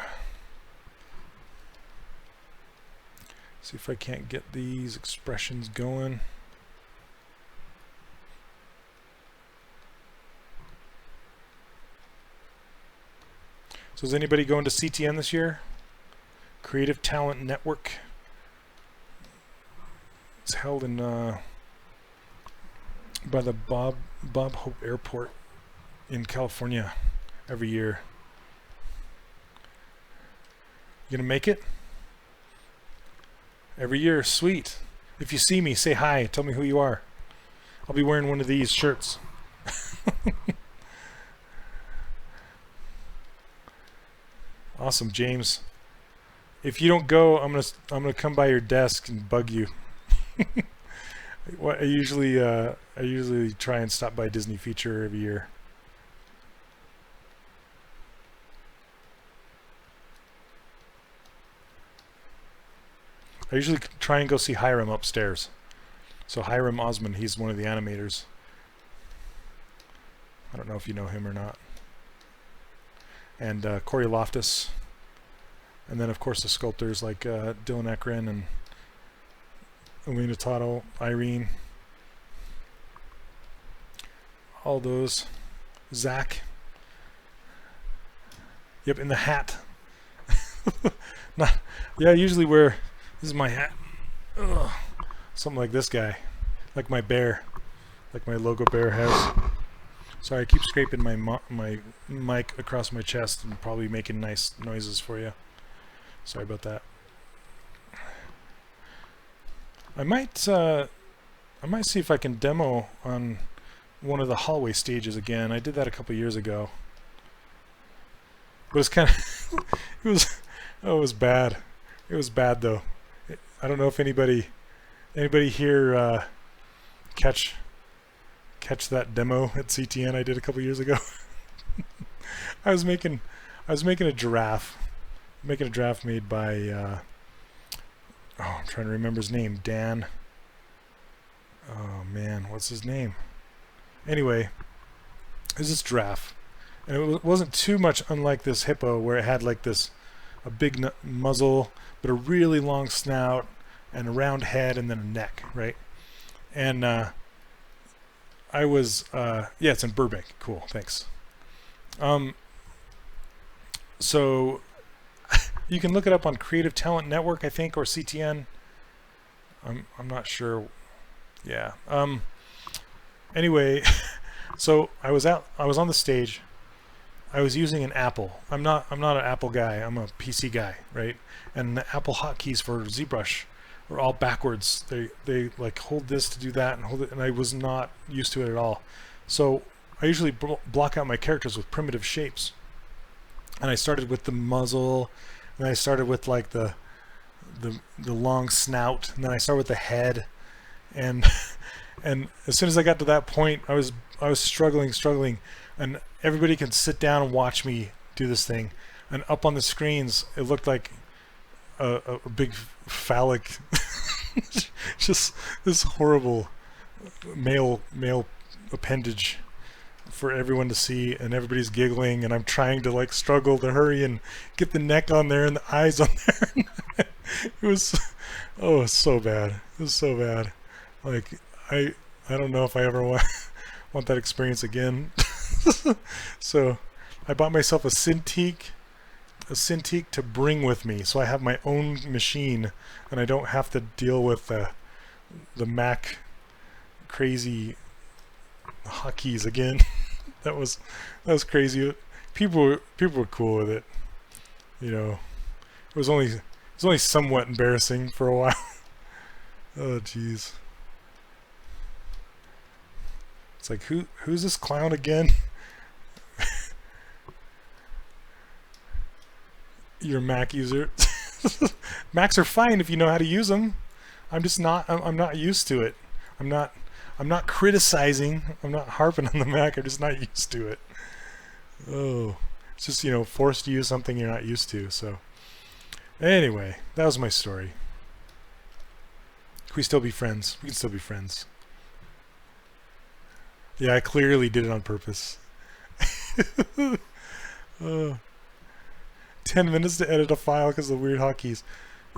see if I can't get these expressions going. So is anybody going to CTN this year? Creative Talent Network. It's held in by the Bob Hope Airport in California every year. You gonna make it? Every year, sweet. If you see me, say hi. Tell me who you are. I'll be wearing one of these shirts. Awesome, James. If you don't go, I'm gonna come by your desk and bug you. I usually try and stop by Disney Feature every year. I usually try and go see Hiram upstairs. So Hiram Osman, he's one of the animators. I don't know if you know him or not. And Corey Loftus. And then of course the sculptors like Dylan Ekren and Alina Toto, Irene. All those. Zach. Yep, in the hat. Yeah, I usually wear, this is my hat. Ugh. Something like this guy. Like my bear. Like my logo bear has. Sorry, I keep scraping my mic across my chest and probably making nice noises for you. Sorry about that. I might see if I can demo on one of the hallway stages again. I did that a couple years ago. But it's kind of it was bad. It was bad though. I don't know if anybody here catch that demo at CTN I did a couple years ago. I was making a giraffe. Making a giraffe made by I'm trying to remember his name. Dan. Oh man, what's his name? Anyway, it was this giraffe, and it wasn't too much unlike this hippo, where it had like a big muzzle, but a really long snout, and a round head, and then a neck, right? And I was yeah, it's in Burbank. Cool, thanks. So you can look it up on Creative Talent Network, I think, or CTN. I'm not sure. Yeah. Anyway, so I was on the stage. I was using an Apple. I'm not an Apple guy. I'm a PC guy, right? And the Apple hotkeys for ZBrush are all backwards. They like hold this to do that and hold it, and I was not used to it at all. So I usually block out my characters with primitive shapes. And I started with the muzzle, and I started with like the long snout, and then I started with the head, and and as soon as I got to that point, I was struggling, and everybody can sit down and watch me do this thing, and up on the screens it looked like a big phallic, just this horrible male appendage for everyone to see, and everybody's giggling, and I'm trying to like struggle to hurry and get the neck on there and the eyes on there. It was so bad. It was so bad. Like I don't know if I ever want that experience again. So I bought myself a Cintiq to bring with me, so I have my own machine and I don't have to deal with the Mac crazy hotkeys again. that was crazy. People were cool with it. You know, it was only somewhat embarrassing for a while. Oh jeez. It's like, who's this clown again? You're a Mac user. Macs are fine if you know how to use them. I'm not used to it. I'm not criticizing. I'm not harping on the Mac. I'm just not used to it. Oh, it's just, you know, forced to use something you're not used to. So anyway, that was my story. Can we still be friends? We can still be friends. Yeah, I clearly did it on purpose. 10 minutes to edit a file because of the weird hotkeys.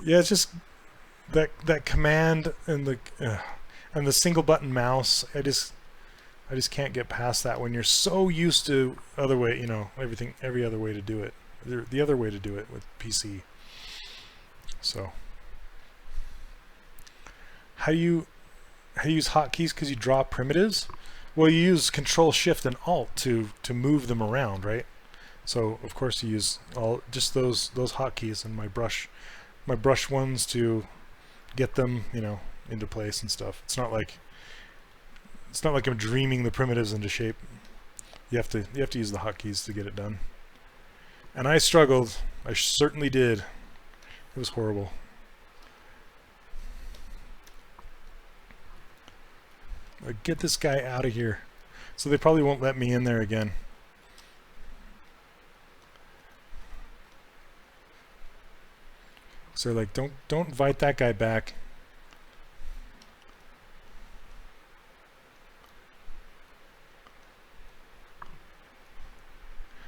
Yeah, it's just that command and the single button mouse. I just can't get past that when you're so used to other way, you know, every other way to do it. The other way to do it with PC. So how do you use hotkeys? Because you draw primitives. Well, you use Control Shift and Alt to move them around, right? So of course you use just those hotkeys and my brush ones to get them, you know, into place and stuff. It's not like I'm dreaming the primitives into shape. You have to use the hotkeys to get it done. And I struggled. I certainly did. It was horrible. Like, get this guy out of here. So they probably won't let me in there again. So like, don't invite that guy back.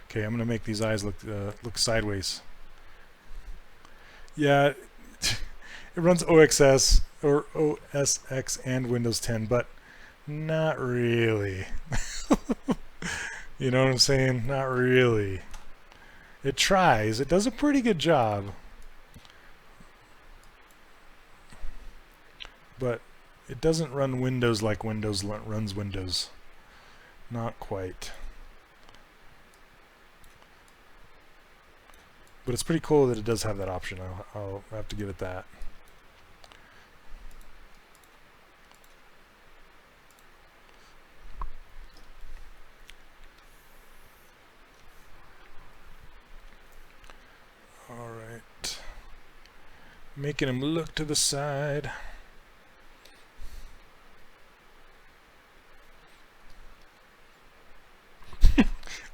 Okay, I'm gonna make these eyes look sideways. Yeah, it runs OXS or OS X and Windows 10, but not really. You know what I'm saying? Not really. It tries. It does a pretty good job. But it doesn't run Windows like Windows runs Windows. Not quite. But it's pretty cool that it does have that option. I'll have to give it that. Alright. Making him look to the side.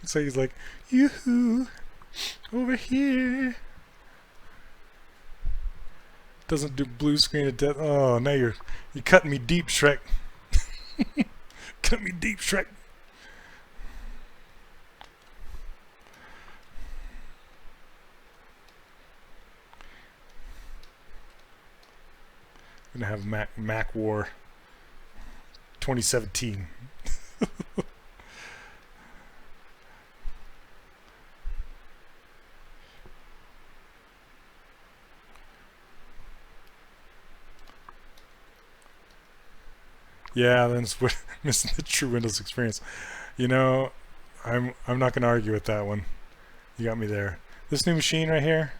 So he's like, yoo-hoo, over here. Doesn't do blue screen of death. Oh, now you're cutting me deep, Shrek. Cut me deep, Shrek. I'm gonna have Mac War 2017. Yeah, then it's missing the true Windows experience. You know, I'm not gonna argue with that one. You got me there. This new machine right here.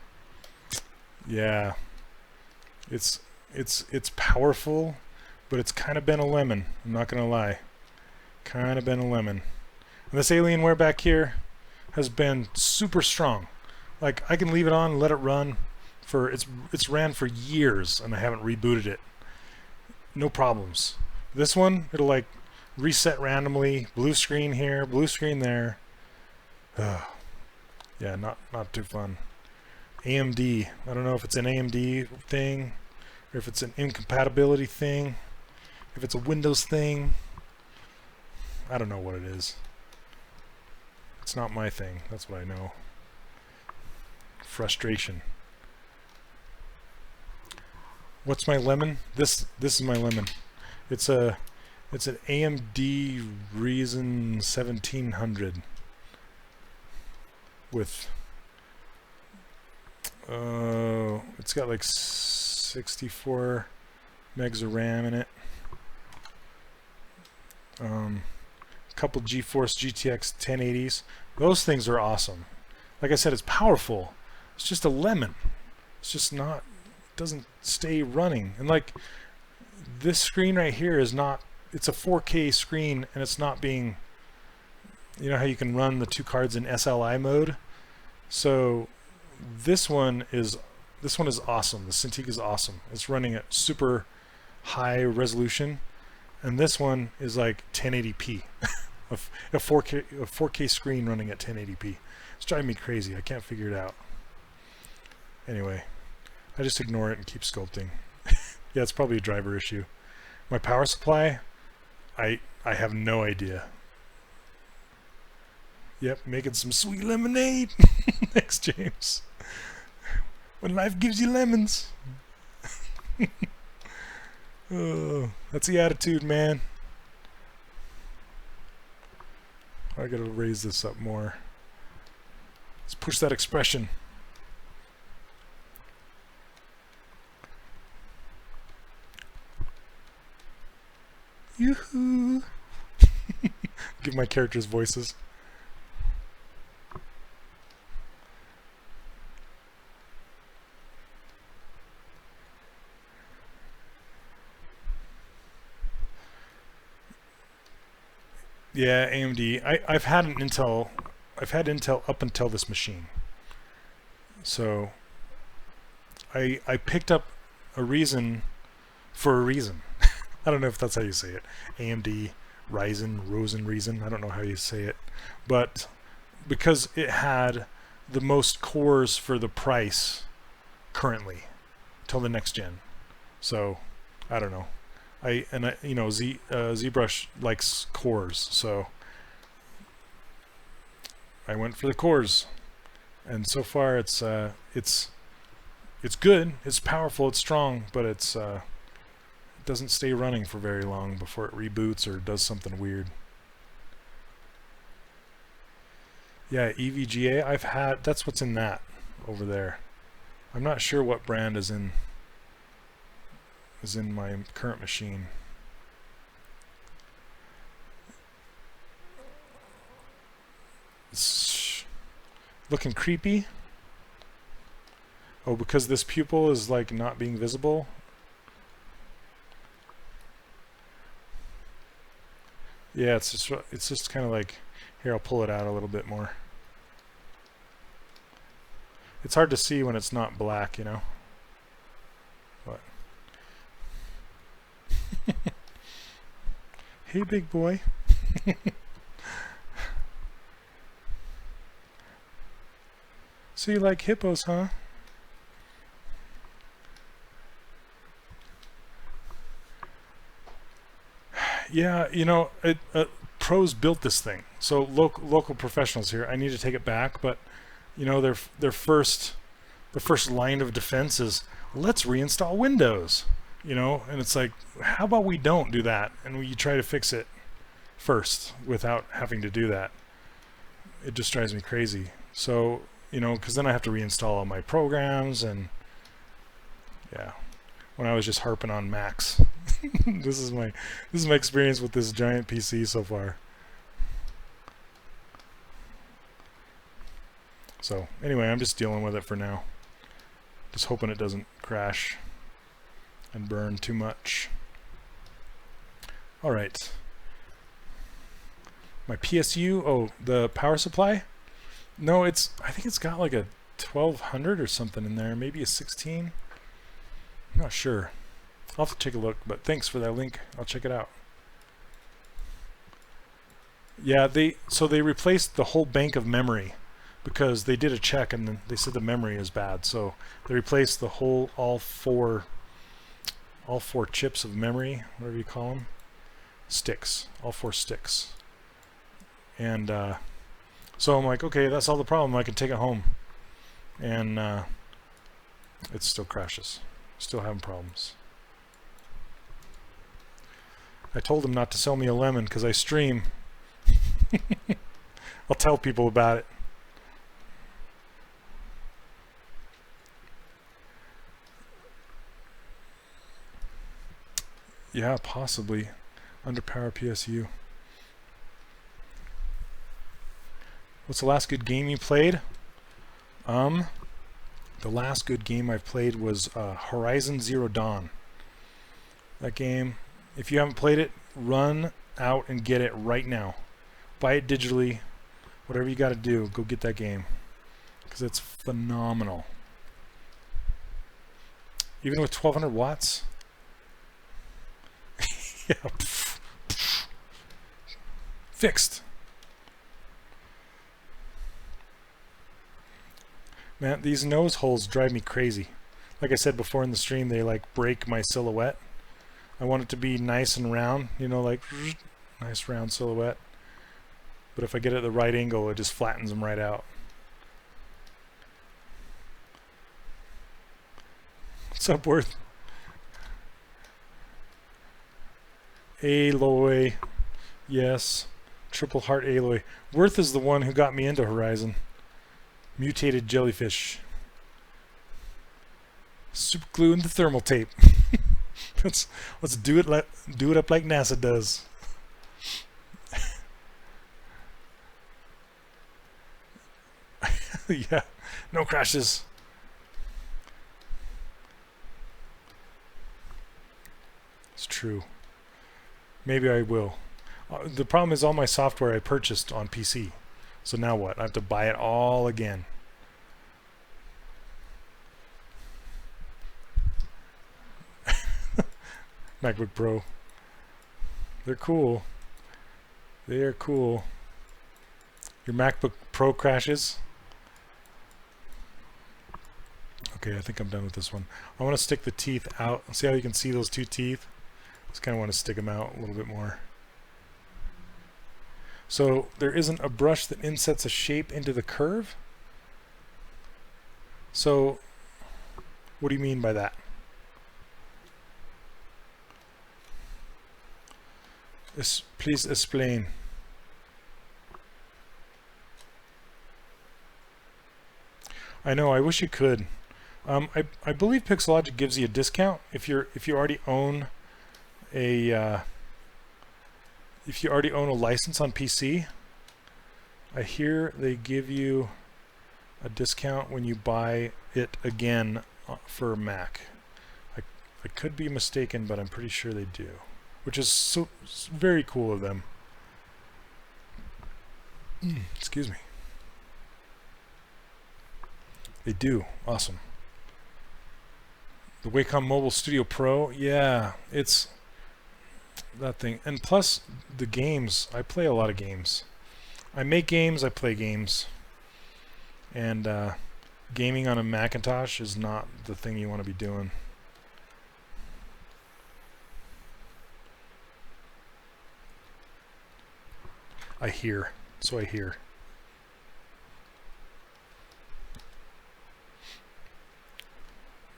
Yeah, it's powerful, but it's kind of been a lemon. I'm not gonna lie, kind of been a lemon. And this Alienware back here has been super strong. Like I can leave it on, let it run for it's ran for years, and I haven't rebooted it. No problems. This one, it'll like reset randomly. Blue screen here, blue screen there. Yeah, not too fun. AMD. I don't know if it's an AMD thing, or if it's an incompatibility thing, if it's a Windows thing. I don't know what it is. It's not my thing. That's what I know. Frustration. What's my lemon? This is my lemon. It's an AMD Ryzen 1700 with it's got like 64 megs of RAM in it. Couple GeForce GTX 1080s. Those things are awesome. Like I said, it's powerful. It's just a lemon. It's just not. It doesn't stay running. And like this screen right here is not. It's a 4K screen, and it's not being. You know how you can run the two cards in SLI mode. So this one is awesome. The Cintiq is awesome. It's running at super high resolution, and this one is like 1080p. a 4K screen running at 1080p. It's driving me crazy. I can't figure it out. Anyway, I just ignore it and keep sculpting. Yeah, it's probably a driver issue. My power supply, I have no idea. Yep, making some sweet lemonade. Thanks, James. When life gives you lemons. Oh, that's the attitude, man. I gotta raise this up more. Let's push that expression. Yoo-hoo! Give my characters voices. Yeah, AMD. I've had an Intel. I've had Intel up until this machine. So I picked up a reason for a reason. I don't know if that's how you say it. AMD, Rosen reason. I don't know how you say it, but because it had the most cores for the price currently till the next gen. So I don't know. You know, ZBrush likes cores, so I went for the cores, and so far it's good, it's powerful, it's strong, but it doesn't stay running for very long before it reboots or does something weird. Yeah, EVGA. I've had. That's what's in that over there. I'm not sure what brand is in my current machine. It's looking creepy. Oh, because this pupil is like not being visible. Yeah, it's just kind of like, here, I'll pull it out a little bit more. It's hard to see when it's not black, you know. But hey, big boy. So you like hippos, huh? Yeah, you know, pros built this thing. So local professionals here. I need to take it back, but you know, their first line of defense is let's reinstall Windows. You know, and it's like, how about we don't do that and we try to fix it first without having to do that. It just drives me crazy. So, you know, because then I have to reinstall all my programs, and yeah, when I was just harping on Macs. This is my experience with this giant PC so far. So anyway, I'm just dealing with it for now. Just hoping it doesn't crash and burn too much. All right. My PSU, oh, the power supply? No, I think it's got like a 1200 or something in there, maybe a 16. I'm not sure. I'll have to take a look, but thanks for that link. I'll check it out. Yeah, so they replaced the whole bank of memory because they did a check and they said the memory is bad. So they replaced the whole all four chips of memory, whatever you call them, sticks, all 4 sticks. And so I'm like, okay, that's all the problem. I can take it home, and it still crashes. Still having problems. I told him not to sell me a lemon because I stream. I'll tell people about it. Yeah, possibly. Underpower PSU. What's the last good game you played? The last good game I've played was Horizon Zero Dawn. That game, if you haven't played it, run out and get it right now. Buy it digitally. Whatever you got to do, go get that game, because it's phenomenal. Even with 1200 watts. Yeah. Fixed. Man, these nose holes drive me crazy. Like I said before in the stream, they like break my silhouette. I want it to be nice and round, you know, like nice round silhouette. But if I get it at the right angle, it just flattens them right out. What's up, Worth? Aloy. Yes. Triple heart Aloy. Worth is the one who got me into Horizon. Mutated jellyfish. Super glue into thermal tape. let's do it up like NASA does. Yeah, no crashes. It's true. Maybe I will. The problem is all my software I purchased on PC. So now what? I have to buy it all again. MacBook Pro. They're cool. They are cool. Your MacBook Pro crashes? Okay, I think I'm done with this one. I want to stick the teeth out. See how you can see those 2 teeth? Just kind of want to stick them out a little bit more. So there isn't a brush that insets a shape into the curve. So what do you mean by that? Please explain. I know, I wish you could. I believe Pixelogic gives you a discount if you already own a license on PC. I hear they give you a discount when you buy it again for Mac. I could be mistaken, but I'm pretty sure they do, which is very cool of them. Excuse me. They do. Awesome. The Wacom Mobile Studio Pro. Yeah, it's that thing. And plus the games. I play a lot of games. I make games, I play games. And gaming on a Macintosh is not the thing you want to be doing. I hear. So I hear.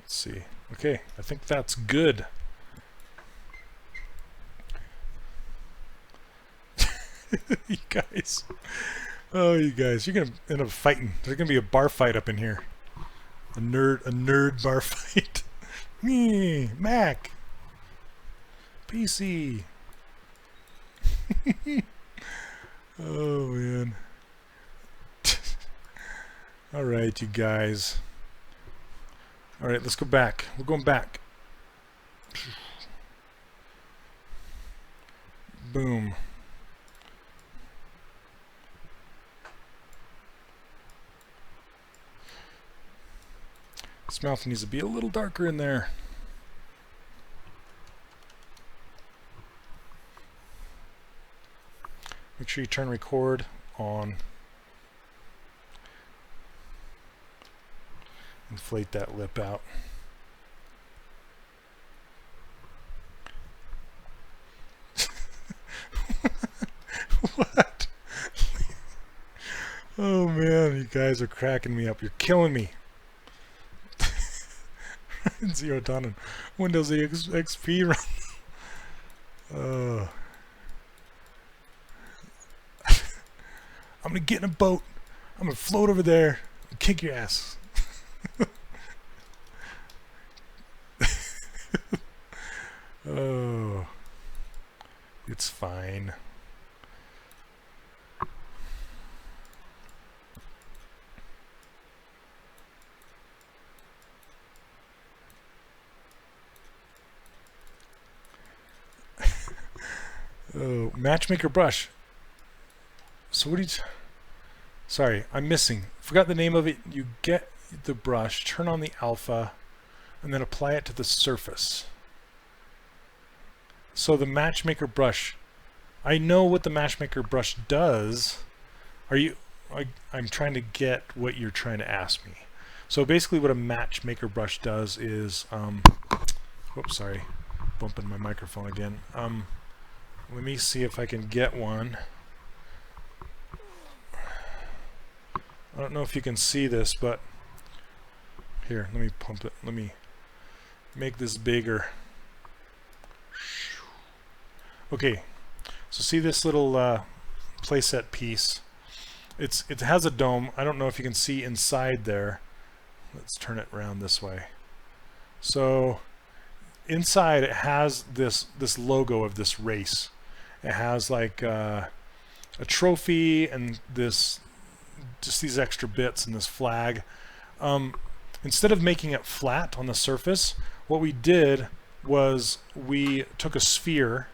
Let's see. Okay, I think that's good. You guys. Oh, you guys. You're going to end up fighting. There's going to be a bar fight up in here. A nerd bar fight. Me, Mac. PC. Oh, man. All right, you guys. All right, let's go back. We're going back. Boom. This mouth needs to be a little darker in there. Make sure you turn record on. Inflate that lip out. What? Oh man, you guys are cracking me up. You're killing me. Zero Dawn and Windows XP run. I'm gonna get in a boat. I'm gonna float over there and kick your ass. Oh, it's fine. Oh, Matchmaker brush. So what do you... Sorry, I'm missing. Forgot the name of it. You get the brush, turn on the alpha, and then apply it to the surface. So the Matchmaker brush, I know what the Matchmaker brush does. I'm trying to get what you're trying to ask me. So basically what a Matchmaker brush does is, whoops, sorry, bumping my microphone again. Let me see if I can get one. I don't know if you can see this, but here, let me pump it. Let me make this bigger. Okay, so see this little playset piece? It has a dome. I don't know if you can see inside there. Let's turn it around this way. So inside it has this logo of this race. It has like a trophy and just these extra bits and this flag. Instead of making it flat on the surface, what we did was we took a sphere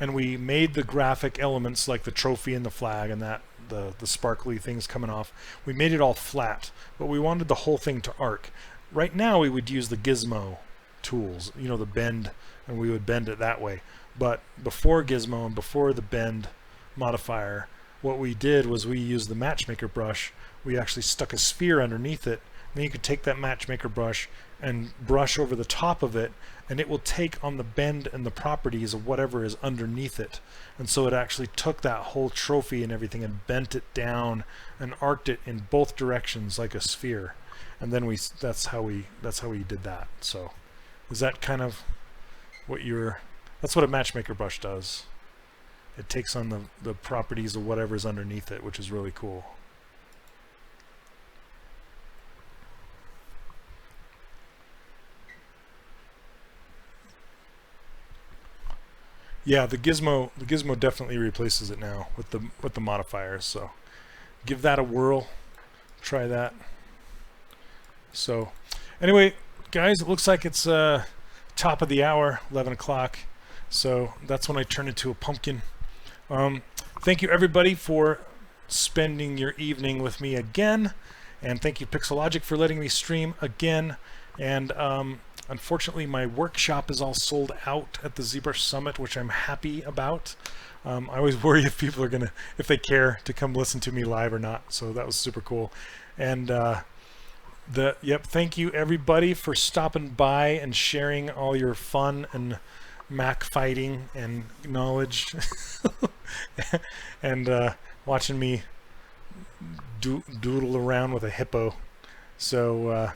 and we made the graphic elements like the trophy and the flag and that the sparkly things coming off. We made it all flat, but we wanted the whole thing to arc. Right now we would use the Gizmo tools, you know, the bend, and we would bend it that way. But before Gizmo and before the bend modifier, what we did was we used the Matchmaker brush. We actually stuck a sphere underneath it. Then you could take that Matchmaker brush and brush over the top of it, and it will take on the bend and the properties of whatever is underneath it. And so it actually took that whole trophy and everything and bent it down and arced it in both directions like a sphere. And then that's how we did that. So is that kind of what that's what a Matchmaker brush does. It takes on the properties of whatever's underneath it, which is really cool. Yeah, the Gizmo definitely replaces it now with the modifiers. So give that a whirl. Try that. So anyway, guys, it looks like it's top of the hour, 11 o'clock. So that's when I turn into a pumpkin. Thank you everybody for spending your evening with me again. And thank you, Pixelogic, for letting me stream again. And unfortunately, my workshop is all sold out at the ZBrush Summit, which I'm happy about. I always worry if people are gonna, if they care to come listen to me live or not. So that was super cool. And thank you everybody for stopping by and sharing all your fun and Mac fighting and knowledge, and watching me doodle around with a hippo. So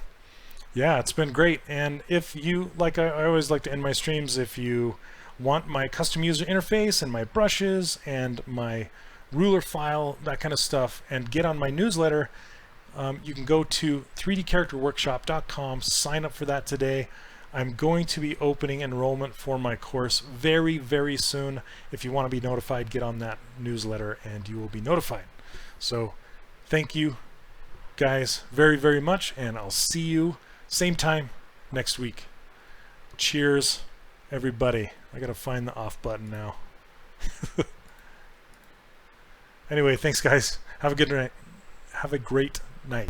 yeah, it's been great. And if you like, I always like to end my streams, if you want my custom user interface and my brushes and my ruler file, that kind of stuff, and get on my newsletter, you can go to 3dcharacterworkshop.com, sign up for that today. I'm going to be opening enrollment for my course very, very soon. If you want to be notified, get on that newsletter and you will be notified. So thank you guys very, very much, and I'll see you same time next week. Cheers, everybody. I gotta find the off button now. Anyway, thanks guys. Have a good night. Have a great